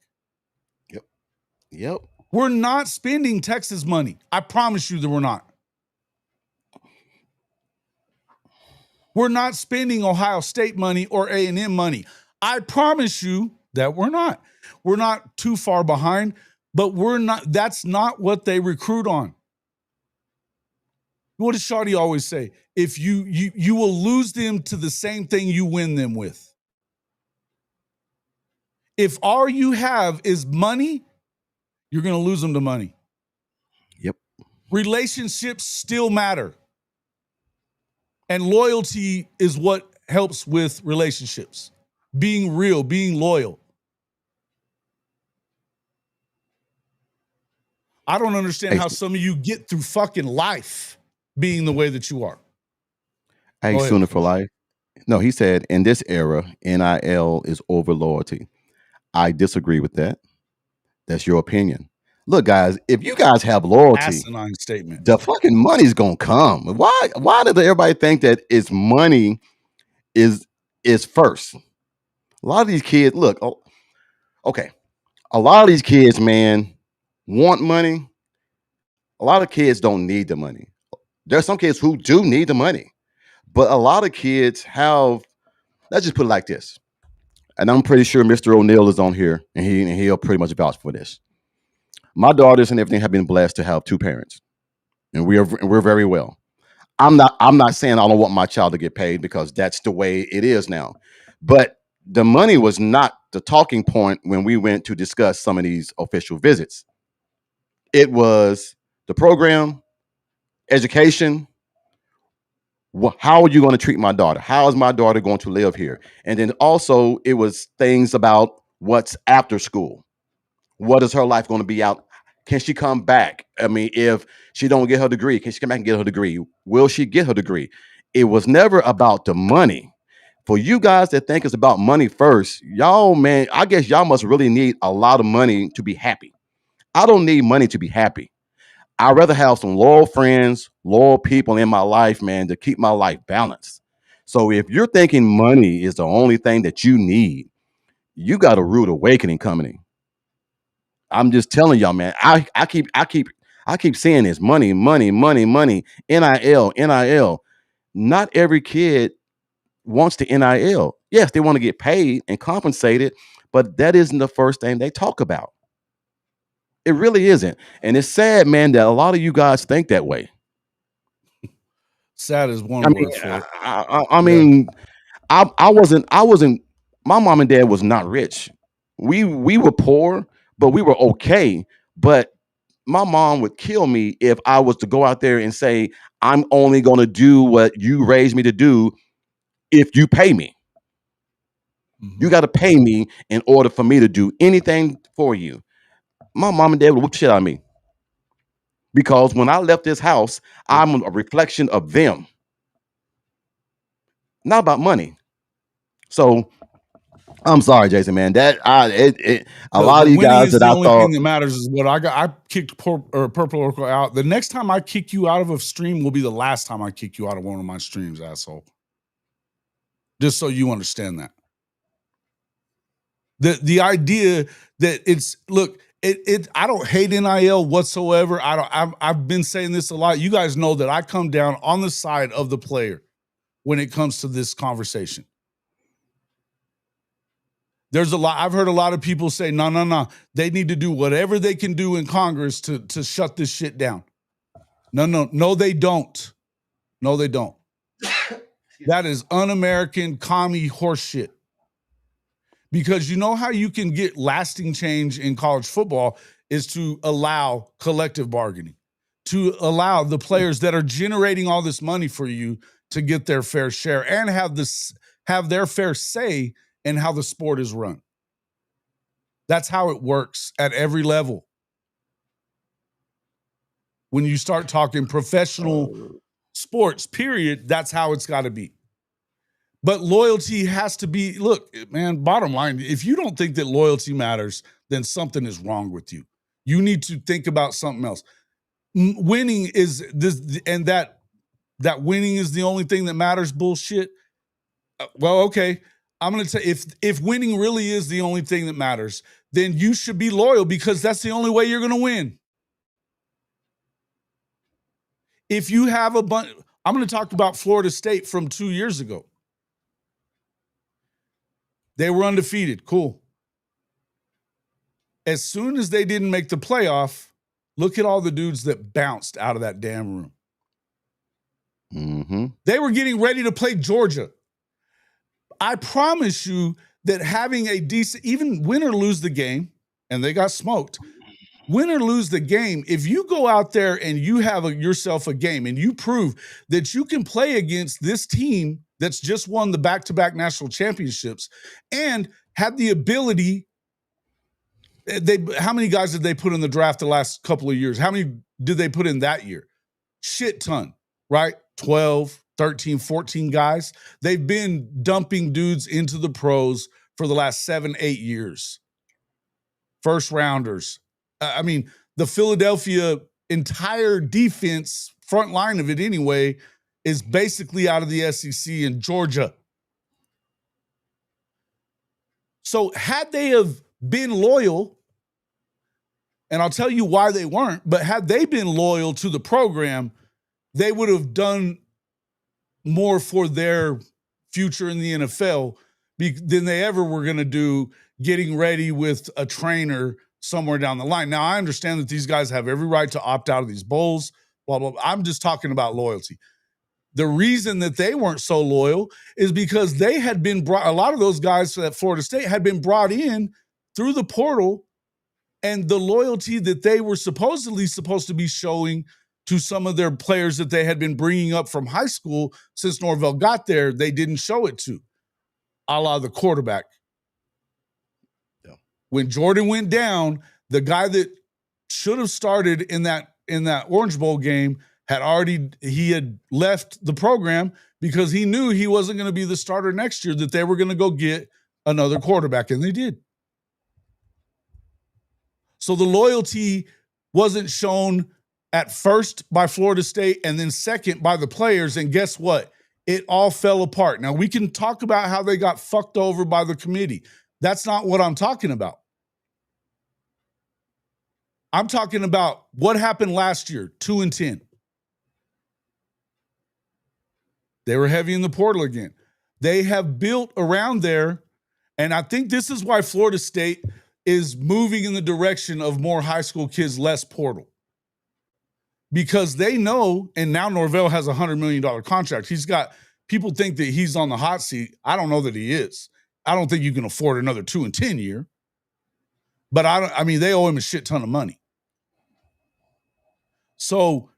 Yep. We're not spending Texas money. I promise you that we're not. We're not spending Ohio State money or A&M money. I promise you that we're not. We're not too far behind, but we're not. That's not what they recruit on. What does Shawty always say? If you will lose them to the same thing you win them with. If all you have is money, you're going to lose them to money. Yep. Relationships still matter. And loyalty is what helps with relationships. Being real, being loyal. I don't understand how some of you get through fucking life being the way that you are. Hey, Sooner for Life. No, he said, in this era, NIL is over loyalty. I disagree with that. That's your opinion. Look, guys, if you guys have loyalty, asinine statement. The fucking money's gonna come. Why does everybody think that it's money is first? A lot of these kids, look, okay. A lot of these kids, man, want money. A lot of kids don't need the money. There's some kids who do need the money, but a lot of kids have, let's just put it like this. And I'm pretty sure Mr. O'Neal is on here and he'll pretty much vouch for this. My daughters and everything have been blessed to have two parents. And we're very well. I'm not saying I don't want my child to get paid because that's the way it is now. But the money was not the talking point when we went to discuss some of these official visits. It was the program, education. How are you going to treat my daughter? How is my daughter going to live here? And then also it was things about what's after school. What is her life going to be out? Can she come back? I mean, if she don't get her degree, can she come back and get her degree? Will she get her degree? It was never about the money. For you guys that think it's about money first, y'all, man, I guess y'all must really need a lot of money to be happy. I don't need money to be happy. I'd rather have some loyal friends, loyal people in my life, man, to keep my life balanced. So if you're thinking money is the only thing that you need, you got a rude awakening coming. I'm just telling y'all, man. I keep saying this: money, NIL. Not every kid wants the NIL. Yes, they want to get paid and compensated, but that isn't the first thing they talk about. It really isn't, and it's sad, man, that a lot of you guys think that way. Sad is one word for it. I mean, I wasn't. My mom and dad was not rich. We were poor, but we were okay. But my mom would kill me if I was to go out there and say, I'm only going to do what you raised me to do if you pay me. Mm-hmm. You got to pay me in order for me to do anything for you. My mom and dad would whoop shit out of me. Because when I left this house, I'm a reflection of them. Not about money. So I'm sorry, Jason, man. That a lot of you guys that I thought. The only thing that matters is what I got. I kicked Purple Oracle out. The next time I kick you out of a stream will be the last time I kick you out of one of my streams, asshole. Just so you understand that. The idea that it's look, I don't hate NIL whatsoever. I've been saying this a lot. You guys know that I come down on the side of the player when it comes to this conversation. There's a lot. I've heard a lot of people say, no. They need to do whatever they can do in Congress to shut this shit down. No, they don't. No, they don't. That is un-American commie horse shit. Because you know how you can get lasting change in college football is to allow collective bargaining, to allow the players that are generating all this money for you to get their fair share and have their fair say in how the sport is run. That's how it works at every level. When you start talking professional sports, period, that's how it's got to be. But loyalty has to be, look, man, bottom line, if you don't think that loyalty matters, then something is wrong with you. You need to think about something else. winning is this, and that winning is the only thing that matters. Bullshit. Well, okay. I'm going to say if winning really is the only thing that matters, then you should be loyal because that's the only way you're going to win. If you have a bunch, I'm going to talk about Florida State from 2 years ago. They were undefeated. Cool. As soon as they didn't make the playoff, look at all the dudes that bounced out of that damn room. Mm-hmm. They were getting ready to play Georgia. I promise you that having a decent, even win or lose the game, and they got smoked, win or lose the game, if you go out there and you have yourself a game and you prove that you can play against this team that's just won the back-to-back national championships and had the ability, how many guys did they put in the draft the last couple of years? How many did they put in that year? Shit ton, right? 12, 13, 14 guys. They've been dumping dudes into the pros for the last 7, 8 years. First rounders. I mean, the Philadelphia entire defense, front line of it anyway, is basically out of the SEC in Georgia. So had they have been loyal, and I'll tell you why they weren't, but had they been loyal to the program, they would have done more for their future in the NFL than they ever were going to do getting ready with a trainer somewhere down the line. Now, I understand that these guys have every right to opt out of these bowls, blah, blah, blah. I'm just talking about loyalty. The reason that they weren't so loyal is because they had been brought, a lot of those guys at Florida State had been brought in through the portal, and the loyalty that they were supposedly supposed to be showing to some of their players that they had been bringing up from high school since Norvell got there, they didn't show it to, a la the quarterback. Yeah. When Jordan went down, the guy that should have started in that Orange Bowl game he had left the program because he knew he wasn't going to be the starter next year, that they were going to go get another quarterback, and they did. So the loyalty wasn't shown at first by Florida State and then second by the players, and guess what? It all fell apart. Now, we can talk about how they got fucked over by the committee. That's not what I'm talking about. I'm talking about what happened last year, 2-10. They were heavy in the portal again. They have built around there, and I think this is why Florida State is moving in the direction of more high school kids, less portal. Because they know, and now Norvell has a $100 million contract. He's got, people think that he's on the hot seat. I don't know that he is. I don't think you can afford another 2-10 year. But I mean, they owe him a shit ton of money. So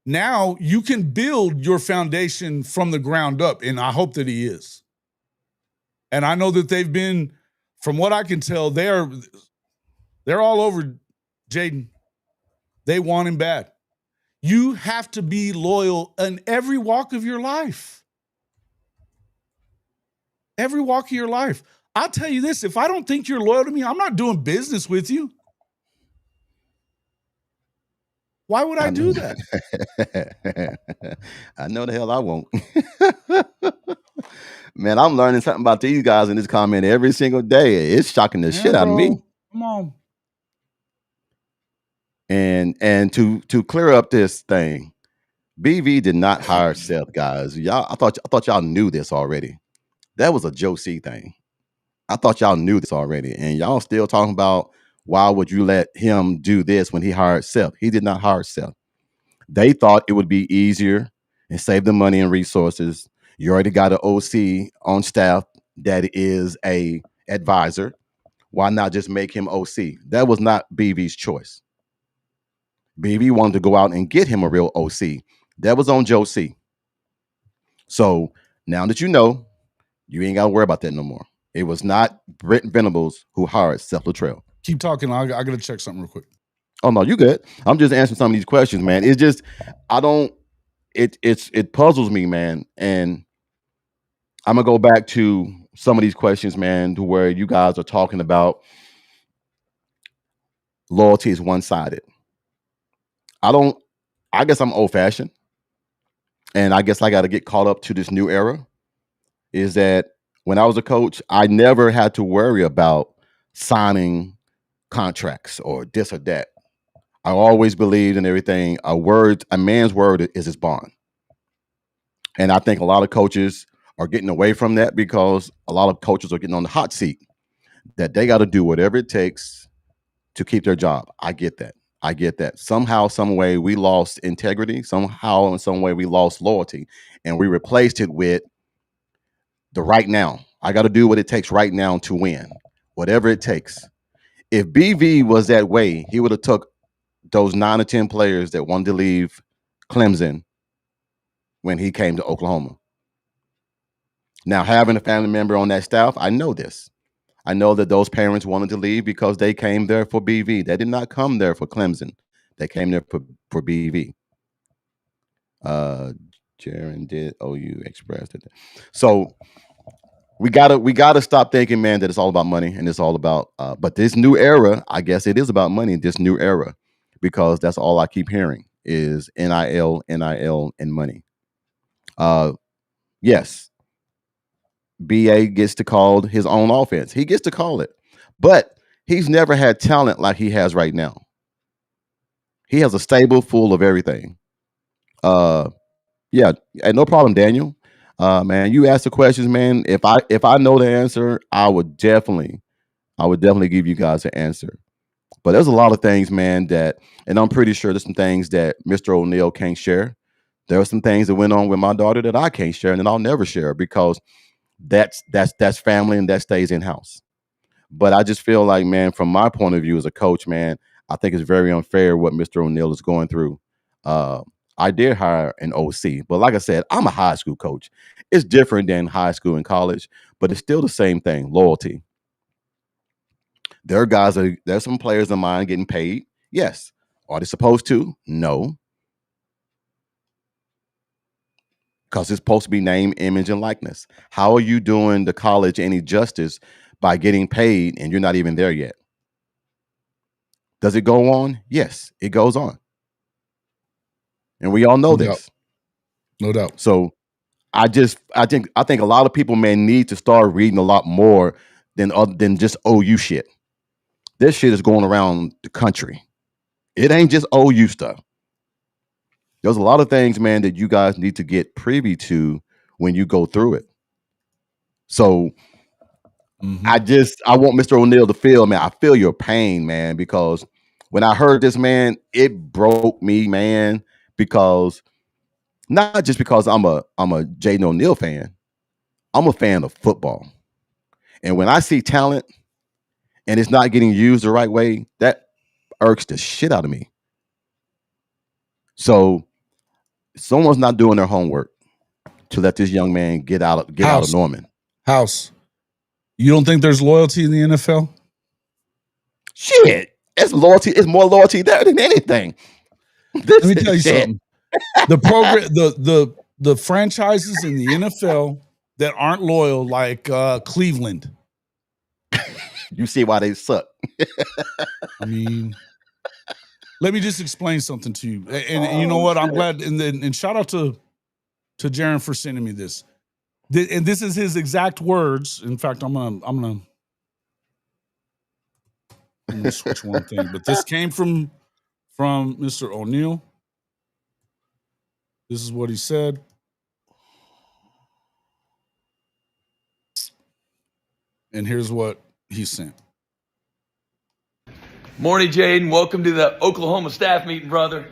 now you can build your foundation from the ground up, and I hope that he is. And I know that they've been, from what I can tell, they're all over Jaden. They want him bad. You have to be loyal in every walk of your life. Every walk of your life. I'll tell you this, if I don't think you're loyal to me, I'm not doing business with you. Why would I do that? I know the hell I won't. Man, I'm learning something about these guys in this comment every single day. It's shocking the shit out of me. Come on. And to clear up this thing, BV did not hire Seth, guys. Y'all, I thought y'all knew this already. That was a Joe C thing. I thought y'all knew this already, and y'all still talking about why would you let him do this when he hired Seth? He did not hire Seth. They thought it would be easier and save them money and resources. You already got an OC on staff that is a advisor. Why not just make him OC? That was not BV's choice. BV wanted to go out and get him a real OC. That was on Joe C. So now that you know, you ain't got to worry about that no more. It was not Brent Venables who hired Seth Luttrell. Keep talking. I got to check something real quick. Oh, no, you good. I'm just answering some of these questions, man. It's just, it puzzles me, man. And I'm going to go back to some of these questions, man, to where you guys are talking about loyalty is one-sided. I don't I guess I'm old fashioned, and I guess I got to get caught up to this new era. Is that when I was a coach, I never had to worry about signing contracts or this or that. I always believed in everything. A man's word is his bond. And I think a lot of coaches are getting away from that because a lot of coaches are getting on the hot seat that they got to do whatever it takes to keep their job. I get that. I get that. Somehow, some way, we lost integrity. Somehow, in some way, we lost loyalty, and we replaced it with the right now. I got to do what it takes right now to win, whatever it takes. If BV was that way, he would have took those 9 or 10 players that wanted to leave Clemson when he came to Oklahoma. Now, having a family member on that staff, I know this. I know that those parents wanted to leave because they came there for BV. They did not come there for Clemson. They came there for BV. Jaron did OU express it. So we gotta stop thinking, man, that it's all about money and it's all about. But this new era, I guess it is about money. This new era, because that's all I keep hearing is NIL, NIL, and money. Yes, BA gets to call his own offense. He gets to call it, but he's never had talent like he has right now. He has a stable full of everything. Yeah, and no problem, Daniel. Man, you ask the questions, man. If I know the answer, I would definitely give you guys an answer. But there's a lot of things, man, and I'm pretty sure there's some things that Mr. O'Neal can't share. There are some things that went on with my daughter that I can't share, and that I'll never share because that's family and that stays in house. But I just feel like, man, from my point of view as a coach, man, I think it's very unfair what Mr. O'Neal is going through. Uh, I did hire an OC, but like I said, I'm a high school coach. It's different than high school and college, but it's still the same thing: loyalty. There's some players of mine getting paid. Yes. Are they supposed to? No. Because it's supposed to be name, image, and likeness. How are you doing the college any justice by getting paid and you're not even there yet? Does it go on? Yes, it goes on. And we all know No this. doubt. No doubt. So I think a lot of people may need to start reading a lot more than just OU shit. This shit is going around the country. It ain't just OU stuff. There's a lot of things, man, that you guys need to get privy to when you go through it. So I want Mr. O'Neal to feel, man, I feel your pain, man, because when I heard this, man, it broke me, man, because not just because I'm a Jaden O'Neal fan, I'm a fan of football. And when I see talent and it's not getting used the right way, that irks the shit out of me. So someone's not doing their homework to let this young man get out of Norman. House. You don't think there's loyalty in the NFL? Shit. It's loyalty. It's more loyalty there than anything. Let me tell you something. The program, the franchises in the NFL that aren't loyal, like Cleveland. You see why they suck. I mean, let me just explain something to you. And you know what? I'm glad. And shout out to Jaron for sending me this. And this is his exact words. In fact, I'm gonna switch one thing. But this came from Mr. O'Neal. This is what he said. And here's what he sent. Morning, Jaden. Welcome to the Oklahoma staff meeting, brother.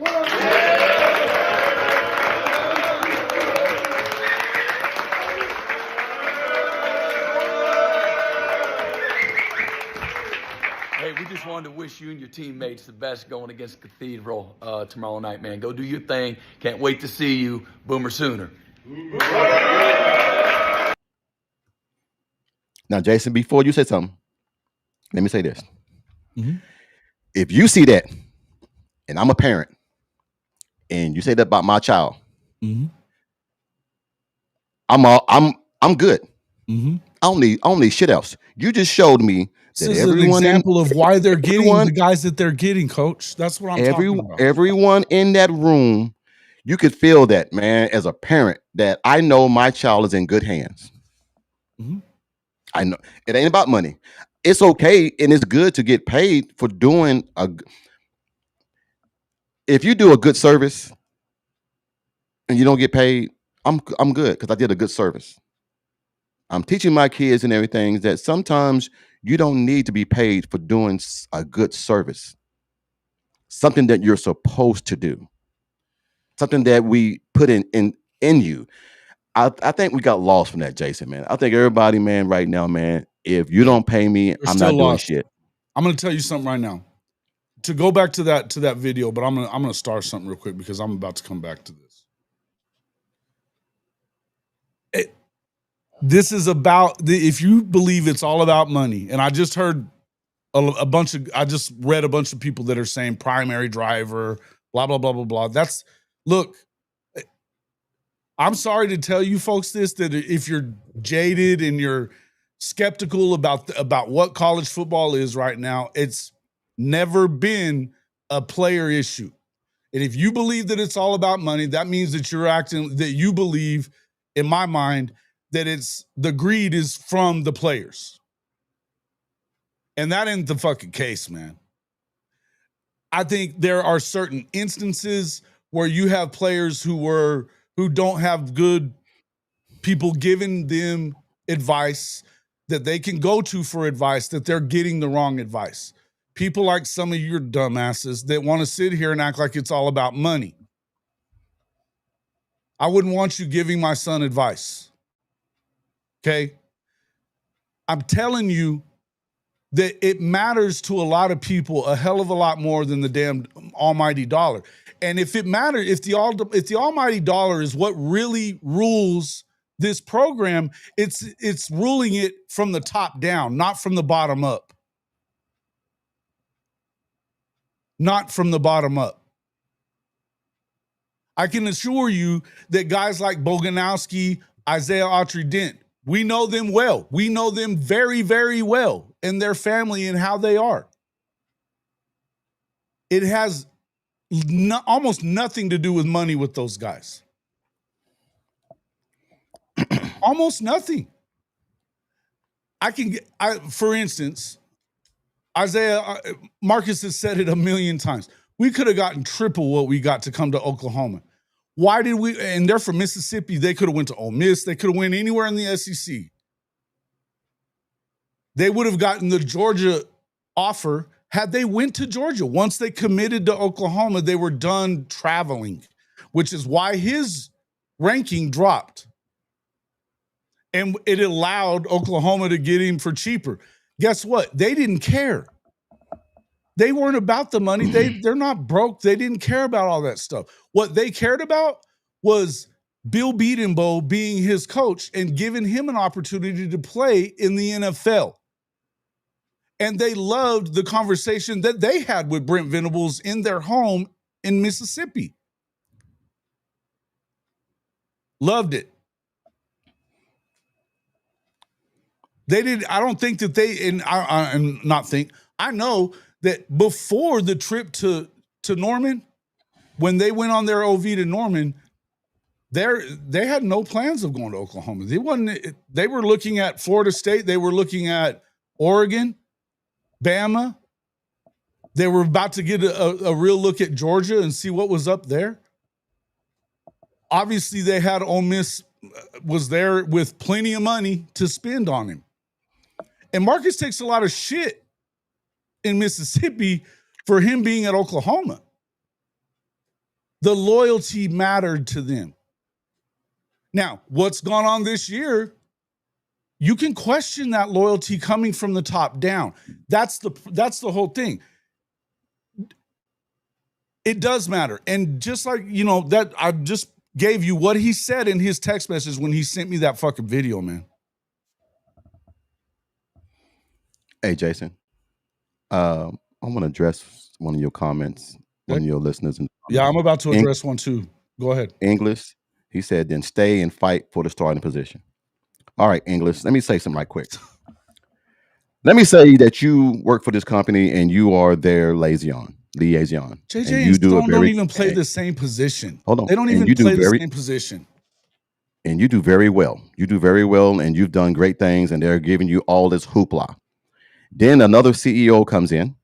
Hey, we just wanted to wish you and your teammates the best going against Cathedral tomorrow night, man. Go do your thing. Can't wait to see you. Boomer Sooner. Now, Jason, before you say something, let me say this. If you see that, and I'm a parent, and you say that about my child, I'm good. I don't need shit else. You just showed me This that is an example of why they're getting the guys that they're getting, Coach. That's what I'm talking about. Everyone in that room, you could feel that, man, as a parent, that I know my child is in good hands. Mm-hmm. I know it ain't about money. It's okay and it's good to get paid for doing if you do a good service and you don't get paid, I'm good because I did a good service. I'm teaching my kids and everything that sometimes you don't need to be paid for doing a good service. Something that you're supposed to do. Something that we put in you. I think we got lost from that, Jason, man. I think everybody, man, right now, man, if you don't pay me, I'm not doing shit. I'm gonna tell you something right now. To go back to that video, but I'm gonna start something real quick because I'm about to come back to this. This is about if you believe it's all about money, and I just heard I just read a bunch of people that are saying primary driver, blah blah blah blah blah. Look, I'm sorry to tell you folks this, that if you're jaded and you're skeptical about what college football is right now, it's never been a player issue. And if you believe that it's all about money, that means that you believe, in my mind, that the greed is from the players. And that ain't the fucking case, man. I think there are certain instances where you have players who don't have good people giving them advice that they can go to for advice, that they're getting the wrong advice. People like some of your dumbasses that want to sit here and act like it's all about money. I wouldn't want you giving my son advice. Okay? I'm telling you that it matters to a lot of people a hell of a lot more than the damn almighty dollar. And if it matters, if the almighty dollar is what really rules this program, it's ruling it from the top down, not from the bottom up. Not from the bottom up. I can assure you that guys like Boganowski, Isaiah Autry-Dent, we know them well. We know them very, very well, and their family and how they are. It has almost nothing to do with money with those guys. Almost nothing. For instance, Marcus has said it a million times. We could have gotten triple what we got to come to Oklahoma. Why did we? And they're from Mississippi. They could have went to Ole Miss. They could have went anywhere in the SEC. They would have gotten the Georgia offer had they went to Georgia. Once they committed to Oklahoma, they were done traveling, which is why his ranking dropped. And it allowed Oklahoma to get him for cheaper. Guess what? They didn't care. They weren't about the money. They're not broke. They didn't care about all that stuff. What they cared about was Bill Bedenbaugh being his coach and giving him an opportunity to play in the NFL. And they loved the conversation that they had with Brent Venables in their home in Mississippi. Loved it. They did. I don't think that they, and I know that before the trip to Norman, when they went on their OV to Norman, they had no plans of going to Oklahoma. They were looking at Florida State. They were looking at Oregon, Bama. They were about to get a real look at Georgia and see what was up there. Obviously, they had Ole Miss was there with plenty of money to spend on him. And Marcus takes a lot of shit in Mississippi for him being at Oklahoma. The loyalty mattered to them. Now, what's gone on this year, you can question that loyalty coming from the top down. That's the whole thing. It does matter. And just like, that I just gave you what he said in his text message when he sent me that fucking video, man. Hey, Jason, I want to address one of your comments, one of your listeners. Yeah, I'm about to address one too. Go ahead. English, he said, then stay and fight for the starting position. All right, English. Let me say something right quick. Let me say that you work for this company and you are their liaison, JJ and and you do a Stone don't very even play the same position. hold on, They don't and even you do play the very same position. and you do very well. You do very well, and you've done great things, and they're giving you all this hoopla. Then another CEO comes in,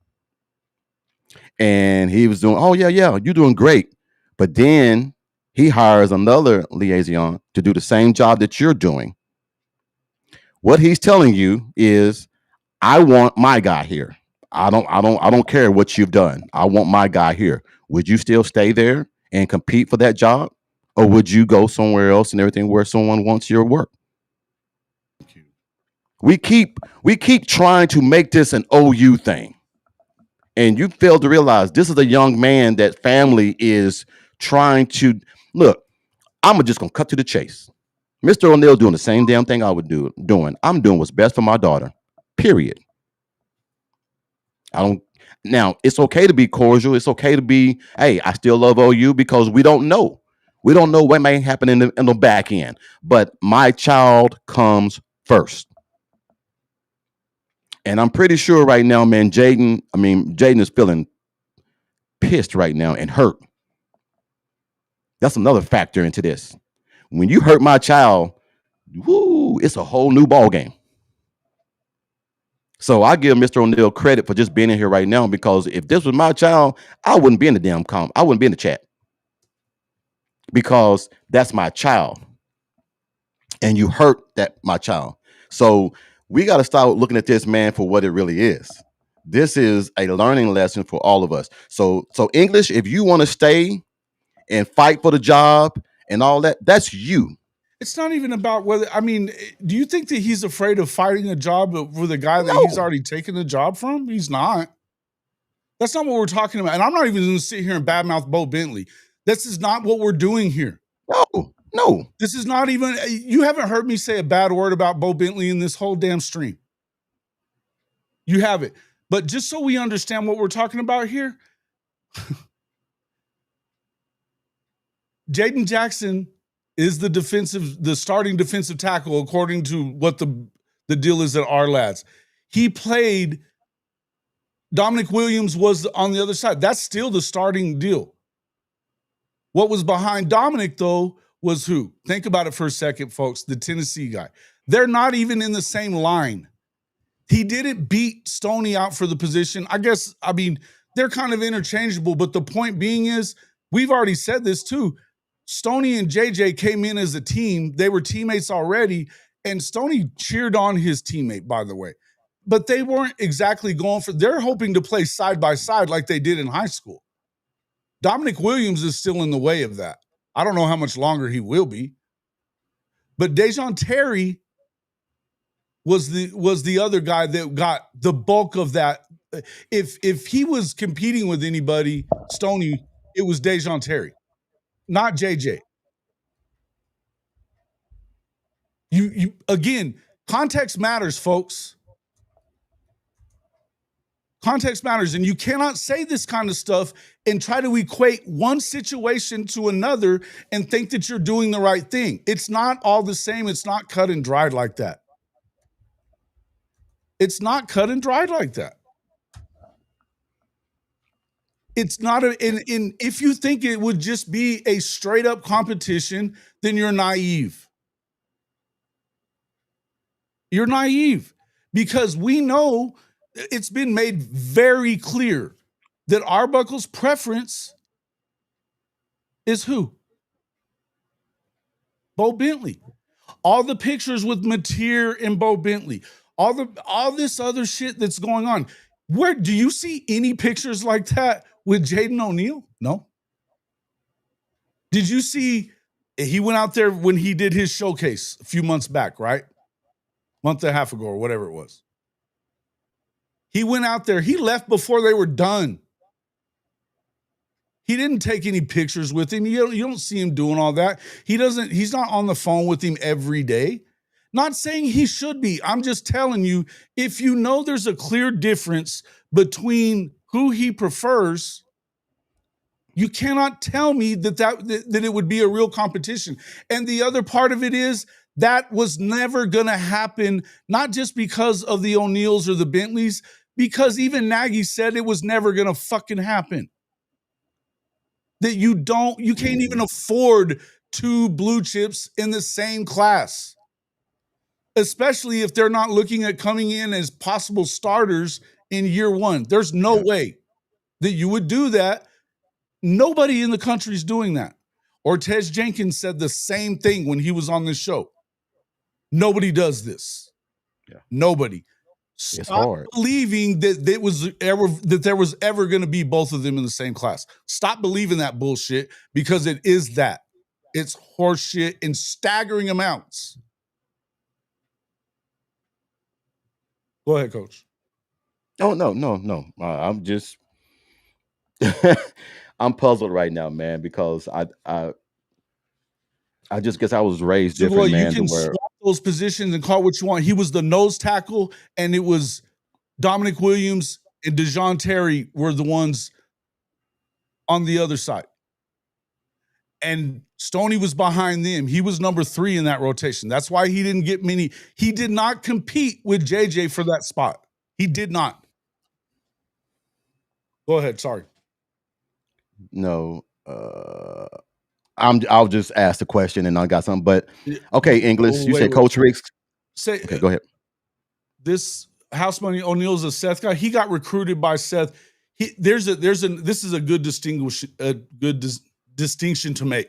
and he was doing, oh yeah, you're doing great, but then he hires another liaison to do the same job that you're doing. What he's telling you is, I want my guy here. I don't care what you've done. I want my guy here. Would you still stay there and compete for that job? Or would you go somewhere else and everything where someone wants your work? We keep trying to make this an OU thing. And you fail to realize this is a young man that family is trying to look. I'm just gonna cut to the chase. Mr. O'Neal doing the same damn thing I would doing. I'm doing what's best for my daughter. Period. I don't now it's okay to be cordial. It's okay to be, hey, I still love OU because we don't know. We don't know what may happen in the back end. But my child comes first. And I'm pretty sure right now, man, Jaden is feeling pissed right now and hurt. That's another factor into this. When you hurt my child, woo, it's a whole new ball game. So I give Mr. O'Neal credit for just being in here right now, because if this was my child, I wouldn't be in the damn I wouldn't be in the chat, because that's my child. And you hurt that my child. So we got to start looking at this, man, for what it really is. This is a learning lesson for all of us. So English, if you want to stay and fight for the job and all that, that's you. It's not even about whether, I mean, do you think that he's afraid of fighting a job with a guy that No. he's already taken the job from? He's not. That's not what we're talking about. And I'm not even going to sit here and badmouth Bo Bentley. This is not what we're doing here. No. This is not even, you haven't heard me say a bad word about Bo Bentley in this whole damn stream. You have it. But just so we understand what we're talking about here, Jaden Jackson is the starting defensive tackle, according to what the deal is at our lads. He played, Dominic Williams was on the other side. That's still the starting deal. What was behind Dominic, though, was who? Think about it for a second, folks. The Tennessee guy. They're not even in the same line. He didn't beat Stoney out for the position. I mean, they're kind of interchangeable, but the point being is, we've already said this too. Stoney and JJ came in as a team. They were teammates already, and Stoney cheered on his teammate, by the way. But they weren't exactly they're hoping to play side by side like they did in high school. Dominic Williams is still in the way of that. I don't know how much longer he will be. But Dejon Terry was the other guy that got the bulk of that. If he was competing with anybody, Stoney, it was Dejon Terry, not JJ. You again, context matters, folks. Context matters, and you cannot say this kind of stuff and try to equate one situation to another and think that you're doing the right thing. It's not all the same. It's not cut and dried like that. It's not cut and dried like that. It's not if you think it would just be a straight up competition, then you're naive. You're naive, because we know it's been made very clear that Arbuckle's preference is who? Bo Bentley. All the pictures with Mateer and Bo Bentley, all this other shit that's going on. Where do you see any pictures like that with Jaden O'Neal? No. Did you see he went out there when he did his showcase a few months back, right? Month and a half ago or whatever it was. He went out there. He left before they were done. He didn't take any pictures with him. You don't see him doing all that. He's not on the phone with him every day. Not saying he should be. I'm just telling you, if you know there's a clear difference between who he prefers, you cannot tell me that it would be a real competition. And the other part of it is, That was never going to happen, not just because of the O'Neals or the Bentleys, because even Nagy said it was never going to fucking happen. That you can't even afford two blue chips in the same class, especially if they're not looking at coming in as possible starters in year one. There's no way that you would do that. Nobody in the country is doing that. Ortez Jenkins said the same thing when he was on this show. Nobody does this. Yeah. Nobody. It's Stop hard. believing that there was ever going to be both of them in the same class. Stop believing that bullshit, because it is that. It's horseshit in staggering amounts. Go ahead, Coach. Oh, no. I'm just I'm puzzled right now, man, because I just guess I was raised So, different, well, you man. can swap those positions and call what you want. He was the nose tackle, and it was Dominic Williams and DeJoun Terry were the ones on the other side. And Stoney was behind them. He was number 3 in that rotation. That's why he didn't get many. He did not compete with JJ for that spot. He did not. Go ahead. Sorry. No, I'll just ask the question and I got something. But okay, English. You said Coach Riggs. Okay, go ahead. This House Money O'Neal's a Seth guy. He got recruited by Seth. This is a good distinction to make.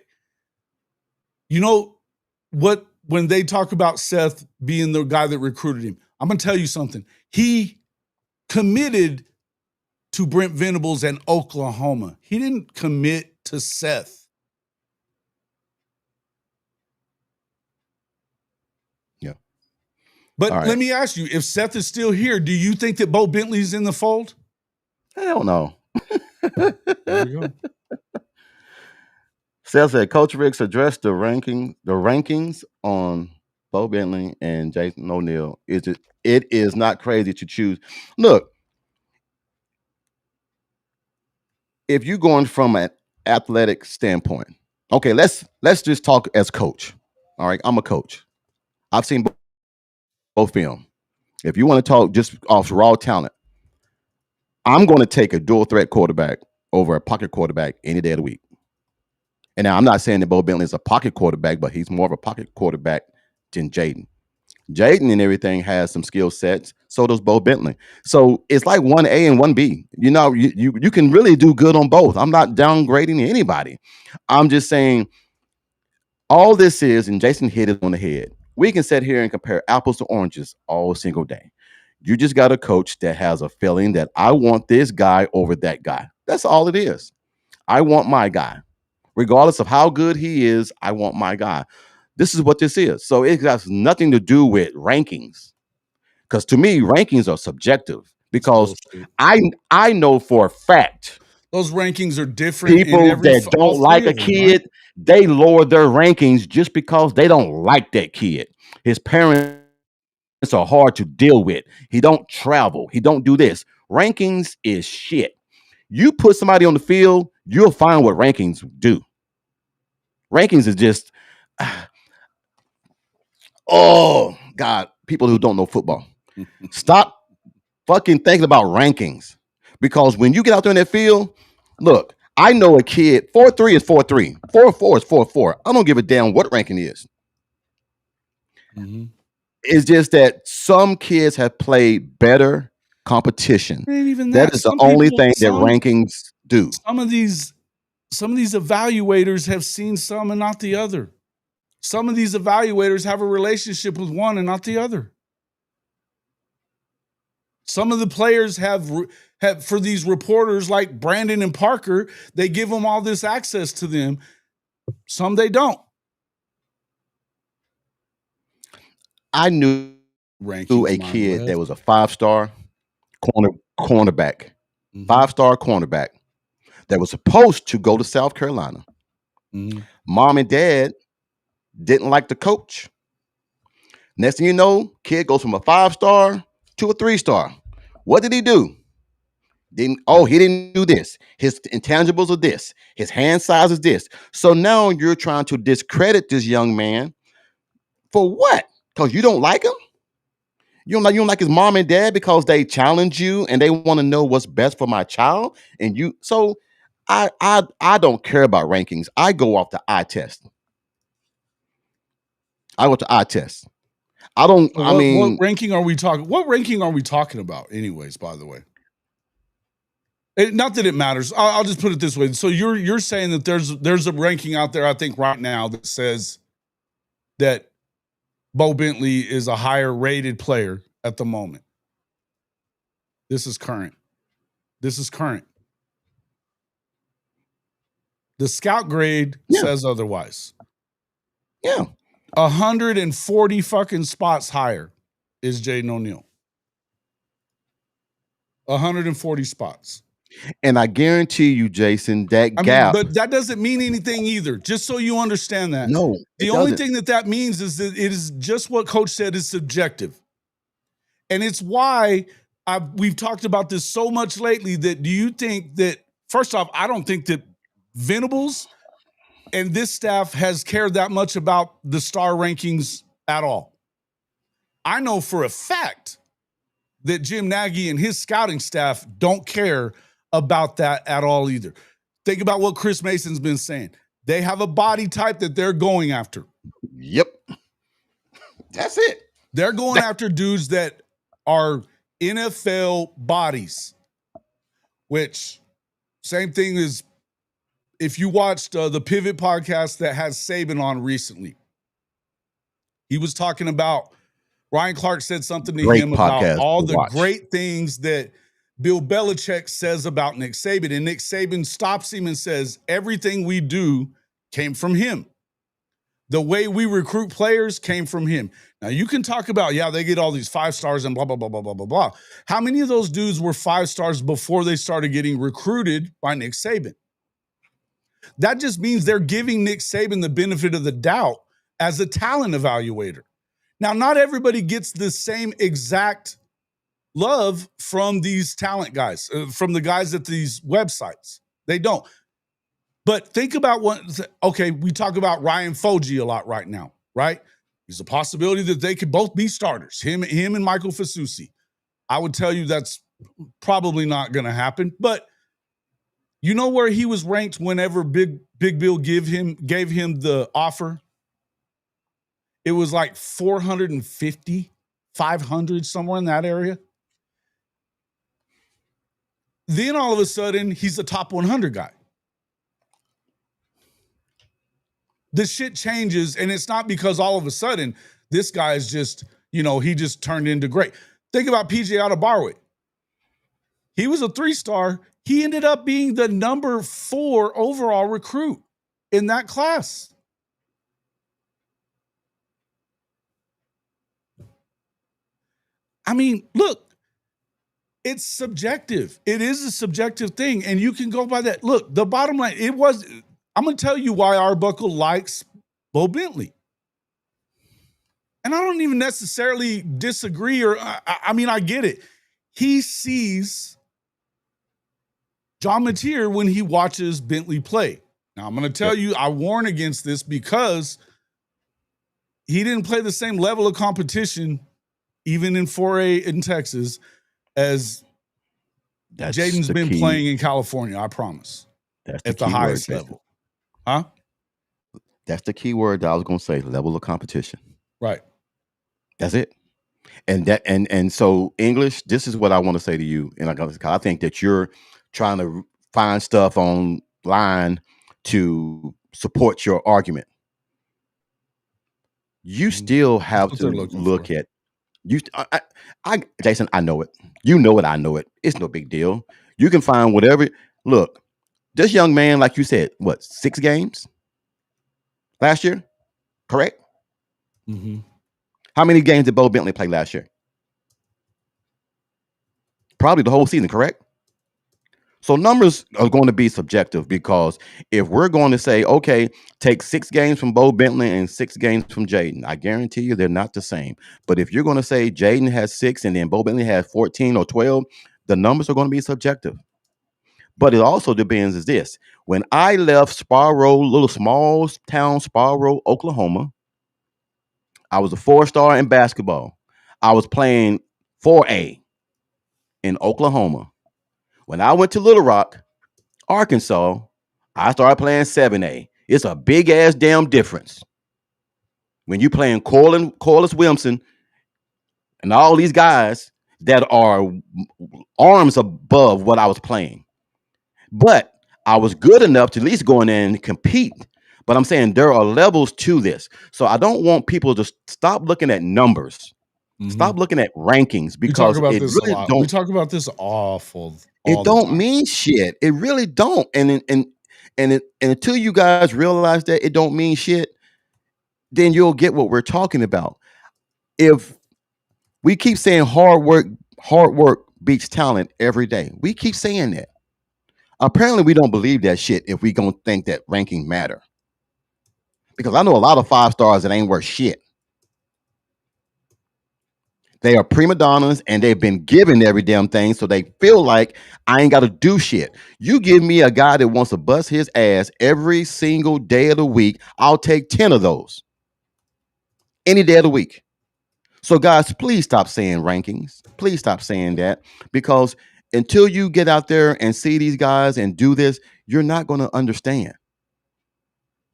You know what? When they talk about Seth being the guy that recruited him, I'm gonna tell you something. He committed to Brent Venables and Oklahoma. He didn't commit to Seth. Yeah. But let me ask you, if Seth is still here, do you think that Bo Bentley's in the fold? Hell no. There you go. Seth said Coach Riggs addressed the rankings on Bo Bentley and Jaden O'Neal. It is not crazy to choose. Look, if you're going from an athletic standpoint, okay, let's just talk as coach. All right, I'm a coach. I've seen both film. If you want to talk just off raw talent, I'm going to take a dual threat quarterback over a pocket quarterback any day of the week. And now I'm not saying that Bo Bentley is a pocket quarterback, but he's more of a pocket quarterback than Jaden. Jaden and everything has some skill sets. So does Bo Bentley. So it's like 1A and 1B. You know, you can really do good on both. I'm not downgrading anybody. I'm just saying all this is, and Jason hit it on the head. We can sit here and compare apples to oranges all single day. You just got a coach that has a feeling that I want this guy over that guy. That's all it is. I want my guy. Regardless of how good he is, I want my guy. This is what this is. So it has nothing to do with rankings. Because to me, rankings are subjective. Because I know for a fact those rankings are different. People that don't like a kid, they lower their rankings just because they don't like that kid. His parents are hard to deal with. He don't travel. He don't do this. Rankings is shit. You put somebody on the field, you'll find what rankings do. Rankings is just, oh, God, people who don't know football. Stop fucking thinking about rankings. Because when you get out there in that field, look, I know a kid, 4.3 is 4.3. 4.4 is 4.4. I don't give a damn what ranking is. Mm-hmm. It's just that some kids have played better competition. That is the only thing that rankings do. Some of these evaluators have seen some and not the other. Some of these evaluators have a relationship with one and not the other. Some of the players have for these reporters like Brandon and Parker, they give them all this access to them. Some they don't. I knew a kid that was a 5-star cornerback. 5-star cornerback that was supposed to go to South Carolina. Mm-hmm. Mom and dad didn't like the coach. Next thing you know, kid goes from a 5-star to a 3-star. What did he do? He didn't do this. His intangibles are this. His hand size is this. So now you're trying to discredit this young man For what? Because you don't like him? You don't like his mom and dad because they challenge you and they want to know what's best for my child. And you so I don't care about rankings. I go off the eye test. I go to eye test. I don't. So I what mean, ranking are we talking? What ranking are we talking about, anyways? By the way, not that it matters. I'll just put it this way. So you're saying that there's a ranking out there, I think, right now that says that Bo Bentley is a higher rated player at the moment. This is current. This is current. The scout grade says otherwise. Yeah. 140 fucking spots higher is Jaden O'Neal. 140 spots. And I guarantee you, Jason, that I gap. mean, but that doesn't mean anything either. Just so you understand that. No, the only thing that means is that it is just what Coach said is subjective. And it's why we've talked about this so much lately that do you think that, first off, I don't think that Venables and this staff has cared that much about the star rankings at all. I know for a fact that Jim Nagy and his scouting staff don't care about that at all either. Think about what Chris Mason's been saying. They have a body type that they're going after. Yep. That's it. They're going after dudes that are NFL bodies, which same thing is if you watched the Pivot podcast that has Saban on recently, he was talking about Ryan Clark said something to him about all the great things that Bill Belichick says about Nick Saban. And Nick Saban stops him and says, everything we do came from him. The way we recruit players came from him. Now, you can talk about, they get all these 5 stars and blah, blah, blah, blah, blah, blah, blah. How many of those dudes were 5 stars before they started getting recruited by Nick Saban? That just means they're giving Nick Saban the benefit of the doubt as a talent evaluator. Now, not everybody gets the same exact love from these talent guys, from the guys at these websites. They don't. But think about we talk about Ryan Foji a lot right now, right? There's a possibility that they could both be starters, him and Michael Fasusi. I would tell you that's probably not going to happen. But you know where he was ranked whenever Big Bill gave him the offer? It was like 450, 500, somewhere in that area. Then all of a sudden, he's a top 100 guy. The shit changes, and it's not because all of a sudden this guy is just, he just turned into great. Think about PJ Adebayo. He was a 3-star. He ended up being the number 4 overall recruit in that class. I mean, look, it's subjective. It is a subjective thing, and you can go by that. Look, the bottom line, I'm going to tell you why Arbuckle likes Bo Bentley. And I don't even necessarily disagree I get it. He sees John Mateer when he watches Bentley play. Now, I'm going to tell you, I warn against this because he didn't play the same level of competition, even in 4A in Texas, as Jaden's been playing in California, I promise. That's at the highest level. Huh? That's the key word that I was going to say, level of competition. Right. That's it. And so English, this is what I want to say to you. And I think that you're trying to find stuff online to support your argument. You still have to look at Jason, I know it. You know it. I know it. It's no big deal. You can find whatever. Look, this young man, like you said, 6 games last year? Correct? Mm-hmm. How many games did Bo Bentley play last year? Probably the whole season, correct? So numbers are going to be subjective because if we're going to say, okay, take 6 games from Bo Bentley and 6 games from Jaden, I guarantee you they're not the same. But if you're going to say Jaden has 6 and then Bo Bentley has 14 or 12, the numbers are going to be subjective. But it also depends is this. When I left Sparrow, little small town Sparrow, Oklahoma, I was a 4-star in basketball. I was playing 4A in Oklahoma. When I went to Little Rock, Arkansas, I started playing 7A. It's a big ass damn difference. When you playing Corliss Williamson and all these guys that are arms above what I was playing. But I was good enough to at least go in there and compete. But I'm saying there are levels to this. So I don't want people to stop looking at numbers. Stop looking at rankings because we talk about it this really a lot. don't. We talk about this awful. It don't mean shit. It really don't. And until you guys realize that it don't mean shit, then you'll get what we're talking about. If we keep saying hard work beats talent every day. We keep saying that. Apparently, we don't believe that shit if we don't think that ranking matter. Because I know a lot of 5-stars that ain't worth shit. They are prima donnas and they've been given every damn thing, so they feel like I ain't got to do shit. You give me a guy that wants to bust his ass every single day of the week, I'll take 10 of those. Any day of the week. So guys, please stop saying rankings. Please stop saying that, because until you get out there and see these guys and do this, you're not going to understand.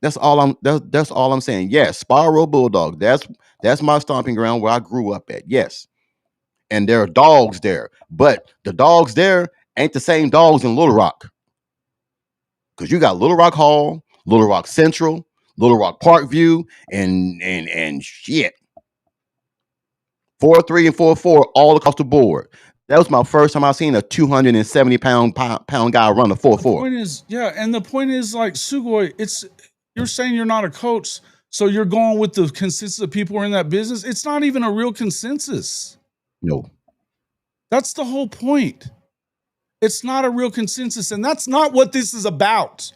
That's all I'm saying. Yes, Spiral Bulldog. That's my stomping ground where I grew up at. Yes. And there are dogs there, but the dogs there ain't the same dogs in Little Rock. Because you got Little Rock Hall, Little Rock Central, Little Rock Parkview, and shit. 4-3 and 4-4 all across the board. That was my first time I seen a 270-pound guy run a 4-4. The point is, and the point is, like, Sugoi, you're saying you're not a coach, so you're going with the consensus of people who are in that business. It's not even a real consensus. No. That's the whole point. It's not a real consensus, and that's not what this is about.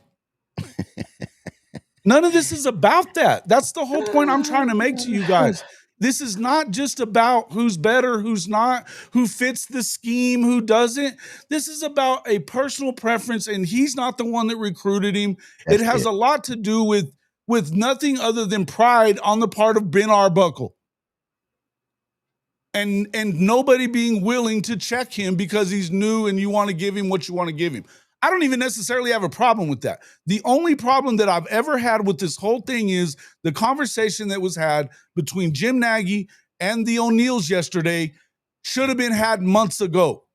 None of this is about that. That's the whole point I'm trying to make to you guys. This is not just about who's better, who's not, who fits the scheme, who doesn't. This is about a personal preference, and he's not the one that recruited him. It has a lot to do with nothing other than pride on the part of Ben Arbuckle. And nobody being willing to check him because he's new and you want to give him what you want to give him. I don't even necessarily have a problem with that. The only problem that I've ever had with this whole thing is the conversation that was had between Jim Nagy and the O'Neals yesterday should have been had months ago.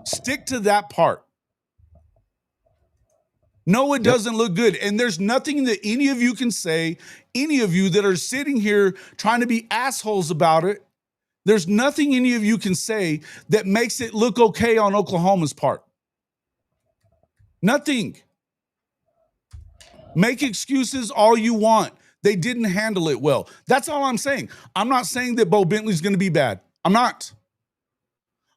Stick to that part. No, it doesn't look good. And there's nothing that any of you can say, any of you that are sitting here trying to be assholes about it, there's nothing any of you can say that makes it look okay on Oklahoma's part. Nothing. Make excuses all you want. They didn't handle it well. That's all I'm saying. I'm not saying that Bo Bentley's going to be bad. I'm not.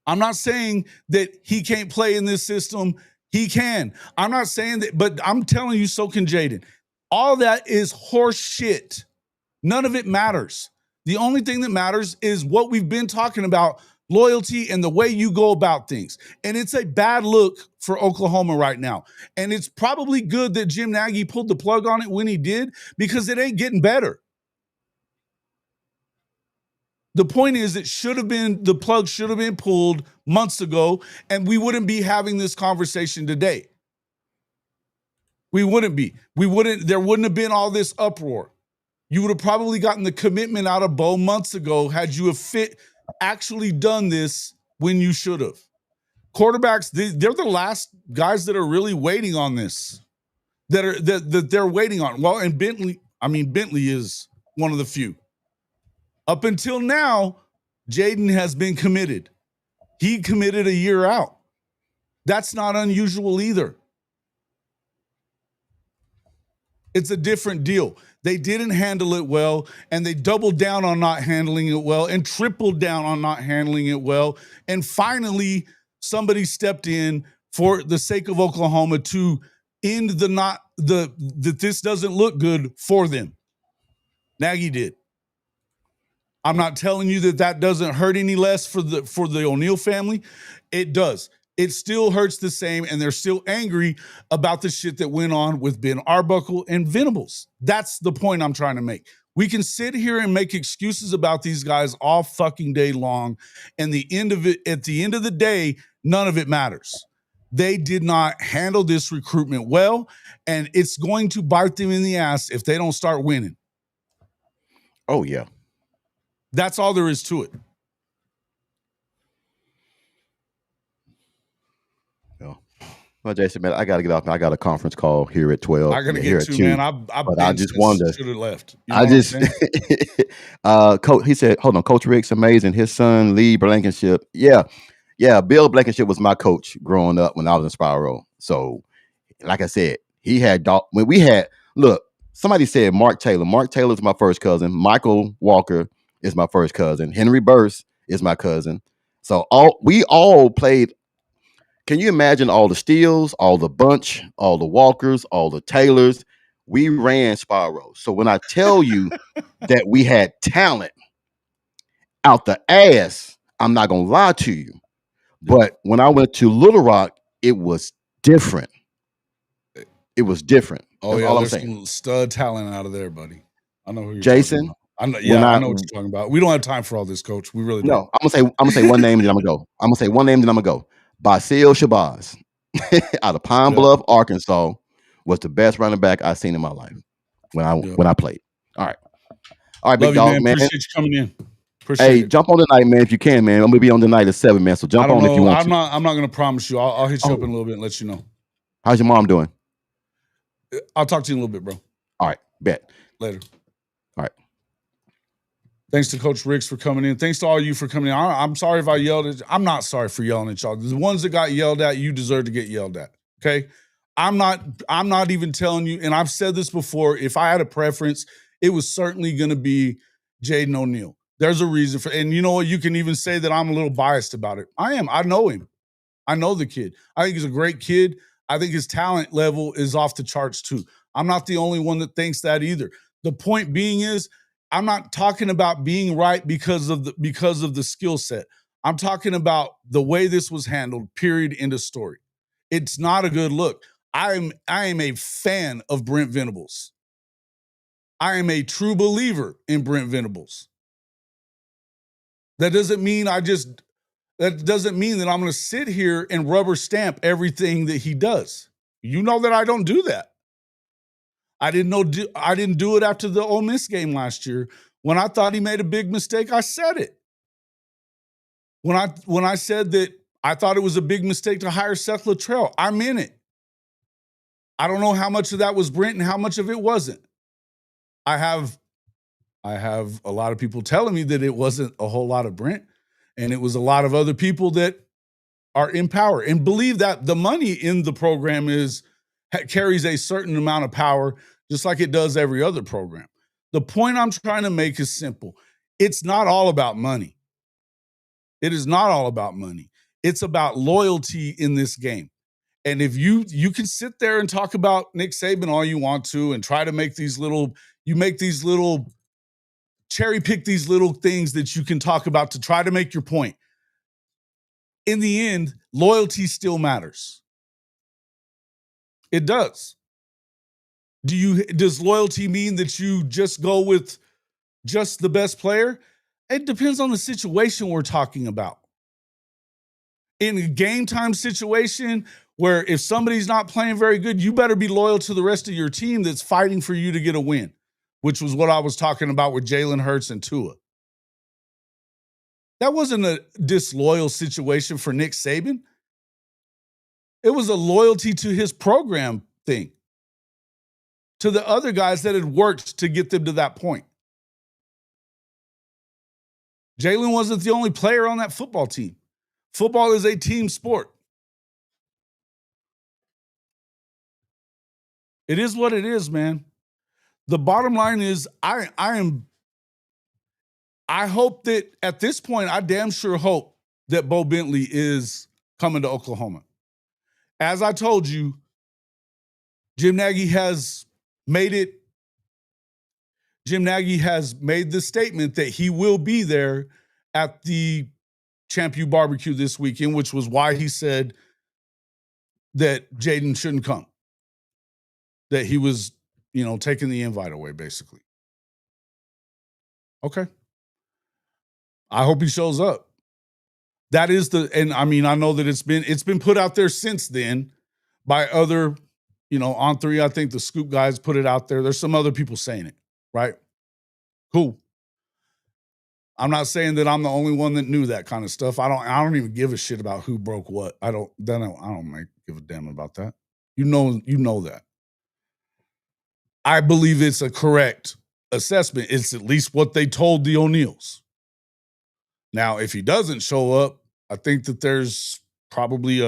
I'm not saying that he can't play in this system. He can. I'm not saying that, but I'm telling you, so can Jaden. All that is horse shit. None of it matters. The only thing that matters is what we've been talking about, loyalty and the way you go about things. And it's a bad look for Oklahoma right now. And it's probably good that Jim Nagy pulled the plug on it when he did, because it ain't getting better. The point is, the plug should have been pulled months ago, and we wouldn't be having this conversation today. We wouldn't be. There wouldn't have been all this uproar. You would have probably gotten the commitment out of Bo months ago had you have actually done this when you should have. Quarterbacks, they're the last guys that are really waiting on this, that they're waiting on. Well, and Bentley is one of the few. Up until now, Jaden has been committed. He committed a year out. That's not unusual either. It's a different deal. They didn't handle it well, and they doubled down on not handling it well and tripled down on not handling it well. And finally, somebody stepped in for the sake of Oklahoma to end that this doesn't look good for them. Nagy did. I'm not telling you that doesn't hurt any less for the O'Neal family. It does. It still hurts the same, and they're still angry about the shit that went on with Ben Arbuckle and Venables. That's the point I'm trying to make. We can sit here and make excuses about these guys all fucking day long. And at the end of the day, none of it matters. They did not handle this recruitment well, and it's going to bite them in the ass if they don't start winning. Oh, yeah. That's all there is to it. Yeah. Well, Jason, man, I got to get off. I got a conference call here at 12. I got to here get at to, 2. man. I just wanted should have left. You I know just, Coach, he said, hold on, Coach Rick's amazing. His son, Lee Blankenship. Yeah. Bill Blankenship was my coach growing up when I was in Spiral. So, like I said, he had, when we had, look, somebody said Mark Taylor. Mark Taylor's my first cousin. Michael Walker is my first cousin. Henry Burse is my cousin. So we all played. Can you imagine all the Steels, all the Bunch, all the Walkers, all the Taylors? We ran Spiral. So when I tell you that we had talent out the ass, I'm not going to lie to you. But when I went to Little Rock, it was different. It was different. Oh, That's yeah, all I'm there's saying. some stud talent out of there, buddy. I know who you're Jason, talking about. I know what you're talking about. We don't have time for all this, Coach. We really don't. No, I'm gonna say one name and then I'm gonna go. I'm gonna say one name and then I'm gonna go. Basil Shabazz out of Pine Bluff, Arkansas, was the best running back I've seen in my life when I played. All right, Love big you, dog, man. man. Appreciate you coming in. Appreciate Hey, it. jump on tonight, man, if you can, man. I'm gonna be on tonight at 7, man. So jump on if you want to. I'm not gonna promise you. I'll hit you up in a little bit and let you know. How's your mom doing? I'll talk to you in a little bit, bro. All right, bet. Later. All right. Thanks to Coach Riggs for coming in. Thanks to all you for coming in. I'm sorry if I yelled at you. I'm not sorry for yelling at y'all. The ones that got yelled at, you deserve to get yelled at. Okay. I'm not even telling you, and I've said this before, if I had a preference, it was certainly going to be Jaden O'Neal. There's a reason for, and you know what? You can even say that I'm a little biased about it. I am. I know him. I know the kid. I think he's a great kid. I think his talent level is off the charts too. I'm not the only one that thinks that either. The point being is, I'm not talking about being right because of the skill set. I'm talking about the way this was handled, period, end of story. It's not a good look. I am a fan of Brent Venables. I am a true believer in Brent Venables. That doesn't mean that I'm going to sit here and rubber stamp everything that he does. You know that I don't do that. I didn't do it after the Ole Miss game last year. When I thought he made a big mistake, I said it. When I said that I thought it was a big mistake to hire Seth Luttrell, I'm in it. I don't know how much of that was Brent and how much of it wasn't. I have a lot of people telling me that it wasn't a whole lot of Brent, and it was a lot of other people that are in power and believe that the money in the program carries a certain amount of power, just like it does every other program. The point I'm trying to make is simple. It's not all about money. It is not all about money. It's about loyalty in this game. And if you can sit there and talk about Nick Saban all you want to and try to make these little cherry pick these little things that you can talk about to try to make your point. In the end, loyalty still matters. It does. Does loyalty mean that you just go with just the best player? It depends on the situation we're talking about. In a game time situation where if somebody's not playing very good, you better be loyal to the rest of your team that's fighting for you to get a win, which was what I was talking about with Jalen Hurts and Tua. That wasn't a disloyal situation for Nick Saban. It was a loyalty to his program thing, to the other guys that had worked to get them to that point. Jalen wasn't the only player on that football team. Football is a team sport. It is what it is, man. The bottom line is I hope that at this point, I damn sure hope that Bo Bentley is coming to Oklahoma. As I told you, Jim Nagy has made the statement that he will be there at the Champ U BBQ this weekend, which was why he said that Jaden shouldn't come. That he was, taking the invite away, basically. Okay. I hope he shows up. That is and I mean, I know that it's been put out there since then by other, On Three. I think the Scoop guys put it out there. There's some other people saying it, right? Cool. I'm not saying that I'm the only one that knew that kind of stuff. I don't even give a shit about who broke what. I don't give a damn about that. You know that. I believe it's a correct assessment. It's at least what they told the O'Neals. Now, if he doesn't show up, I think that there's probably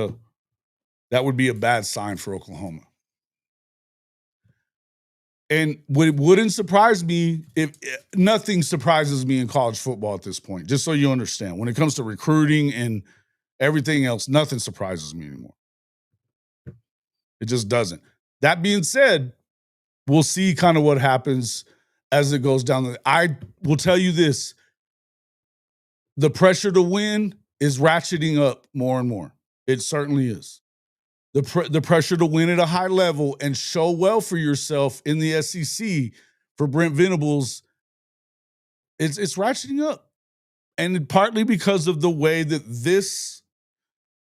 that would be a bad sign for Oklahoma. And what wouldn't surprise me, if nothing surprises me in college football at this point, just so you understand. When it comes to recruiting and everything else, nothing surprises me anymore. It just doesn't. That being said, we'll see kind of what happens as it goes down. I will tell you this. The pressure to win is ratcheting up more and more. It certainly is. The pressure to win at a high level and show well for yourself in the SEC for Brent Venables, it's ratcheting up. And partly because of the way that this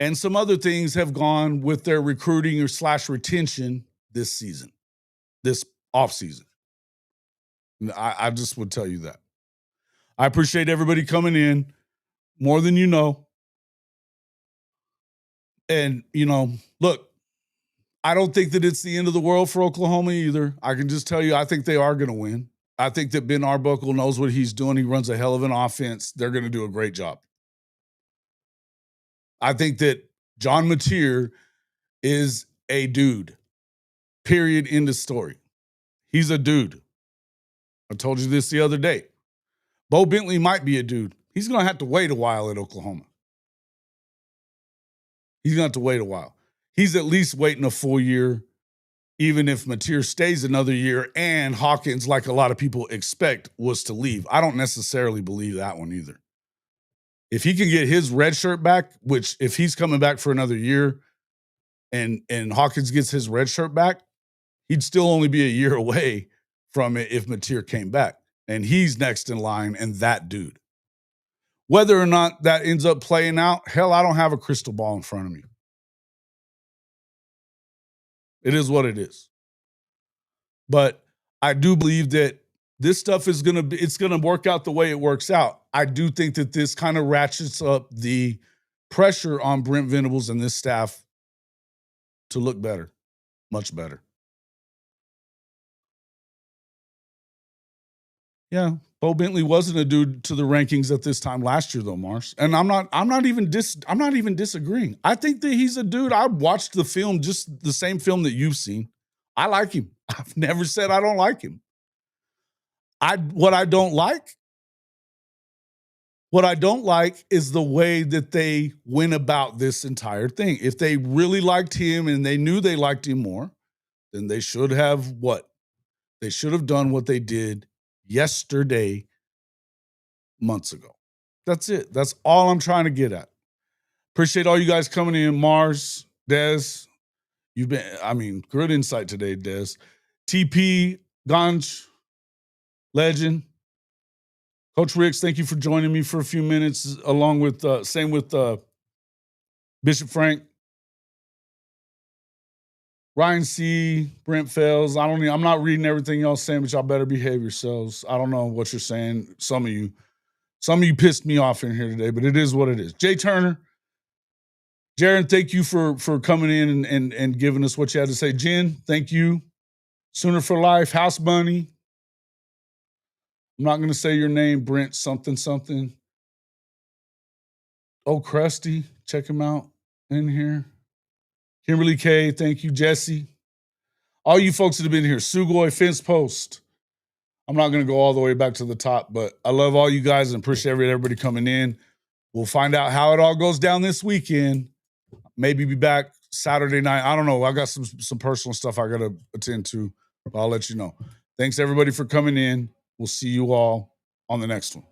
and some other things have gone with their recruiting or / retention this season, this offseason. I just would tell you that. I appreciate everybody coming in more than you know. And, look, I don't think that it's the end of the world for Oklahoma either. I can just tell you, I think they are going to win. I think that Ben Arbuckle knows what he's doing. He runs a hell of an offense. They're going to do a great job. I think that John Mateer is a dude. Period. End of story. He's a dude. I told you this the other day. Bo Bentley might be a dude. He's going to have to wait a while at Oklahoma. He's going to have to wait a while. He's at least waiting a full year, even if Mateer stays another year and Hawkins, like a lot of people expect, was to leave. I don't necessarily believe that one either. If he can get his red shirt back, which if he's coming back for another year and Hawkins gets his red shirt back, he'd still only be a year away from it if Mateer came back. And he's next in line and that dude. Whether or not that ends up playing out, hell, I don't have a crystal ball in front of me. It is what it is. But I do believe that this stuff is going to work out the way it works out. I do think that this kind of ratchets up the pressure on Brent Venables and this staff to look better, much better. Yeah, Bo Bentley wasn't a dude to the rankings at this time last year, though, Mars. And I'm not even disagreeing. I think that he's a dude. I watched the film, just the same film that you've seen. I like him. I've never said I don't like him. What I don't like is the way that they went about this entire thing. If they really liked him and they knew they liked him more, then they should have what? They should have done what they did yesterday, months ago. That's it. That's all I'm trying to get at. Appreciate all you guys coming in. Mars, Dez, good insight today, Dez. TP, Ganj, Legend, Coach Ricks, thank you for joining me for a few minutes, along with, same with Bishop Frank. Ryan C., Brent Fells. I'm not reading everything y'all saying, but y'all better behave yourselves. I don't know what you're saying. Some of you pissed me off in here today, but it is what it is. Jay Turner, Jaron, thank you for coming in and giving us what you had to say. Jen, thank you. Sooner for Life, House Bunny. I'm not going to say your name, Brent something. Oh, Krusty, check him out in here. Kimberly K, thank you. Jesse. All you folks that have been here. Sugoi, Fence Post. I'm not going to go all the way back to the top, but I love all you guys and appreciate everybody coming in. We'll find out how it all goes down this weekend. Maybe be back Saturday night. I don't know. I got some personal stuff I got to attend to, but I'll let you know. Thanks, everybody, for coming in. We'll see you all on the next one.